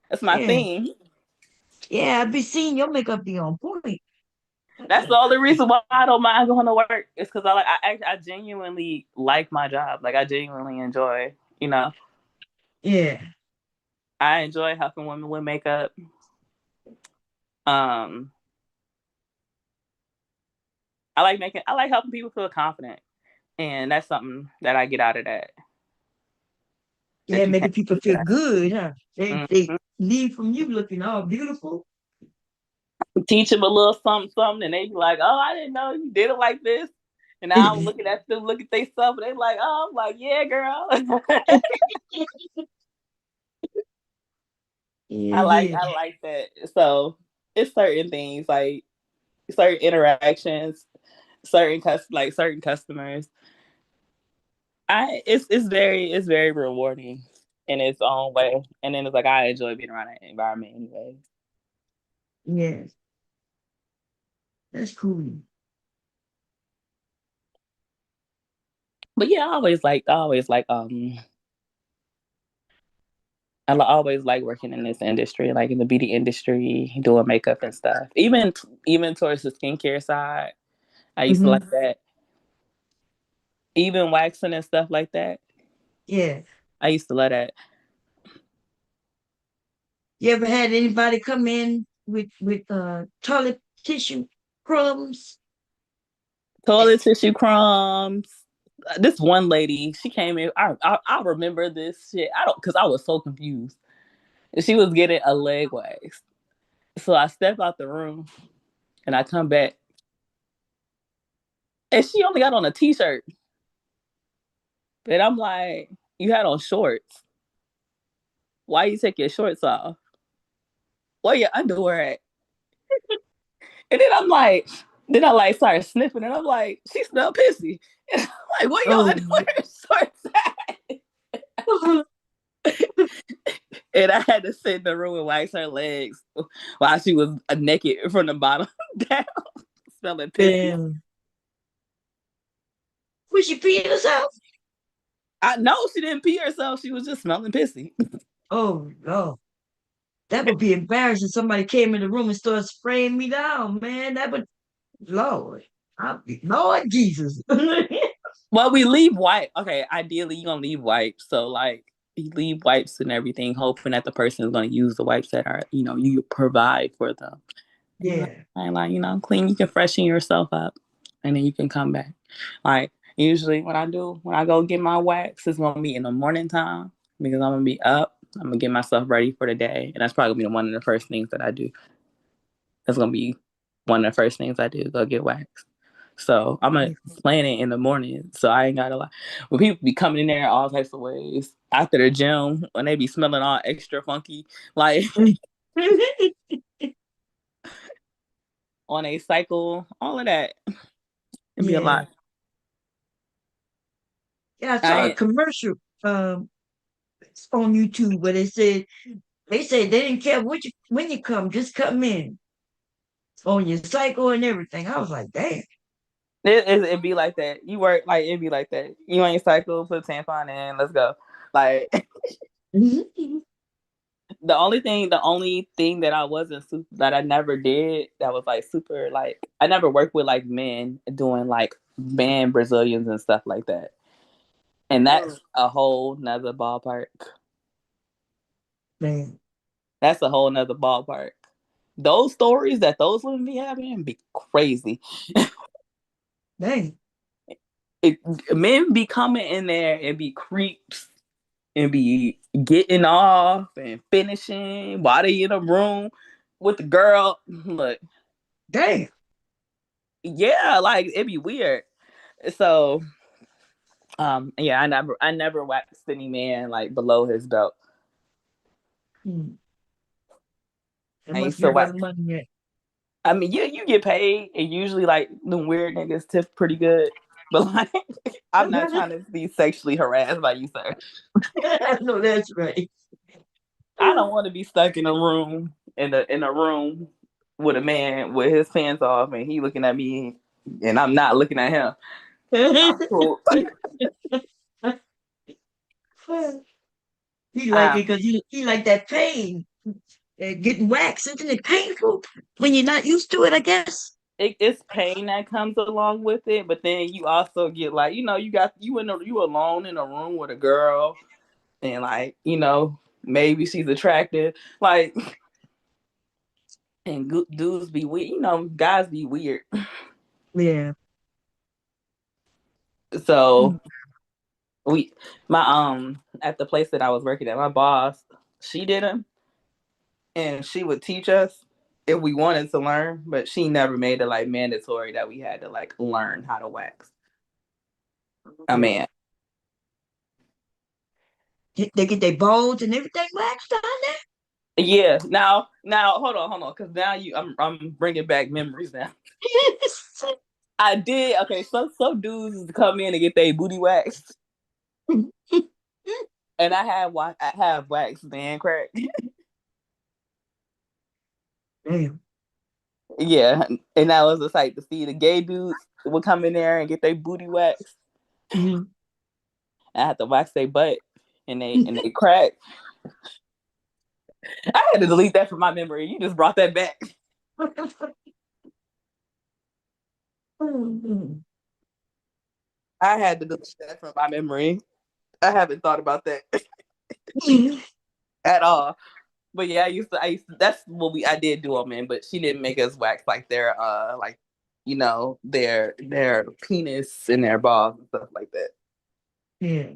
That's my Yeah. thing. Yeah, I be seeing your makeup be on point. That's the only reason why I don't mind going to work. It's because I genuinely like my job. Like I genuinely enjoy. You know, Yeah. I enjoy helping women with makeup. Um, I like helping people feel confident, and that's something that I get out of that. Yeah, That you making can't people feel get good, huh? They out. leave from you looking all beautiful. Teach them a little something, something, and they be like, "Oh, I didn't know you did it like this." And now I'm looking at them, look at they stuff, and they like, "Oh," I'm like, "Yeah, girl." Yeah, yeah. I like that. So it's certain things like certain interactions, certain customers. It's very rewarding in its own way. And then it's like I enjoy being around that environment anyway. Yes. That's cool. But yeah, I always like working in this industry, like in the beauty industry, doing makeup and stuff. Even towards the skincare side, I used to Hmm. like that. Even waxing and stuff like that, Yeah. I used to love that. You ever had anybody come in with toilet tissue crumbs? Toilet tissue crumbs. This one lady, she came in. I remember this shit. I don't because I was so confused. She was getting a leg wax, so I step out the room and I come back, and she only got on a t-shirt. And I'm like, "You had on shorts. Why you take your shorts off? Where your underwear at?" And then I like started sniffing, and I'm like, "She smelled pissy." And I'm like, "Where your Oh, underwear and shorts at?" And I had to sit in the room and wax her legs while she was naked from the bottom down, smelling pissy. damn. Was she peeing herself? I know she didn't pee herself. She was just smelling pissy. Oh, no. That would be embarrassing. Somebody came in the room and started spraying me down, man. That would, Lord. Lord Jesus. Well, we leave wipe. Okay, ideally you're gonna leave wipes. So like you leave wipes and everything, hoping that the person is gonna use the wipes that are, you provide for them. Yeah. And like, clean, you can freshen yourself up and then you can come back. Like usually when I go get my wax, it's gonna be in the morning time because I'm gonna be up. I'm gonna get myself ready for the day. And that's probably gonna be one of the first things that I do. That's gonna be one of the first things I do, go get waxed. So I'm gonna plan it in the morning. So I ain't gotta lie. When people be coming in there all types of ways after the gym, when they be smelling all extra funky, like on a cycle, all of that, it'd be a Yeah. lot. Yeah, I saw a I commercial on YouTube where they said they didn't care when you come, just come in on your cycle and everything. I was like, damn. it'd be like that. You work like it'd be like that. You on your cycle, put a tampon in, let's go. Like the only thing that I wasn't that I never did that was like super like I never worked with like men doing like man Brazilians and stuff like that. And that's a whole nother ballpark. Man, That's a whole nother ballpark. Those stories that those women be having be crazy. dang, It, men be coming in there and be creeps and be getting off and finishing while they in a room with the girl. Look, damn. yeah, like it'd be weird. So, yeah, I never waxed any man like below his belt. Hmm. That I must used be to a lot wax. of money there. I mean, yeah, you get paid, and usually like the weird niggas tip pretty good. But like, I'm not trying to be sexually harassed by you, sir. I know that's right. I don't want to be stuck in a room in a room with a man with his pants off and he looking at me and I'm not looking at him. I'm cool. He like I, it because he like that pain. getting waxed. Isn't it painful when you're not used to it, I guess? It's pain that comes along with it, but then you also get like, you alone in a room with a girl, and like, maybe she's attractive, like, and dudes be weird, guys be weird. Yeah. So at the place that I was working at, my boss, she did them, and she would teach us if we wanted to learn, but she never made it like mandatory that we had to like learn how to wax a man. They get their bones and everything waxed down Yeah. Now, hold on, because now I'm bringing back memories now. there. I did. Okay, some dudes come in and get their booty waxed, and I have waxed man crack. Damn. Yeah, and that was the sight to see. The gay dudes would come in there and get their booty waxed. Mhm. I had to wax their butt and they crack. I had to delete that from my memory. You just brought that back. I had to delete that from my memory. I haven't thought about that at all. But yeah, that's what I did do them in, but she didn't make us wax like their penis and their balls and stuff like that. Yeah.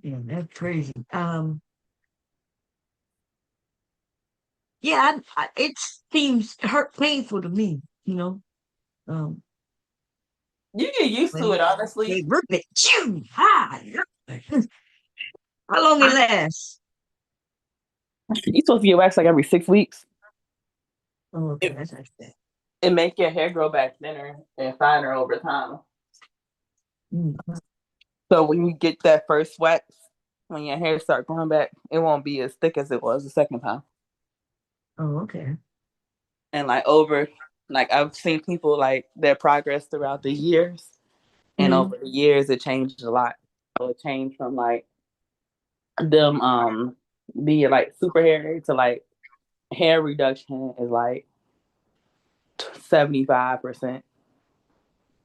Yeah, that's crazy. Yeah, it seems painful to me, Um, You get used to it, they honestly. rip it. Chew! Ha! How long it lasts? You're supposed to get waxed like every 6 weeks. Oh, okay, It, that's like that. it make your hair grow back thinner and finer over time. Mm. So when you get that first wax, when your hair start growing back, it won't be as thick as it was the second time. Oh, okay. And like I've seen people like their progress throughout the years, and Mhm. over the years it changed a lot. So it changed from like them being like super hairy to like hair reduction is like 75%.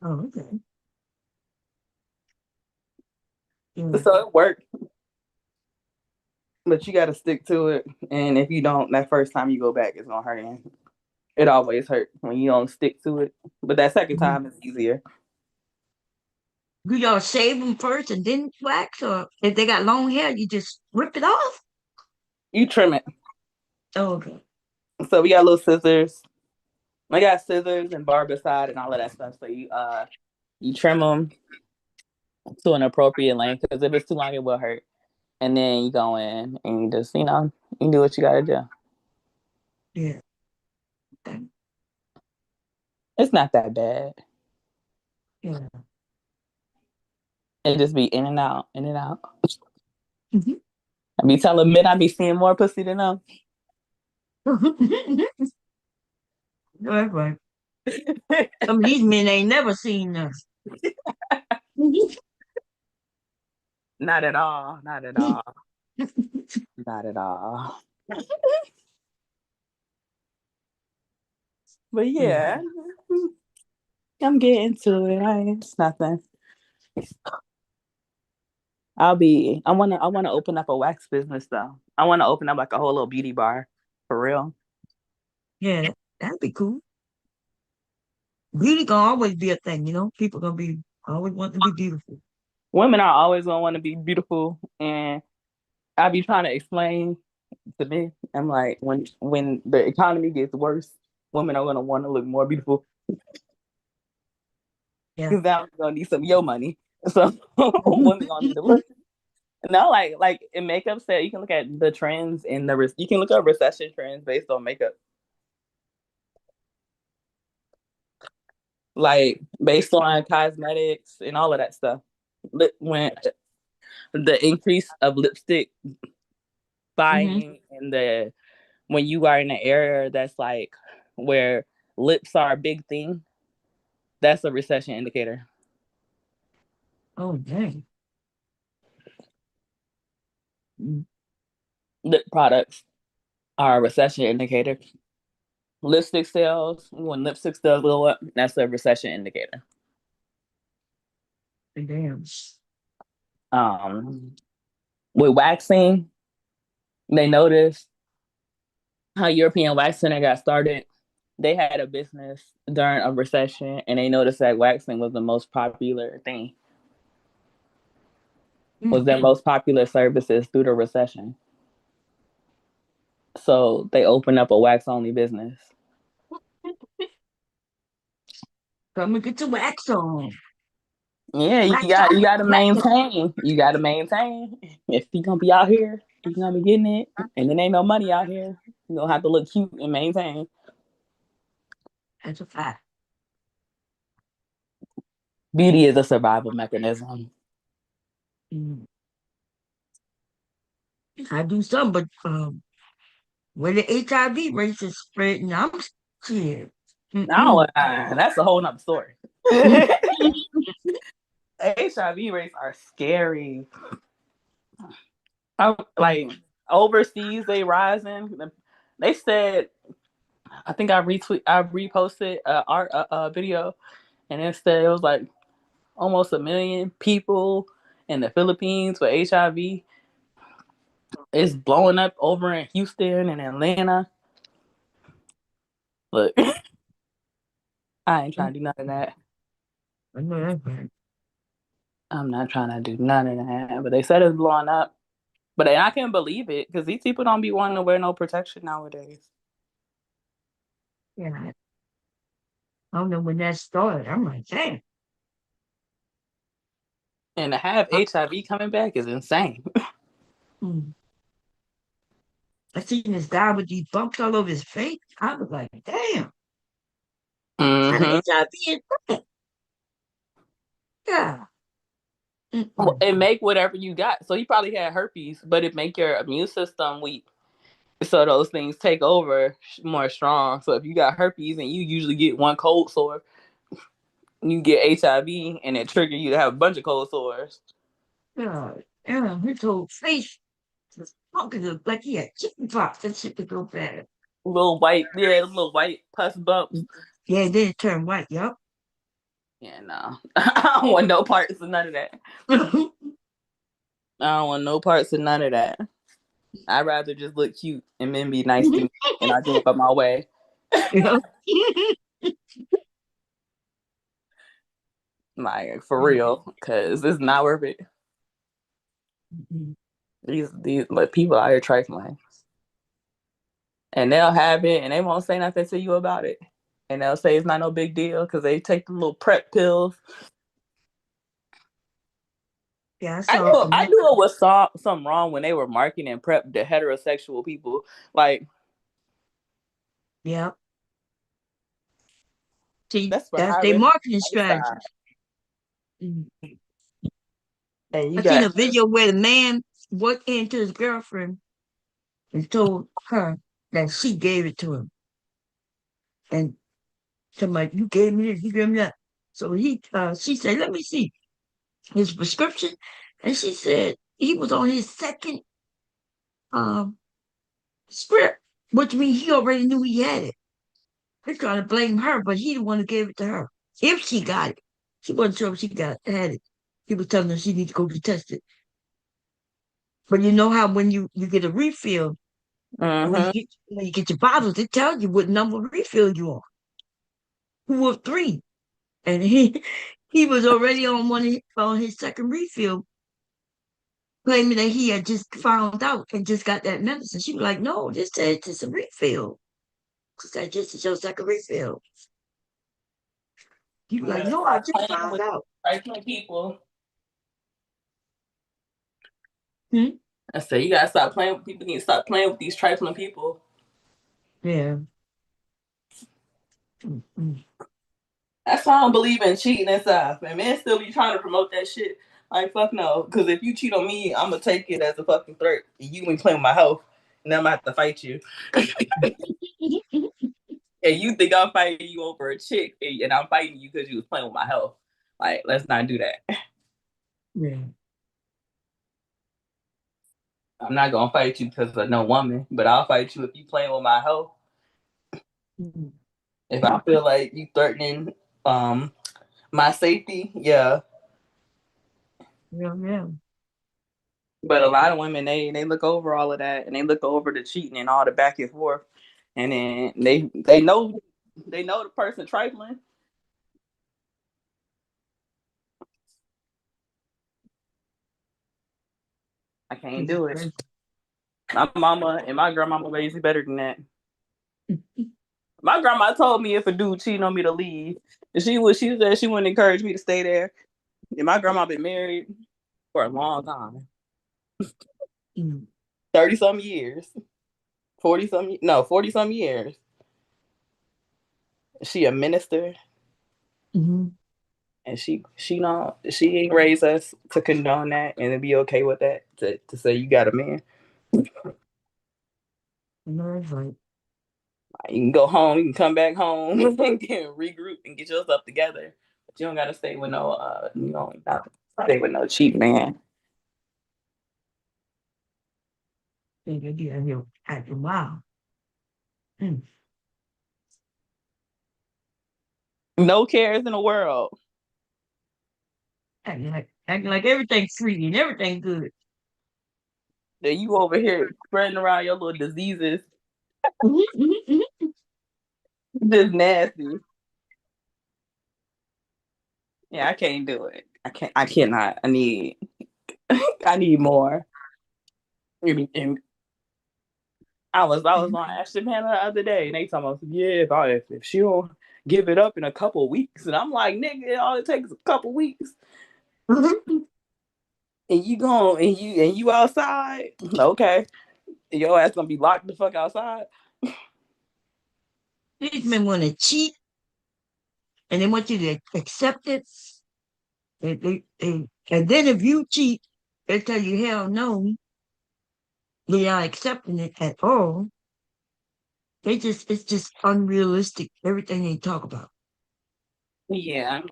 Oh, okay. Yeah. So it worked, but you got to stick to it. And if you don't, that first time you go back, it's gonna hurt. And it always hurt when you don't stick to it. But that second Mhm. time is easier. Do y'all shave them first and then wax, or if they got long hair, you just rip it off? You trim it. Oh, okay. So we got little scissors. I got scissors and barbicide and all of that stuff. So you trim them to an appropriate length, because if it's too long, it will hurt. And then you go in and you just you do what you gotta do. Yeah. Okay. It's not that bad. Yeah. It just be in and out, in and out. Mhm. I be telling men I be seeing more pussy than them. That's right. Some of these men ain't never seen us. Not at all. Not at all. Not at all. But yeah, I'm getting to it. It's nothing. I wanna open up a wax business though. I wanna open up like a whole little beauty bar for real. Yeah, that'd be cool. Beauty gonna always be a thing, People gonna be always want to be beautiful. Women are always gonna want to be beautiful, and I be trying to explain to me. I'm like, when the economy gets worse, women are gonna want to look more beautiful Yeah. because now we're gonna need some of your money. So women gonna need to look. No, like in makeup set, you can look at the trends in you can look up recession trends based on makeup. Like based on cosmetics and all of that stuff. When the increase of lipstick Hmm. buying and the when you are in an area that's like where lips are a big thing, that's a recession indicator. Oh, dang. Mm. lip products are a recession indicator. Lipstick sales, when lipstick sales go up, that's a recession indicator. Damn. With waxing, they noticed how European Wax Center got started. They had a business during a recession, and they noticed that waxing was the most popular thing. Was their most popular services through the recession. So they opened up a wax only business. Come and get your wax on. Yeah, you gotta maintain. You gotta maintain. If you gonna be out here, you gonna be getting it, and there ain't no money out here. You gonna have to look cute and maintain. That's a fact. Beauty is a survival mechanism. I do some, but when the HIV rates is spreading, I'm scared. Now that's a whole nother story. HIV rates are scary. Like overseas, they rising. They said, I think I reposted a video, and it said it was like almost 1 million people in the Philippines with HIV. It's blowing up over in Houston and Atlanta. Look, I ain't trying to do none of that. I know that's right. I'm not trying to do none of that. But they said it's blowing up. But I can't believe it because these people don't be wanting to wear no protection nowadays. Yeah. I don't know when that started. I'm like, damn. And to have HIV coming back is insane. I seen this guy with these bumps all over his face. I was like, damn. Mm-hmm. HIV is that? Yeah. It make whatever you got. So you probably had herpes, but it make your immune system weak. So those things take over more strong. So if you got herpes and you usually get one cold sore, you get HIV and it trigger you to have a bunch of cold sores. Yeah. His whole face was fucking like he had chicken pox. That shit was so bad. Little white pus bumps. Yeah, then it turned white, yup. Yeah, no. I don't want no parts of none of that. I don't want no parts of none of that. I'd rather just look cute and men be nice to me and I go about my way. Like, for real, because it's not worth it. These like, people out here trifling. And they'll have it and they won't say nothing to you about it. And they'll say it's not no big deal because they take the little PrEP pills. Yeah, I knew it was something wrong when they were marketing PrEP to heterosexual people. Like, yeah. See, that's their marketing strategy. And you I seen a video where the man walked into his girlfriend and told her that she gave it to him. And somebody, you gave me this, you gave me that. So she said, let me see his prescription. And she said he was on his second script, which means he already knew he had it. They're trying to blame her, but he the one who gave it to her. If she got it, she wasn't sure if she had it. He was telling her she needs to go get tested. But you know how when you get a refill, when you get your bottles, it tells you what number refill you are. 2 of 3. And he was already on his second refill, claiming that he had just found out and just got that medicine. She was like, no, this says it's a refill. She said, just is your second refill. He was like, no, I just found out. Trifling people. I said, you gotta stop playing with people. You need to stop playing with these trifling people. Yeah. That's why I don't believe in cheating and stuff. And men still be trying to promote that shit. Like, fuck no. Because if you cheat on me, I'm going to take it as a fucking threat. And you be playing with my health. And I'm going to have to fight you. And you think I'm fighting you over a chick. And I'm fighting you because you was playing with my health. Like, let's not do that. Yeah. I'm not gonna fight you because of no woman, but I'll fight you if you playing with my health. Mhm. If I feel like you threatening my safety, yeah. Yeah, yeah. But a lot of women they look over all of that and they look over the cheating and all the back and forth, and then they know the person trifling. I can't It's do it. crazy. My mama and my grandmama raised me better than that. My grandma told me if a dude cheating on me to leave. And she said she wouldn't encourage me to stay there. And my grandma been married for a long time. Mm. 30 some years. 40 some years. She a minister Mhm. and she ain't raised us to condone that and to be okay with that. To say you got a man. No, that's right. You can go home, you can come back home and regroup and get yourself together. But you don't gotta stay with no not stay with no cheap man. Think I get here acting wild. Mm. No cares in the world. Acting like everything's sweet and everything good. Then you over here spreading around your little diseases. Mhm, mhm, mhm. Just nasty. Yeah, I can't do it. I cannot. I need more. And I was on Ashton Hannah the other day and they talking about, yeah, if she don't give it up in a couple weeks. And I'm like, nigga, all it takes is a couple weeks. Mhm. And you going and you outside. Okay. And your ass gonna be locked the fuck outside. These men want to cheat and they want you to accept it. And then if you cheat, they tell you, hell no, they are accepting it at all. It's just unrealistic, everything they talk about. Yeah.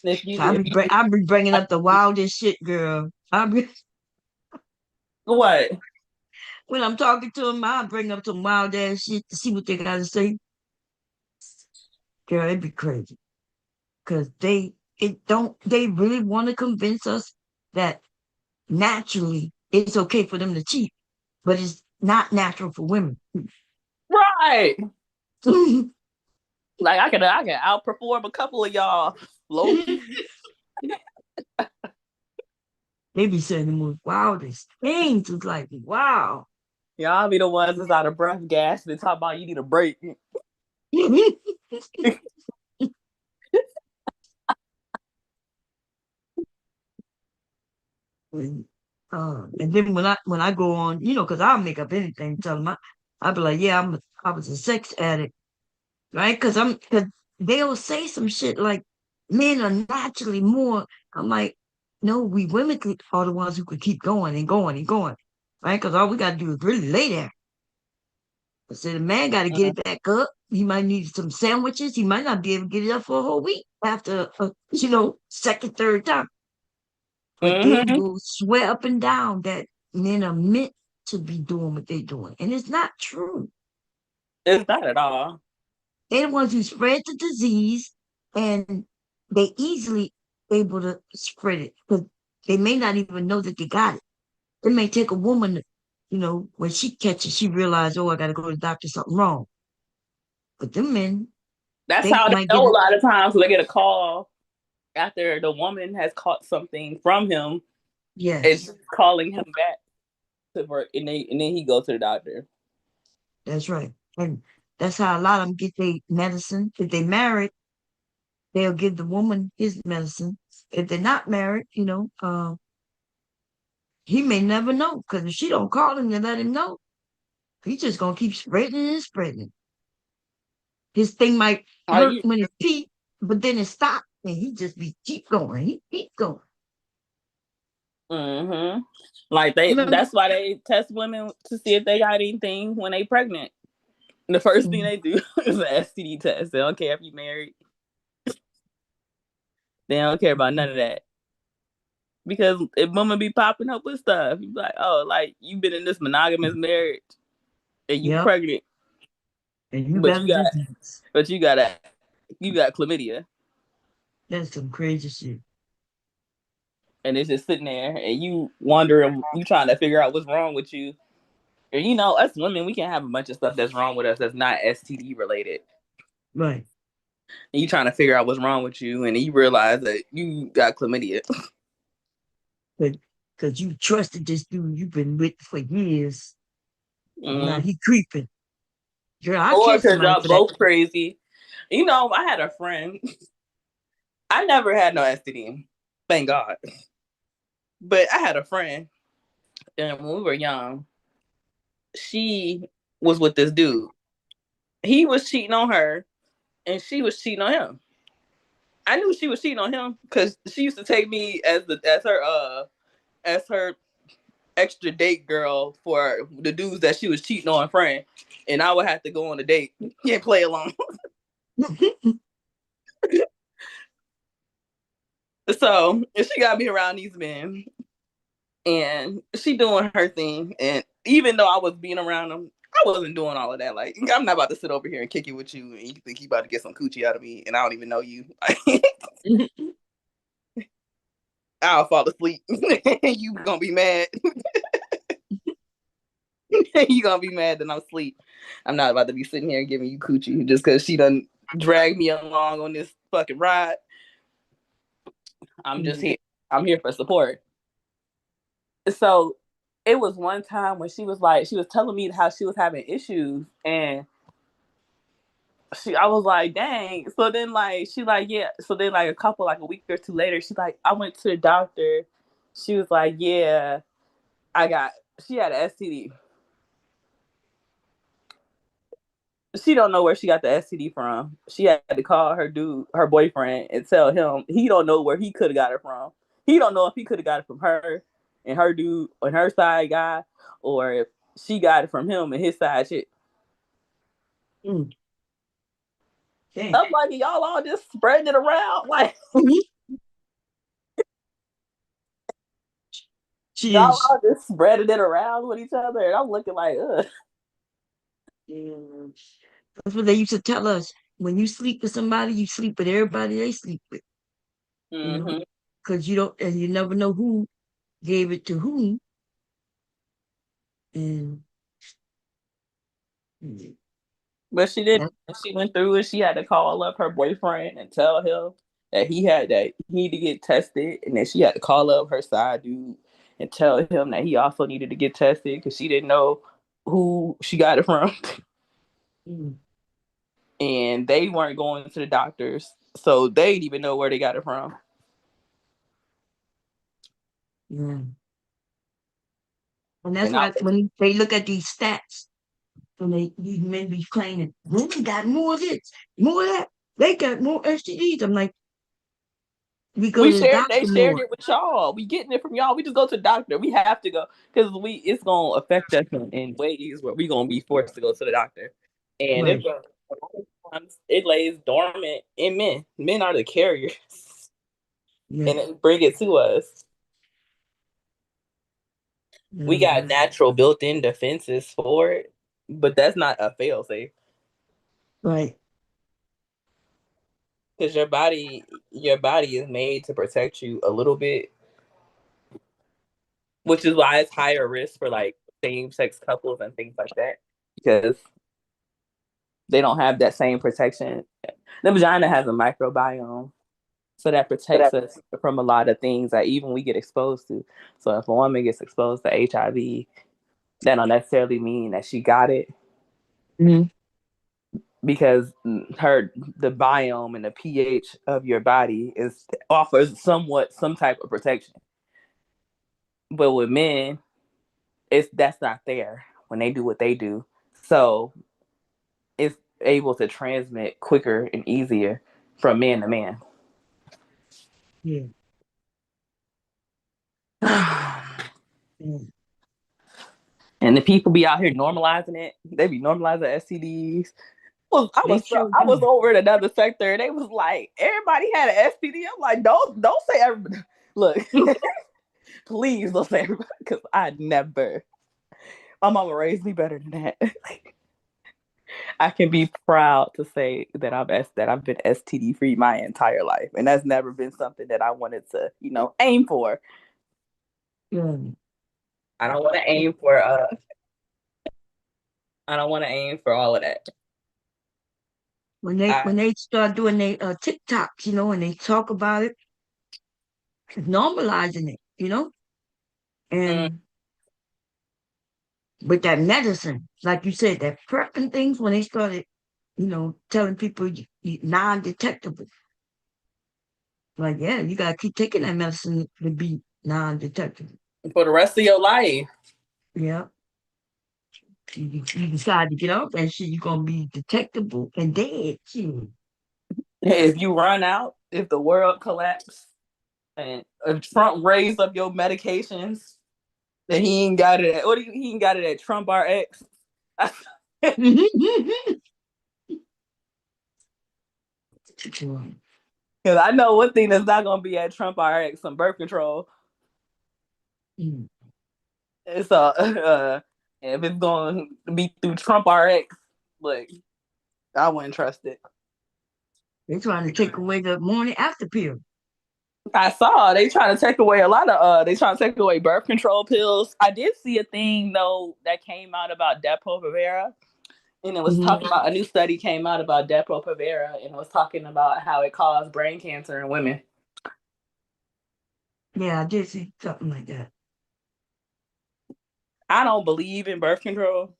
If you So if you I be bringing up the wildest shit, girl. what? When I'm talking to them, I bring up some wild ass shit to see what they got to say. Girl, it'd be crazy. Because they really want to convince us that naturally it's okay for them to cheat, but it's not natural for women. Right. Like I can outperform a couple of y'all low key. They be saying the most wildest things. It's like, wow. Y'all be the ones that's out of breath, gas, and talk about you need a break. And then when I go on, because I'll make up anything, tell them I'll be like, yeah, I was a sex addict, right? Because they'll say some shit like men are naturally more. I'm like, no, we women are the ones who could keep going and going and going, right? Because all we got to do is really lay there. But so the man got to get it back up. He might need some sandwiches. He might not be able to get it up for a whole week after, second, third time. But they Mm-hmm. will swear up and down that men are meant to be doing what they're doing. And it's not true. It's not at all. They're the ones who spread the disease and they easily able to spread it because they may not even know that they got it. It may take a woman, when she catches, she realizes, oh, I got to go to the doctor, something wrong. But them men, That's they how they might get know a it. lot of times when they get a call after the woman has caught something from him and Yes, she's calling him back to work and then he goes to the doctor. that's right. And that's how a lot of them get their medicine. If they married, they'll give the woman his medicine. If they're not married, he may never know because if she don't call him to let him know, he's just gonna keep spreading and spreading. His thing might Are hurt you when it peak, but then it stops and he just be keep going. He keep going. mm-hmm. Like Remember? that's why they test women to see if they got anything when they pregnant. The first thing Mhm. they do is an STD test. They don't care if you married. They don't care about none of that. because if women be popping up with stuff, you be like, oh, like you've been in this monogamous marriage and you Yep. pregnant, And you but got a you got disease. you got chlamydia, That's some crazy shit. and it's just sitting there, and you wondering, you trying to figure out what's wrong with you. And you know, us women, we can have a bunch of stuff that's wrong with us that's not STD related. Right. And you trying to figure out what's wrong with you, and you realize that you got chlamydia. But because you trusted this dude you've been with for years. Now Mm. he creeping. Girl, I Or kill because somebody y'all for that. both crazy. You know, I had a friend. I never had no STD, thank God. But I had a friend, and when we were young, she was with this dude. He was cheating on her, and she was cheating on him. I knew she was cheating on him because she used to take me as her extra date girl for the dudes that she was cheating on friend, and I would have to go on a date and play along. So she got me around these men, and she doing her thing. And even though I was being around them, I wasn't doing all of that. Like, I'm not about to sit over here and kick it with you, and you think you about to get some coochie out of me, and I don't even know you. I'll fall asleep, and you gonna be mad. You gonna be mad that I'm asleep. I'm not about to be sitting here giving you coochie just because she done dragged me along on this fucking ride. I'm just here. I'm here for support. So it was one time when she was telling me how she was having issues, and I was like, dang. So then she yeah. So then a week or two later, she's like, I went to the doctor. She was like, yeah, she had an STD. She don't know where she got the STD from. She had to call her boyfriend, and tell him he don't know where he could have got it from. He don't know if he could have got it from her and her dude on her side guy, or if she got it from him and his side shit. Mm. I'm like, y'all all just spreading it around, like y'all all just spreading it around with each other, and I'm looking like, ugh. Yeah. That's what they used to tell us. When you sleep with somebody, you sleep with everybody they sleep with. Mm-hmm. Because you never know who gave it to whom. And But she didn't. She went through it. She had to call up her boyfriend and tell him that he needed to get tested, and then she had to call up her side dude and tell him that he also needed to get tested because she didn't know who she got it from. And they weren't going to the doctors, so they didn't even know where they got it from. Yeah. And that's why when they look at these stats, and these men be claiming women got more of this, more of that, they got more STDs. I'm like, we go to the doctor They shared more. it with y'all. We getting it from y'all. We just go to the doctor. We have to go because it's gonna affect us in ways where we gonna be forced to go to the doctor. And Right. it lays dormant in men. Men are the carriers, Yeah. and it bring it to us. We got natural built-in defenses for it, but that's not a fail-safe. Right. Because your body is made to protect you a little bit, which is why it's higher risk for like same-sex couples and things like that, because they don't have that same protection. The vagina has a microbiome, so that protects us from a lot of things that even we get exposed to. So if a woman gets exposed to HIV, that don't necessarily mean that she got it. Mm-hmm. Because the biome and the pH of your body offers some type of protection. But with men, that's not there when they do what they do. So it's able to transmit quicker and easier from man to man. Yeah. And the people be out here normalizing it. They be normalizing STDs. I was over in another sector, and they was like, everybody had an STD. I'm like, don't say everybody. Look, Please don't say everybody, because I never. My mama raised me better than that. I can be proud to say that I've been STD free my entire life, and that's never been something that I wanted to, aim for. Yeah. I don't want to aim for I don't want to aim for all of that. When they start doing their TikToks, and they talk about it, normalizing it, Mm. and with that medicine, like you said, that prep and things, when they started, telling people non-detectable. Like, yeah, you gotta keep taking that medicine to be non-detectable. For the rest of your life. Yeah. You decide to get off that shit, you're gonna be detectable and dead. Shit. If you run out, if the world collapses, and if Trump raised up your medications, then he ain't got it. He ain't got it at Trump RX. Because I know one thing that's not gonna be at Trump RX: some birth control. Mm. So if it's going to be through Trump RX, look, I wouldn't trust it. They're trying to take away the morning after pill. I saw they trying to take away a lot of they trying to take away birth control pills. I did see a thing though that came out about Depo-Provera, and it was talking about a new study came out about Depo-Provera, and it was talking about how it caused brain cancer in women. Yeah, I did see something like that. I don't believe in birth control,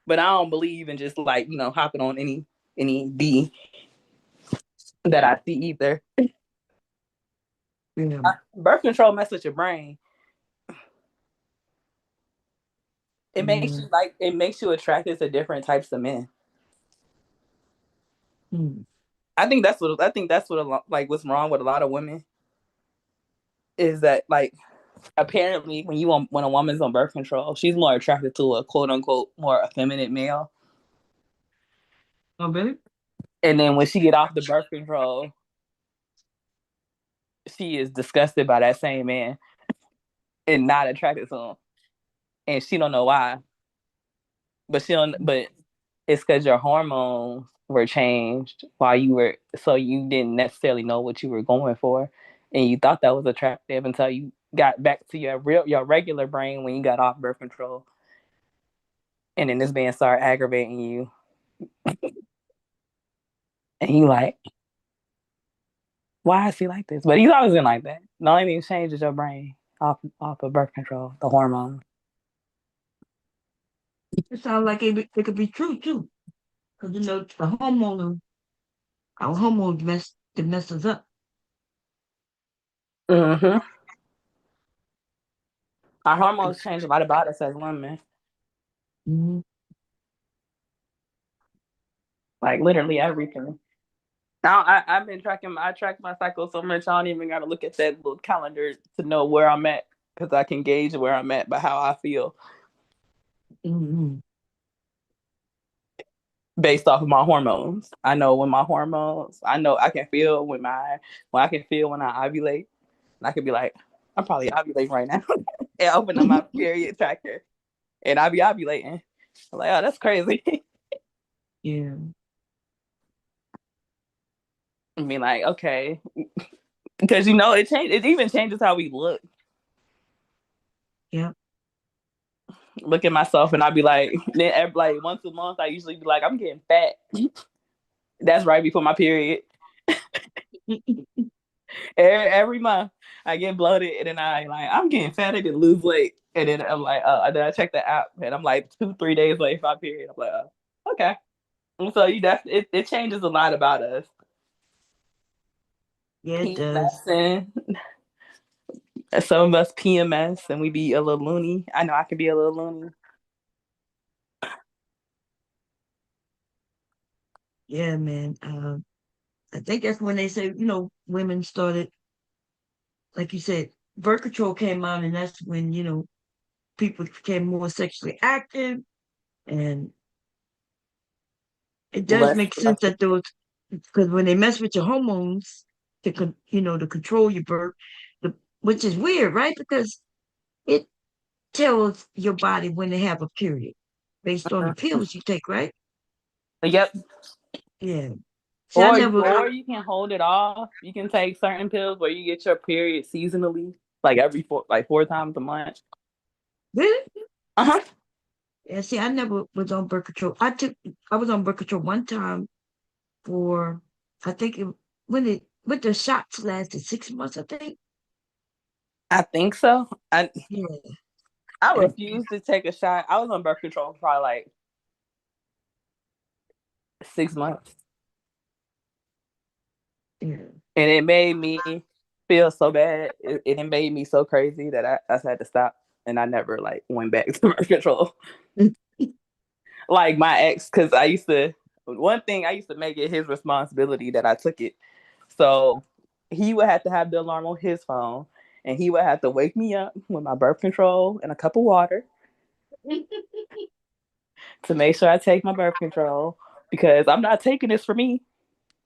but I don't believe in just like hopping on any D that I see either. Yeah. Birth control messes with your brain. It makes Yeah. you it makes you attracted to different types of men. Mm. I think that's what like what's wrong with a lot of women is that like apparently when a woman's on birth control, she's more attracted to a quote unquote more effeminate male. Oh, really? And then when she get off the birth control, she is disgusted by that same man and not attracted to him. And she don't know why. But it's because your hormones were changed while you were so you didn't necessarily know what you were going for. And you thought that was attractive until you got back to your regular brain when you got off birth control. And then this man started aggravating you. And you like, why is he like this? But he's always been like that. The only thing changes your brain off of birth control, the hormones. It sounds like it could be true too. Because our hormones mess us up. Mm-hmm. Our hormones change a lot about us as women. Mm-hmm. Like literally everything. I've been tracking. I track my cycle so much. I don't even got to look at that little calendar to know where I'm at because I can gauge where I'm at by how I feel Mm-hmm. based off of my hormones. I know when my hormones. I know I can feel when I can feel when I ovulate. And I could be like, I'm probably ovulating right now, and open up my period tracker, and I be ovulating. I'm like, oh, that's crazy. Yeah. I mean, like, okay, because it change. It even changes how we look. Yeah. Look at myself and I'd be like, then like once a month, I usually be like, I'm getting fat. That's right before my period. Every month, I get bloated and then I'm getting fat. I can lose weight, and then I'm like, then I check the app and I'm like 2-3 days late for my period. I'm like, okay. And so it changes a lot about us. Yeah, it does. PMSing. Some of us PMS and we be a little loony. I know I can be a little loony. Yeah, man. I think that's when they say, women started, like you said, birth control came out, and that's when, people became more sexually active. And it does Less, make sense less. that because when they mess with your hormones to control your birth, which is weird, right? Because tells your body when to have a period based on the pills you take, right? Yep. Yeah. See, I never. Or you can hold it off. You can take certain pills where you get your period seasonally, like every four times a month. Really? Uh-huh. Yeah. See, I never was on birth control. I was on birth control one time for, I think when the shots lasted 6 months, I think. I think so. Yeah. I And, refused to take a shot. I was on birth control for probably like 6 months. yeah. And it made me feel so bad. It made me so crazy that I had to stop. And I never like went back to birth control. Like my ex, because one thing I used to make it his responsibility that I took it. So he would have to have the alarm on his phone, and he would have to wake me up with my birth control and a cup of water to make sure I take my birth control because I'm not taking this for me.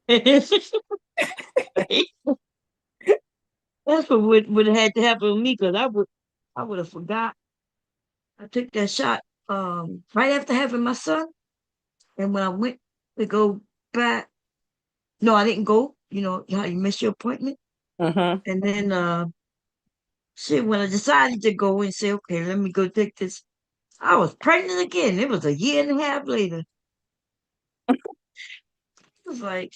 That's what would have had to happen with me because I would have forgot. I took that shot right after having my son, and when I went to go back, no, I didn't go. You know how you miss your appointment, Mm-hmm. and then shit. When I decided to go and say, okay, let me go take this, I was pregnant again. It was a year and a half later. It was like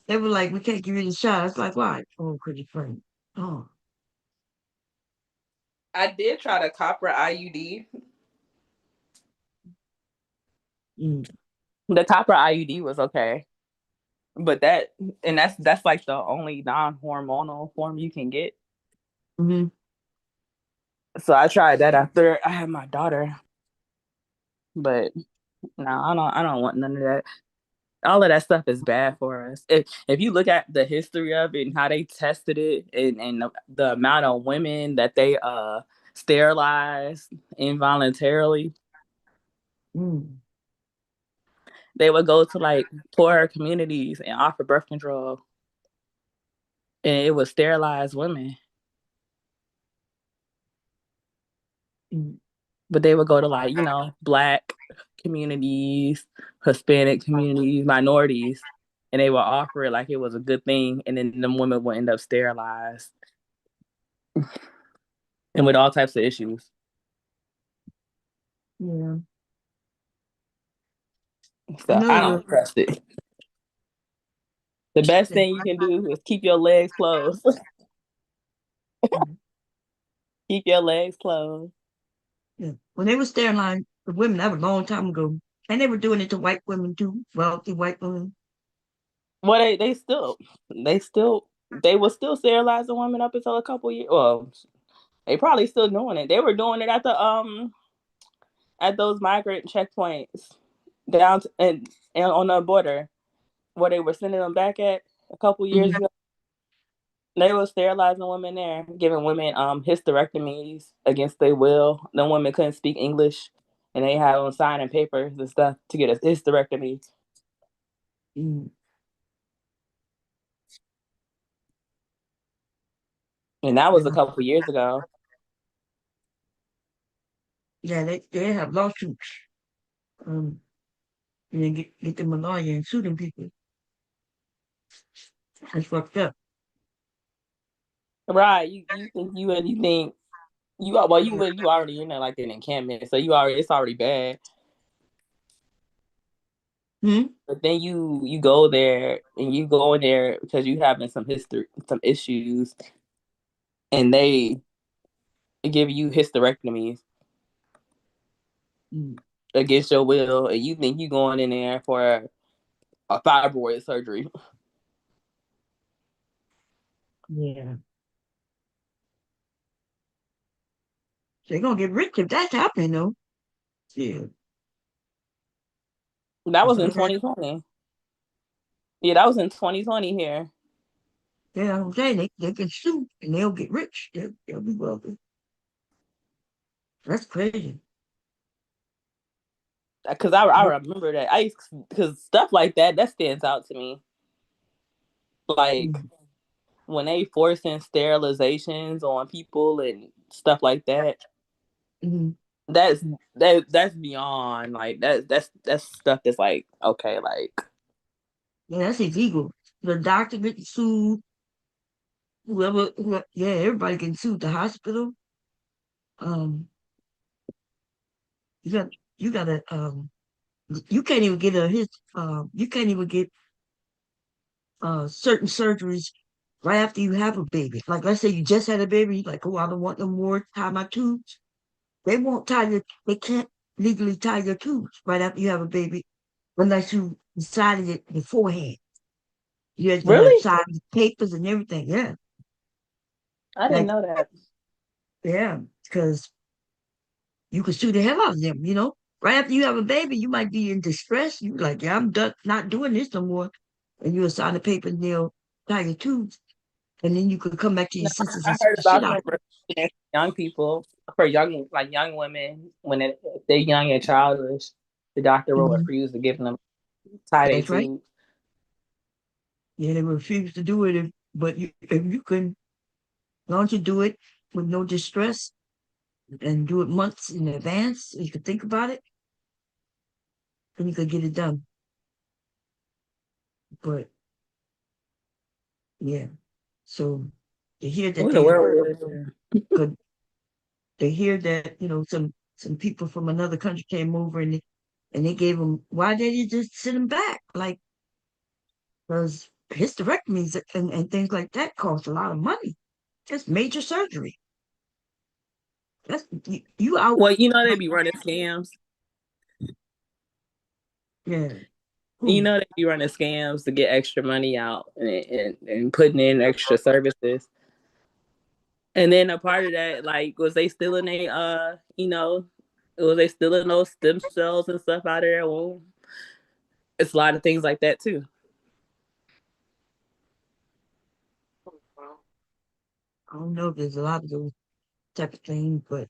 they were like, we can't give you the shot. It's like, why? Oh, because you're pregnant. Oh, I did try the copper IUD. mm, The copper IUD was okay, but that's like the only non-hormonal form you can get. mm-hmm. So I tried that after I had my daughter, but no, I don't want none of that. All of that stuff is bad for us. If you look at the history of it and how they tested it and the amount of women that they sterilized involuntarily, Mm. they would go to like poorer communities and offer birth control, and it would sterilize women. Mm. But they would go to like black communities, Hispanic communities, minorities, and they would offer it like it was a good thing, and then the women would end up sterilized and with all types of issues. Yeah. I So know I the don't trust it. The best thing you can do is keep your legs closed. mm, Keep your legs closed. yeah. When they were sterilizing the women, that was a long time ago. And they were doing it to white women too, wealthy white women. Well, they were still sterilizing women up until a couple years. Well, they probably still doing it. They were doing it at those migrant checkpoints down and on the border where they were sending them back at a couple years Mm-hmm. ago. They were sterilizing women there, giving women hysterectomies against their will. The women couldn't speak English, and they had them signing papers and stuff to get a hysterectomy. Mm-hmm. And that was a Yeah. couple years ago. Yeah, they have lawsuits. Um, and they get them a lawyer and sue them people. That's fucked up. Right? You think you already in there like an encampment, so it's already bad. Hmm? But then you go there and you go in there because you having some issues, and they give you hysterectomies Mm. against your will, and you think you going in there for a fibroid surgery. Yeah. They're gonna get rich if that's happening though. Yeah. That If was in that hap- 2020. Yeah, that was in 2020 here. Yeah, I'm saying they can sue and they'll get rich. They'll be wealthy. That's crazy. Because I remember that. Because stuff like that stands out to me. Like Mm. when they forcing sterilizations on people and stuff like that. Mhm. that's beyond like that's stuff that's like okay, like Yeah, that's illegal. The doctor gets sued. Yeah, everybody getting sued. The hospital. Um, you got, you gotta, you can't even get you can't even get certain surgeries right after you have a baby. Like, let's say you just had a baby, like, oh, I don't want no more, tie my tubes. They won't they can't legally tie your tubes right after you have a baby unless you decided it beforehand. You have to have really? signed papers and everything. Yeah. I didn't Like, know that. yeah, because you could sue the hell out of them, you know? Right after you have a baby, you might be in distress. You like, yeah, I'm done, not doing this no more. And you sign the paper and they'll tie your tubes. And then you could come back to your No, senses I and sue heard the shit about out some of them. young people for young women when if they're young and childish, the doctor will Mhm. refuse to give them tie their That's right. tubes. Yeah, they refuse to do it, but if you can, why don't you do it with no distress and do it months in advance so you could think about it, then you could get it done. But yeah, so to hear that What the they world we live in? could, to hear that, some people from another country came over and they gave them, why did you just send them back? Like, because hysterectomies and things like that cost a lot of money. That's major surgery. That's you out. Well, you know they be running scams. Yeah. You Who? know they be running scams to get extra money out and putting in extra services. And then a part of that, like, was they stealing was they stealing those stem cells and stuff out of their womb? It's a lot of things like that too. I don't know if there's a lot of those type of things, but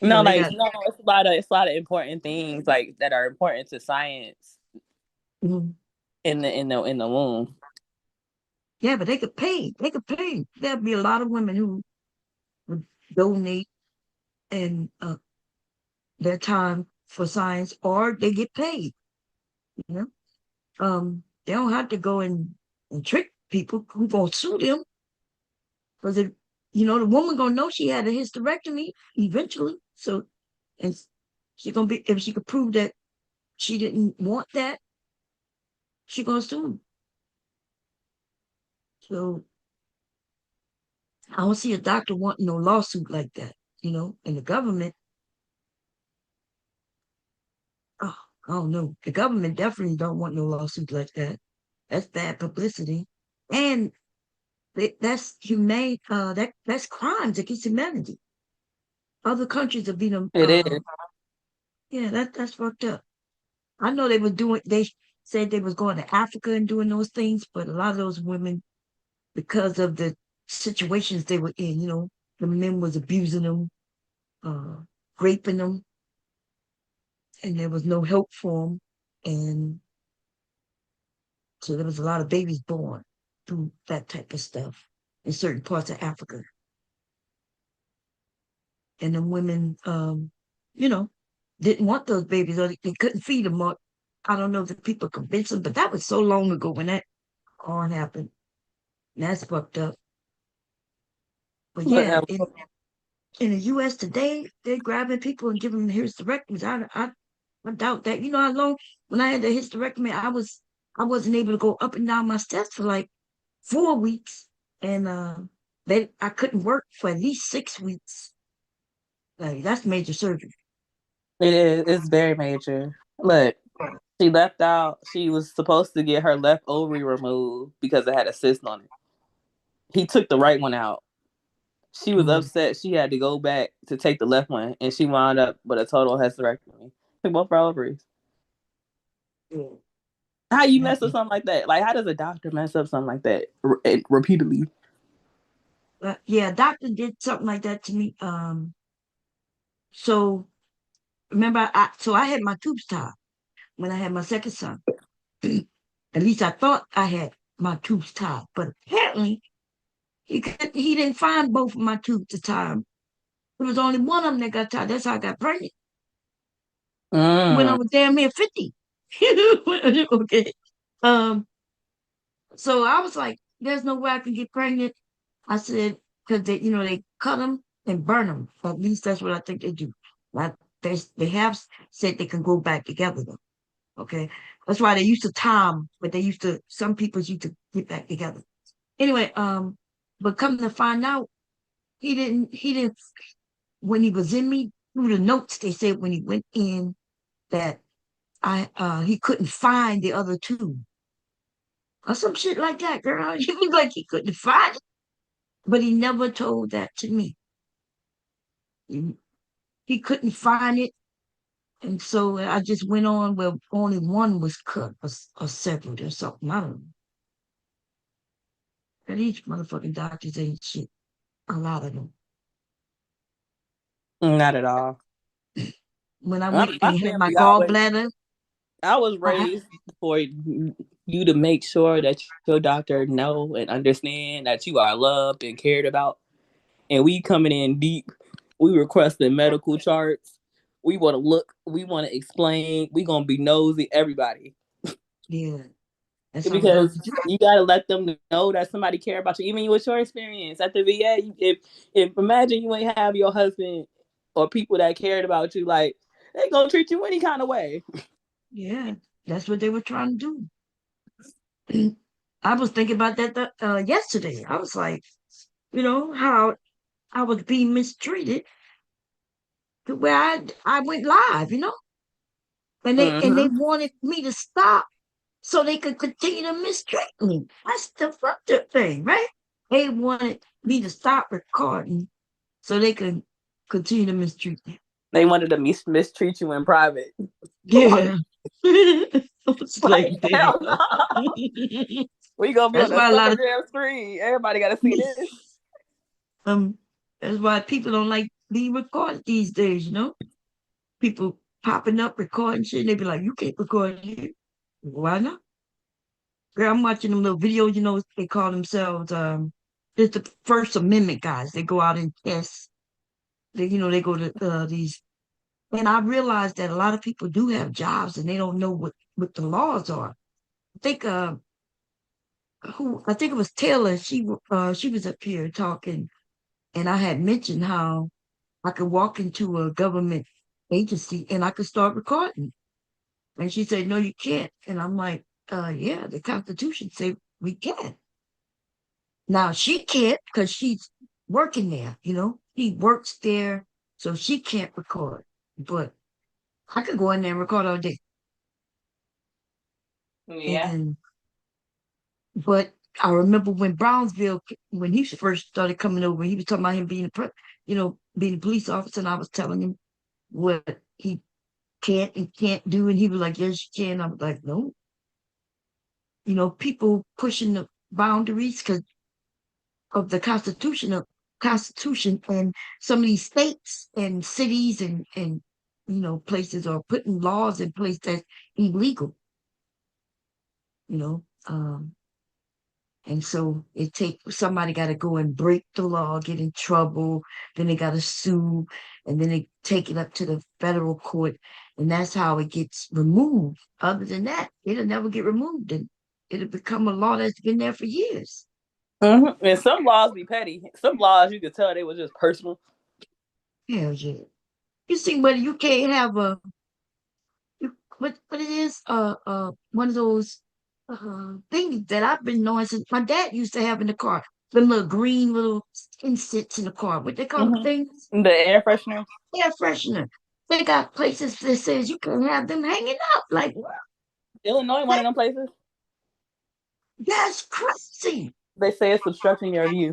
No, they like got. no, it's a lot of important things like that are important to science Mhm. in the womb. Yeah, but they could pay. They could pay. There'd be a lot of women who would donate and their time for science, or they get paid. You know, they don't have to go and trick people who gonna sue them because the woman gonna know she had a hysterectomy eventually. So, and she gonna be if she could prove that she didn't want that, she gonna sue them. So I don't see a doctor wanting no lawsuit like that. And the government, oh, I don't know. The government definitely don't want no lawsuit like that. That's bad publicity, and that's humane. That's crimes against humanity. Other countries have been It is. yeah, that's fucked up. I know they were doing. They said they was going to Africa and doing those things, but a lot of those women, because of the situations they were in, the men was abusing them, uh, raping them, and there was no help for them, and so there was a lot of babies born through that type of stuff in certain parts of Africa. And the women, you know, didn't want those babies or they couldn't feed them. Or I don't know if the people convinced them, but that was so long ago when that all happened. And that's fucked up. But yeah, Whatever. in the U.S. today, they're grabbing people and giving them hysterectomies. I doubt that. You know how long when I had the hysterectomy, I wasn't able to go up and down my steps for like 4 weeks, and I couldn't work for at least 6 weeks. Like that's major surgery. It is. It's very major. Look, she left out. She was supposed to get her left ovary removed because it had a cyst on it. He took the right one out. She was Mm. upset. She had to go back to take the left one, and she wound up with a total hysterectomy. Took both her ovaries. Yeah. How you Yeah. mess up something like that? Like, how does a doctor mess up something like that repeatedly? Yeah, doctor did something like that to me. So remember, I had my tubes tied when I had my second son. At least I thought I had my tubes tied, but apparently he didn't find both of my tubes to tie 'em. There was only one of them that got tied. That's how I got pregnant when I Mm. was damn near 50. Okay. Um, so I was like, there's no way I can get pregnant. I said, because they cut them and burn them. At least that's what I think they do. Like they have said they can go back together though. Okay. That's why they used to tie 'em, but some people used to get back together. Anyway, but come to find out, he didn't, when he was in me, through the notes, they said when he went in that he couldn't find the other two or some shit like that, girl. He was like he couldn't find it, but he never told that to me. He, he couldn't find it, and so I just went on where only one was cut or severed or something. I don't know. And each motherfucking doctors ain't shit. A lot of them. Not at all. When I went My and had my family always. gallbladder, I was I, raised for you to make sure that your doctor know and understand that you are loved and cared about. And we coming in deep. We requesting medical charts. We want to look. We want to explain. We gonna be nosy. Everybody. yeah, that's how we Because have to do. you gotta let them know that somebody care about you, even with your experience at the VA. If imagine you ain't have your husband or people that cared about you, like they gonna treat you any kind of way. Yeah, that's what they were trying to do. I was thinking about that yesterday. I was like, how I was being mistreated, where I went live, and they Mm-hmm. wanted me to stop so they could continue to mistreat me. That's the fucked up thing, right? They wanted me to stop recording so they could continue to mistreat me. They wanted to mistreat you in private. Yeah. It's like, Like damn. hell no. We gonna be on That's the why a lot summer of jam screen. Everybody gotta see this. um that's why people don't like being recorded these days. People popping up recording shit, and they be like, you can't record here. Why not? Girl, I'm watching them little videos, they call themselves it's the First Amendment guys. They go out and test. They go to these, and I realize that a lot of people do have jobs and they don't know what the laws are. I think I think it was Taylor. She was up here talking, and I had mentioned how I could walk into a government agency and I could start recording. And she said, no, you can't. And I'm like, yeah, the Constitution say we can. Now she can't because she's working there. He works there, so she can't record. But I could go in there and record all day. Yeah. And but I remember when Brownsville, when he first started coming over, he was talking about him being a police officer, and I was telling him what he can't and can't do, and he was like, "Yes, you can." I was like, "No." People pushing the boundaries because of the Constitution, and some of these states and cities and places are putting laws in place that's illegal. You know, um, And so somebody got to go and break the law, get in trouble, then they got to sue, and then they take it up to the federal court, and that's how it gets removed. Other than that, it'll never get removed, and it'll become a law that's been there for years. Mm-hmm. And some laws be petty. Some laws you could tell they were just personal. Hell yeah. You see, whether you can't have what it is, one of those things that I've been knowing since my dad used to have in the car. The little green little insets in the car. What they call them things? The air freshener. Air freshener. They got places that says you can have them hanging up. Like, what? Illinois, one of them places. That's crazy. They say it's obstructing your view.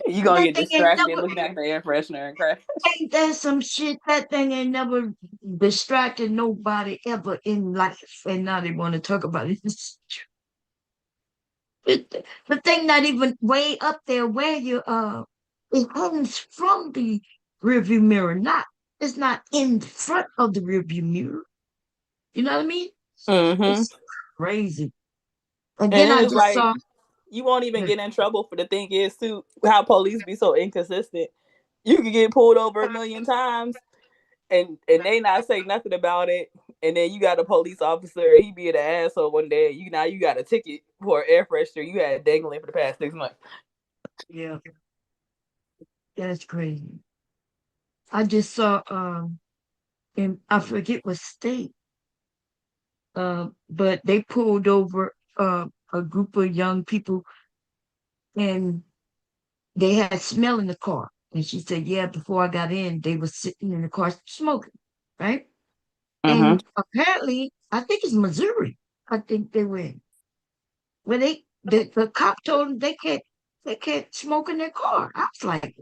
You gonna That get thing ain't distracted never, looking at the air freshener and crash. ain't that some shit? That thing ain't never distracted nobody ever in life. And now they want to talk about it. The thing not even way up there where it hangs from the rearview mirror, it's not in front of the rearview mirror. You know what I mean? Mm-hmm. It's crazy. And then And I it's just like saw, you won't even get in trouble for the thing is too how police be so inconsistent. you can get pulled over a million times and they not say nothing about it. And then you got a police officer, he be an asshole one day. You got a ticket for an air freshener you had dangling for the past 6 months. Yeah, that's crazy. I just saw and I forget what state, but they pulled over a group of young people and they had smell in the car. And she said, yeah, before I got in, they were sitting in the car smoking, right? And apparently, I think it's Missouri. I think they were in. Where the cop told them they can't smoke in their car. I was like,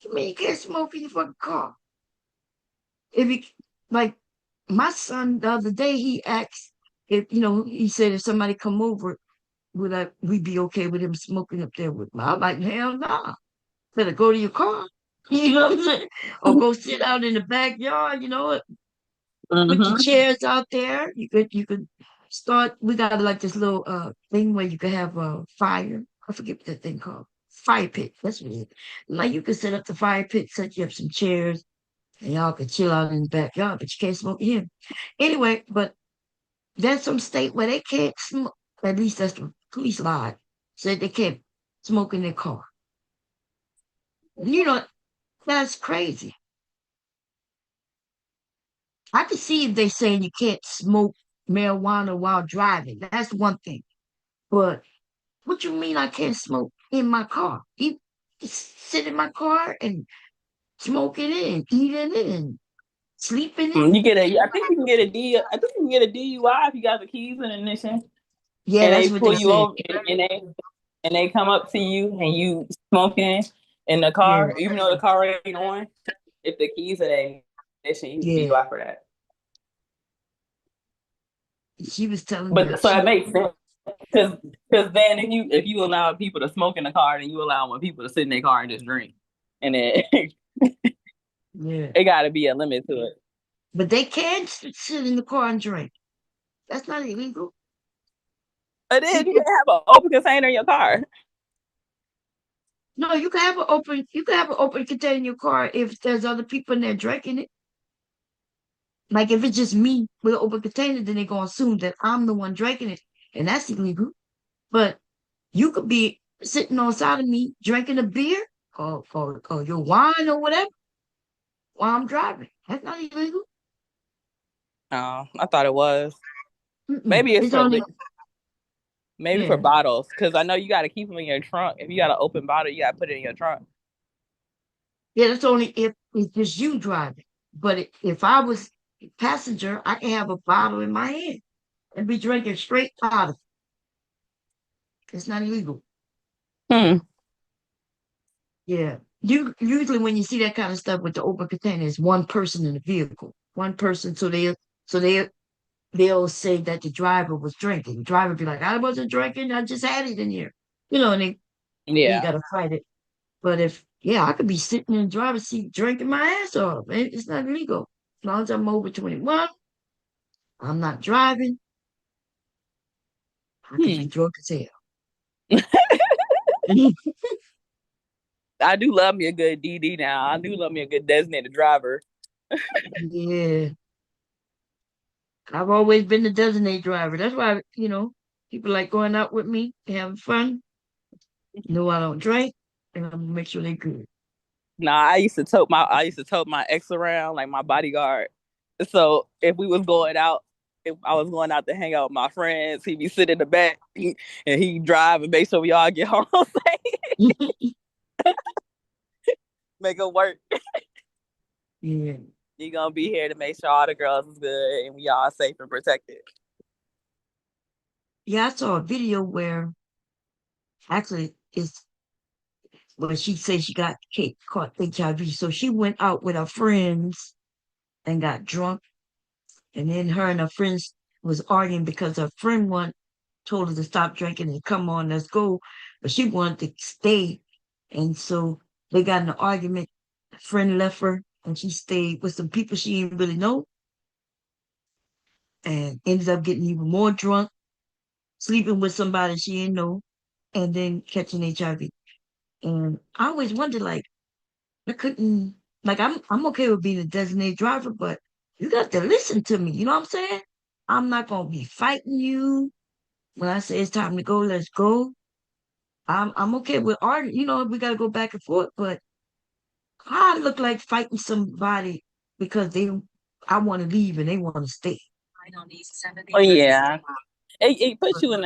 you mean you can't smoke in your fucking car? If you like my son the other day, he asked if he said if somebody come over, we be okay with him smoking up there with me? I'm like, hell no. Nah. Better go to your car. You know what I'm saying? Or go sit out in the backyard, put your chairs out there. You could start. We got like this little thing where you could have a fire. I forget what that thing called. Fire pit. That's what it is. Like you could set up the fire pit, set you up some chairs, and y'all could chill out in the backyard, but you can't smoke here. Anyway, but there's some state where they can't smoke. At least that's the police lied. Said they can't smoke in their car. You know, that's crazy. I can see if they saying you can't smoke marijuana while driving. That's one thing. But what you mean I can't smoke in my car? Just sit in my car and smoke it in, eat it in, sleep in it. You get I think you can get a I think you can get a DUI if you got the keys and ignition. Yeah, and that's they what pull they you said. over and they come up to you and you smoking in the Yeah, car, even though the car ain't on. If the keys are in ignition, you yeah. DUI for that. She was telling me But so it makes sense because then if you allow people to smoke in the car, then you allow people to sit in their car and just drink, and then yeah. it got to be a limit to it. But they can sit in the car and drink. That's not illegal. But then you can have an open container in your car. No, you can have an open container in your car if there's other people in there drinking it. Like if it's just me with an open container, then they're gonna assume that I'm the one drinking it, and that's illegal. But you could be sitting on side of me drinking a beer or your wine or whatever while I'm driving. That's not illegal. Oh, I thought it was. Mm-mm. Maybe it's It's for only maybe for yeah. bottles because I know you got to keep them in your trunk. If you got an open bottle, you got to put it in your trunk. Yeah, that's only if it's just you driving. But if I was a passenger, I can have a bottle in my hand and be drinking straight out of it. It's not illegal. Hmm. Yeah. You usually when you see that kind of stuff with the open container, it's one person in the vehicle. One person, so they'll say that the driver was drinking. The driver be like, I wasn't drinking, I just had it in here. And they Yeah. gotta fight it. But I could be sitting in the driver's seat drinking my ass off. It's not illegal. As long as I'm over 21, I'm not driving. I could be drunk as hell. I do love me a good DD now. I do love me a good designated driver. Yeah. I've always been the designated driver. That's why, people like going out with me, having fun. No, I don't drink, and I'm gonna make sure they're good. Nah, I used to tote my ex around like my bodyguard. So if we was going out, if I was going out to hang out with my friends, he'd be sitting in the back and he'd drive and make sure we all get home safe. Make it work. Yeah. You're gonna be here to make sure all the girls is good and we all safe and protected. Yeah, I saw a video where actually it's where she said she got caught HIV. So she went out with her friends and got drunk. And then her and her friends was arguing because her friend told her to stop drinking and come on, let's go. But she wanted to stay. And so they got in an argument. A friend left her and she stayed with some people she didn't really know and ended up getting even more drunk, sleeping with somebody she didn't know, and then catching HIV. And I always wondered, like, I couldn't like I'm okay with being a designated driver, but you got to listen to me. You know what I'm saying? I'm not gonna be fighting you when I say it's time to go. Let's go. I'm okay with art. You know, we gotta go back and forth, but I look like fighting somebody because I want to leave and they want to stay. Oh yeah. It puts you in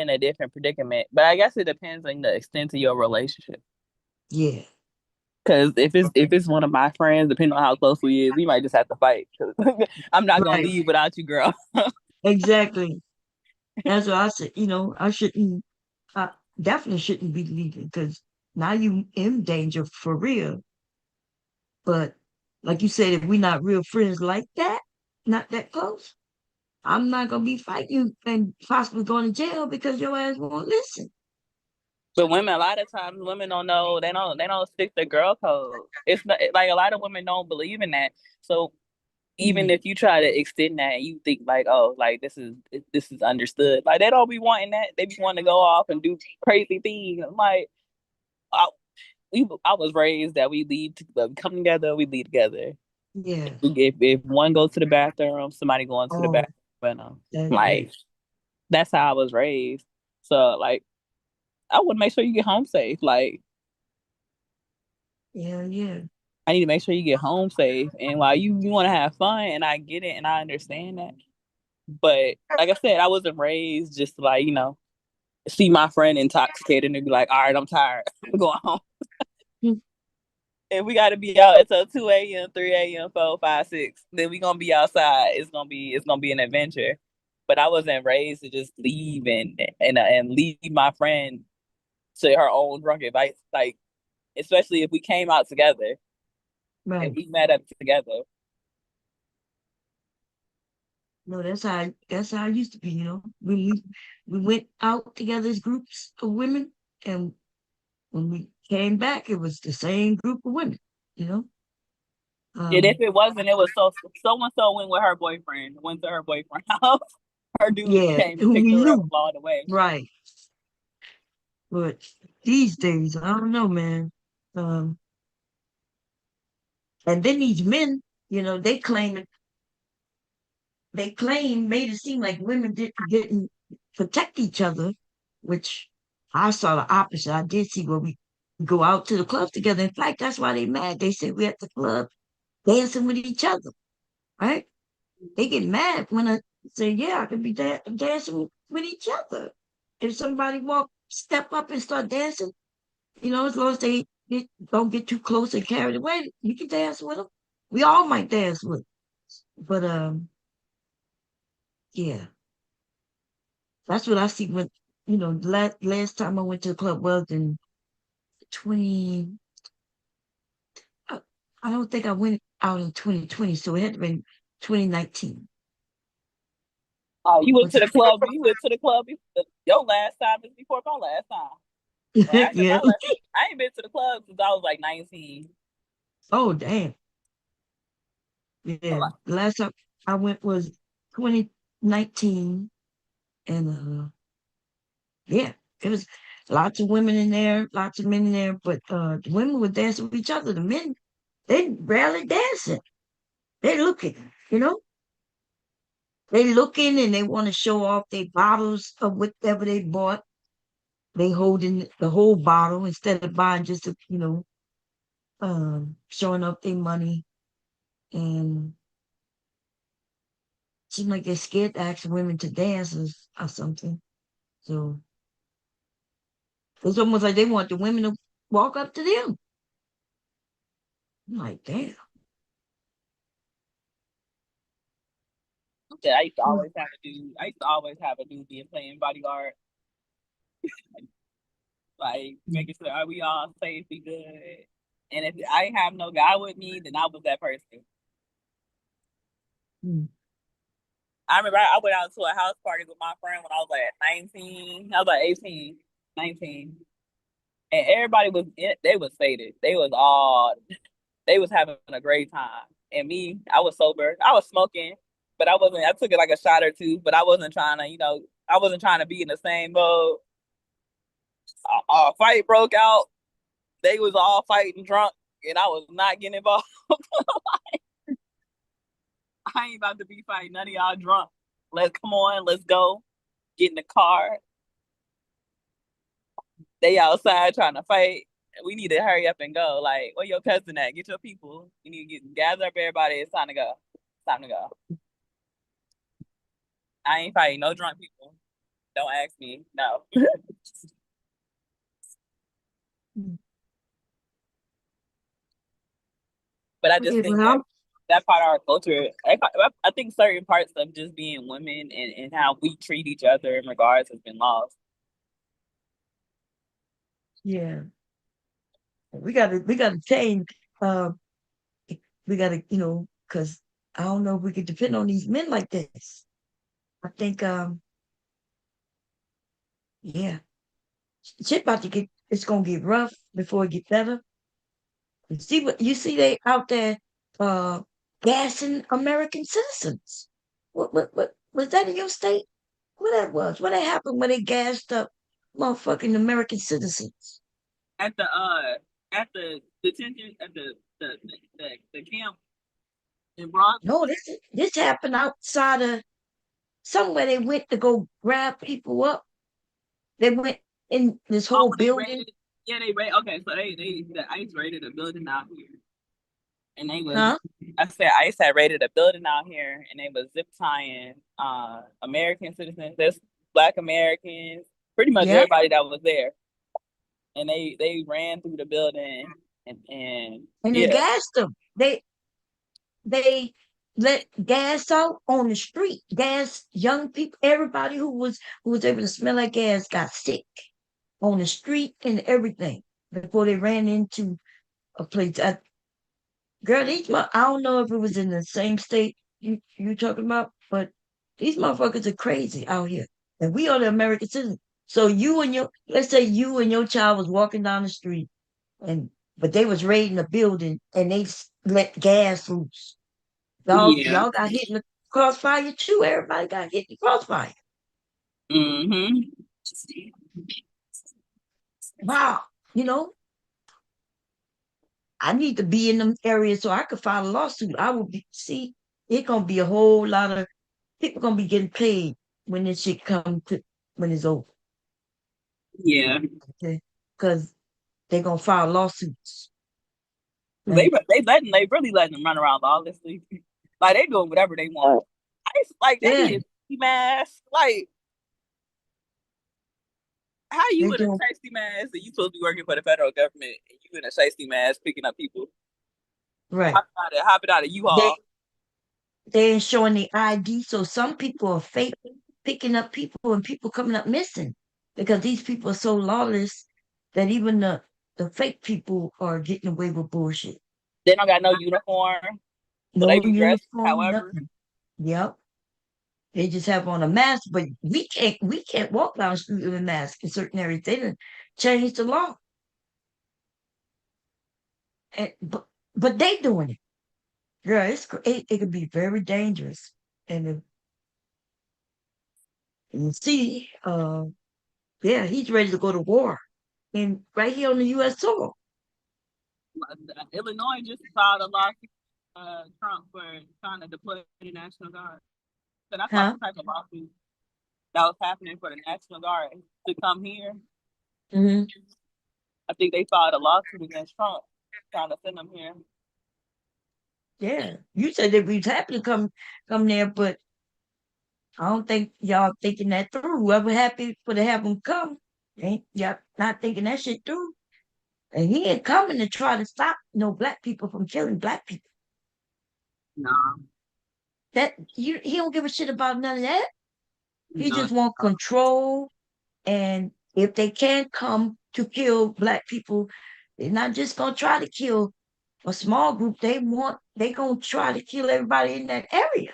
a different predicament. But I guess it depends on the extent of your relationship. Yeah, Because if it's one of my friends, depending on how close we is, we might just have to fight. 'Cause I'm not gonna right. leave without you, girl. Exactly. That's what I said. You know, I definitely shouldn't be leaving because now you in danger for real. But like you said, if we're not real friends like that, not that close, I'm not gonna be fighting you and possibly going to jail because your ass won't listen. But women, a lot of times, women don't know. They don't stick to girl code. It's not, like a lot of women don't believe in that. So even Mm, if you try to extend that, you think like, oh, like this is understood. Like they don't be wanting that. They be wanting to go off and do crazy things. I'm like, I, I was raised that we come together, we lead together. yeah. If one goes to the bathroom, somebody going to the Oh, bathroom. But yeah. like that's how I was raised. So like I would make sure you get home safe. Like Yeah, yeah. I need to make sure you get home safe. And while you want to have fun, and I get it, and I understand that. But like I said, I wasn't raised just to, like, see my friend intoxicated and be like, all right, I'm tired. I'm going home. Mm, If we got to be out until 2 a.m., 3 a.m., 4, 5, 6, then we gonna be outside. It's gonna be an adventure. But I wasn't raised to just leave and leave my friend to her own drunk advice. Like, especially if we came out together and right. we met up together. No, that's how I used to be, you know. We went out together as groups of women, and when we came back, it was the same group of women, you know. And if Um, it wasn't, it was so and so went with her boyfriend, went to her boyfriend's house. Her dude yeah, came and who picked we her up knew, all the way. right? But these days, I don't know, man. Um, and then these men, you know, they claim made it seem like women didn't protect each other, which I saw the opposite. I did see where we go out to the club together. In fact, that's why they mad. They said we at the club dancing with each other, right? They get mad when I say, yeah, I could be dancing with each other. If somebody step up and start dancing, you know, as long as don't get too close and carried away, you can dance with them. We all might dance with, 'em. But yeah, that's what I see when, you know, last time I went to the club was in 20, I, I don't think I went out in 2020, so it had to be 2019. Oh, you went Was to it? the club. You went to the club. Your last time is before my last time. Well, actually, Yeah. I ain't been to the club since I was like 19. Oh, damn. A Yeah. lot. The last time I went was 2019. And yeah, it was lots of women in there, lots of men in there, but the women were dancing with each other. The men, they barely dancing. They looking, you know? They looking and they want to show off their bottles of whatever they bought. They holding the whole bottle instead of buying just a, showing off their money. And seem like they're scared to ask women to dance or something. So it's almost like they want the women to walk up to them. I'm like, damn. Yeah, I used to Mm, always have a dude. I used to always have a dude being playing bodyguard, like mm, making sure are we all safe, be good. And if I ain't have no guy with me, then I was that person. mm. I remember I went out to a house party with my friend when I was like 19. I was like 18, 19. And everybody they was faded. They was having a great time. And me, I was sober. I was smoking, but I took it like a shot or two, but I wasn't trying to, I wasn't trying to be in the same mode. A fight broke out. They was all fighting drunk, and I was not getting involved. I ain't about to be fighting none of y'all drunk. Come on, let's go. Get in the car. They outside trying to fight. We need to hurry up and go. Like, where your cousin at? Get your people. You need to gather up everybody. It's time to go. It's time to go. I ain't fighting no drunk people. Don't ask me. No. But I just Okay, think well, that part of our culture, I think certain parts of just being women and how we treat each other in regards has been lost. yeah, we gotta change. Uh, we gotta, because I don't know if we could depend on these men like this. I think, yeah, shit about to get. It's gonna get rough before it get better. You see they out there, uh, gassing American citizens. What was that in your state? What that was? What that happened when they gassed up motherfucking American citizens? At the detention at the camp in Bronx. No, this happened outside of somewhere. They went to go grab people up. They went in this Oh, whole they building. raided. Yeah, they raided. Okay, so they the ICE raided a building out here, and they was. Huh? I said ICE had raided a building out here, and they was zip tying American citizens. There's Black Americans, pretty much Yeah. everybody that was there, and they ran through the building and And they yeah. gassed them. They let gas out on the street. Gas young people, everybody who was able to smell that gas got sick on the street and everything before they ran into a place. Girl, I don't know if it was in the same state you talking about, but these motherfuckers are crazy out here. And we are the American citizens. So let's say you and your child was walking down the street but they was raiding a building and they let gas loose. Yeah. Y'all got hit in the crossfire too. Everybody got hit in the crossfire. Mm-hmm. Wow. You know, I need to be in them areas so I could file a lawsuit. It's gonna be a whole lot of people gonna be getting paid when this shit when it's over. Yeah. Okay. Because they're gonna file lawsuits. They Like, they really letting them run around lawlessly. Like they doing whatever they want. Like they yeah, need a safety mask. Like how they you in a doing safety mask and you supposed to be working for the federal government and you in a safety mask picking up people right. hopping out of They U-Haul. they ain't showing the ID, so some people are fake picking up people and people coming up missing because these people are so lawless that even the fake people are getting away with bullshit. They don't got no uniform, so they No be dressed uniform, however. nothing. Yep. They just have on a mask, but we can't walk down the street with a mask in certain areas. They didn't change the law. But they doing it. Girl, it could be very dangerous. And see, yeah, he's ready to go to war. And right here on the US soil. Illinois just filed a lawsuit Trump for trying to deploy the National Guard. So that's like Huh? the type of lawsuit that was happening for the National Guard to come here. Hmm. I think they filed a lawsuit against Trump trying to send them here. Yeah. You said that we was happy to come there, but I don't think y'all thinking that through. Whoever happy for to have them come, ain't y'all not thinking that shit through. And he ain't coming to try to stop no black people from killing black people. No, He don't give a shit about none of that. He no. just want control. And if they can't come to kill black people, they're not just gonna try to kill a small group. They gonna try to kill everybody in that area.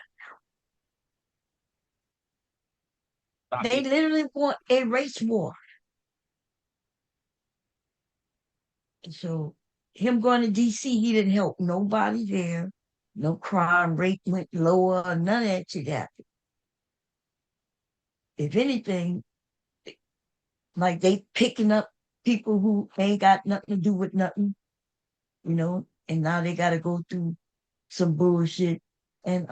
They literally want a race war. So him going to DC, he didn't help nobody there. No crime rate went lower, none of that shit happened. If anything, like they picking up people who ain't got nothing to do with nothing, and now they got to go through some bullshit. And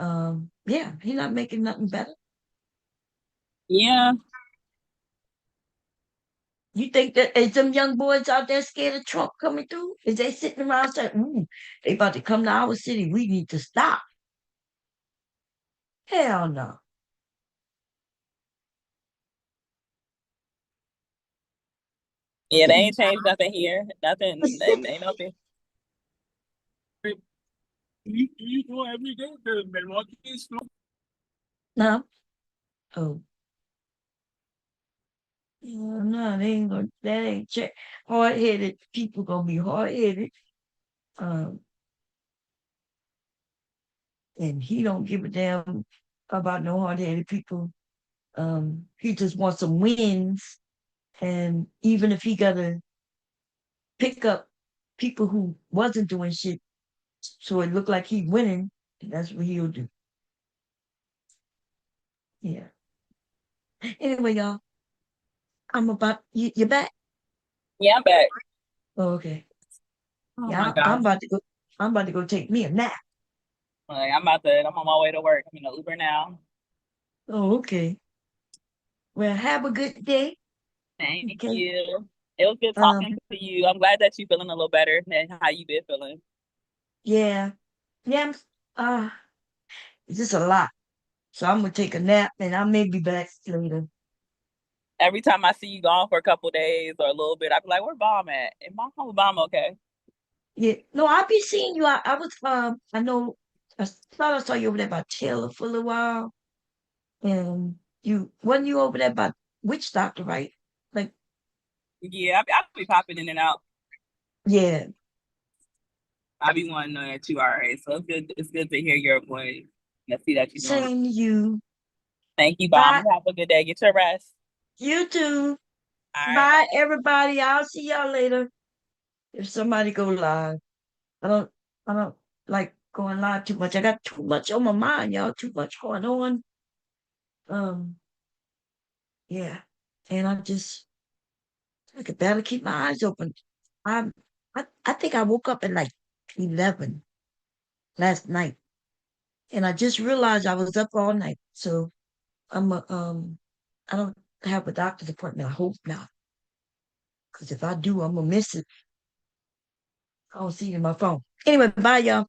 yeah, he not making nothing better. Yeah. You think that is them young boys out there scared of Trump coming through? Is they sitting around saying, "Ooh, they about to come to our city. We need to stop." Hell no. Yeah, they ain't changed nothing here. Nothing. Ain't nothing. No. Oh. Yeah, no, they ain't gonna. That ain't check. Hard headed people gonna be hard headed. Um, and he don't give a damn about no hard headed people. He just wants some wins, and even if he gotta pick up people who wasn't doing shit, so it looked like he winning, that's what he'll do. Yeah. Anyway, y'all, I'm about you. You back? Yeah, I'm back. Oh, okay. Oh my Yeah, I'm gosh. about to go. I'm about to go take me a nap. Like, I'm on my way to work. I'm in the Uber now. Oh, okay. Well, have a good day. Thank Okay. you. It was good Um, talking to you. I'm glad that you're feeling a little better than how you been feeling. yeah. Yeah. Uh, it's just a lot. So I'm gonna take a nap and I may be back later. Every time I see you gone for a couple days or a little bit, I be like, "Where Bomb at?" And Bomb okay? Yeah. No, I'll be seeing you. I was I know I thought I saw you over there by Taylor for a little while. And you wasn't you over there by witch doctor, right? Like, Yeah, I'll be popping in and out. yeah. I be wanting to know that you all right. So it's good. It's good to hear your voice and see that you're doing well. Same to you. Thank you, Bomb. Bye. You have a good day. Get your rest. You too. All right, Bye, bye. everybody. I'll see y'all later. If somebody go live. I don't I don't like going live too much. I got too much on my mind, y'all. Too much going on. Um, yeah. And I could barely keep my eyes open. I'm I think I woke up at like 11 last night. And I just realized I was up all night. So I don't have a doctor's appointment. I hope not. Because if I do, I'm gonna miss it. I don't see it in my phone. Anyway, bye y'all.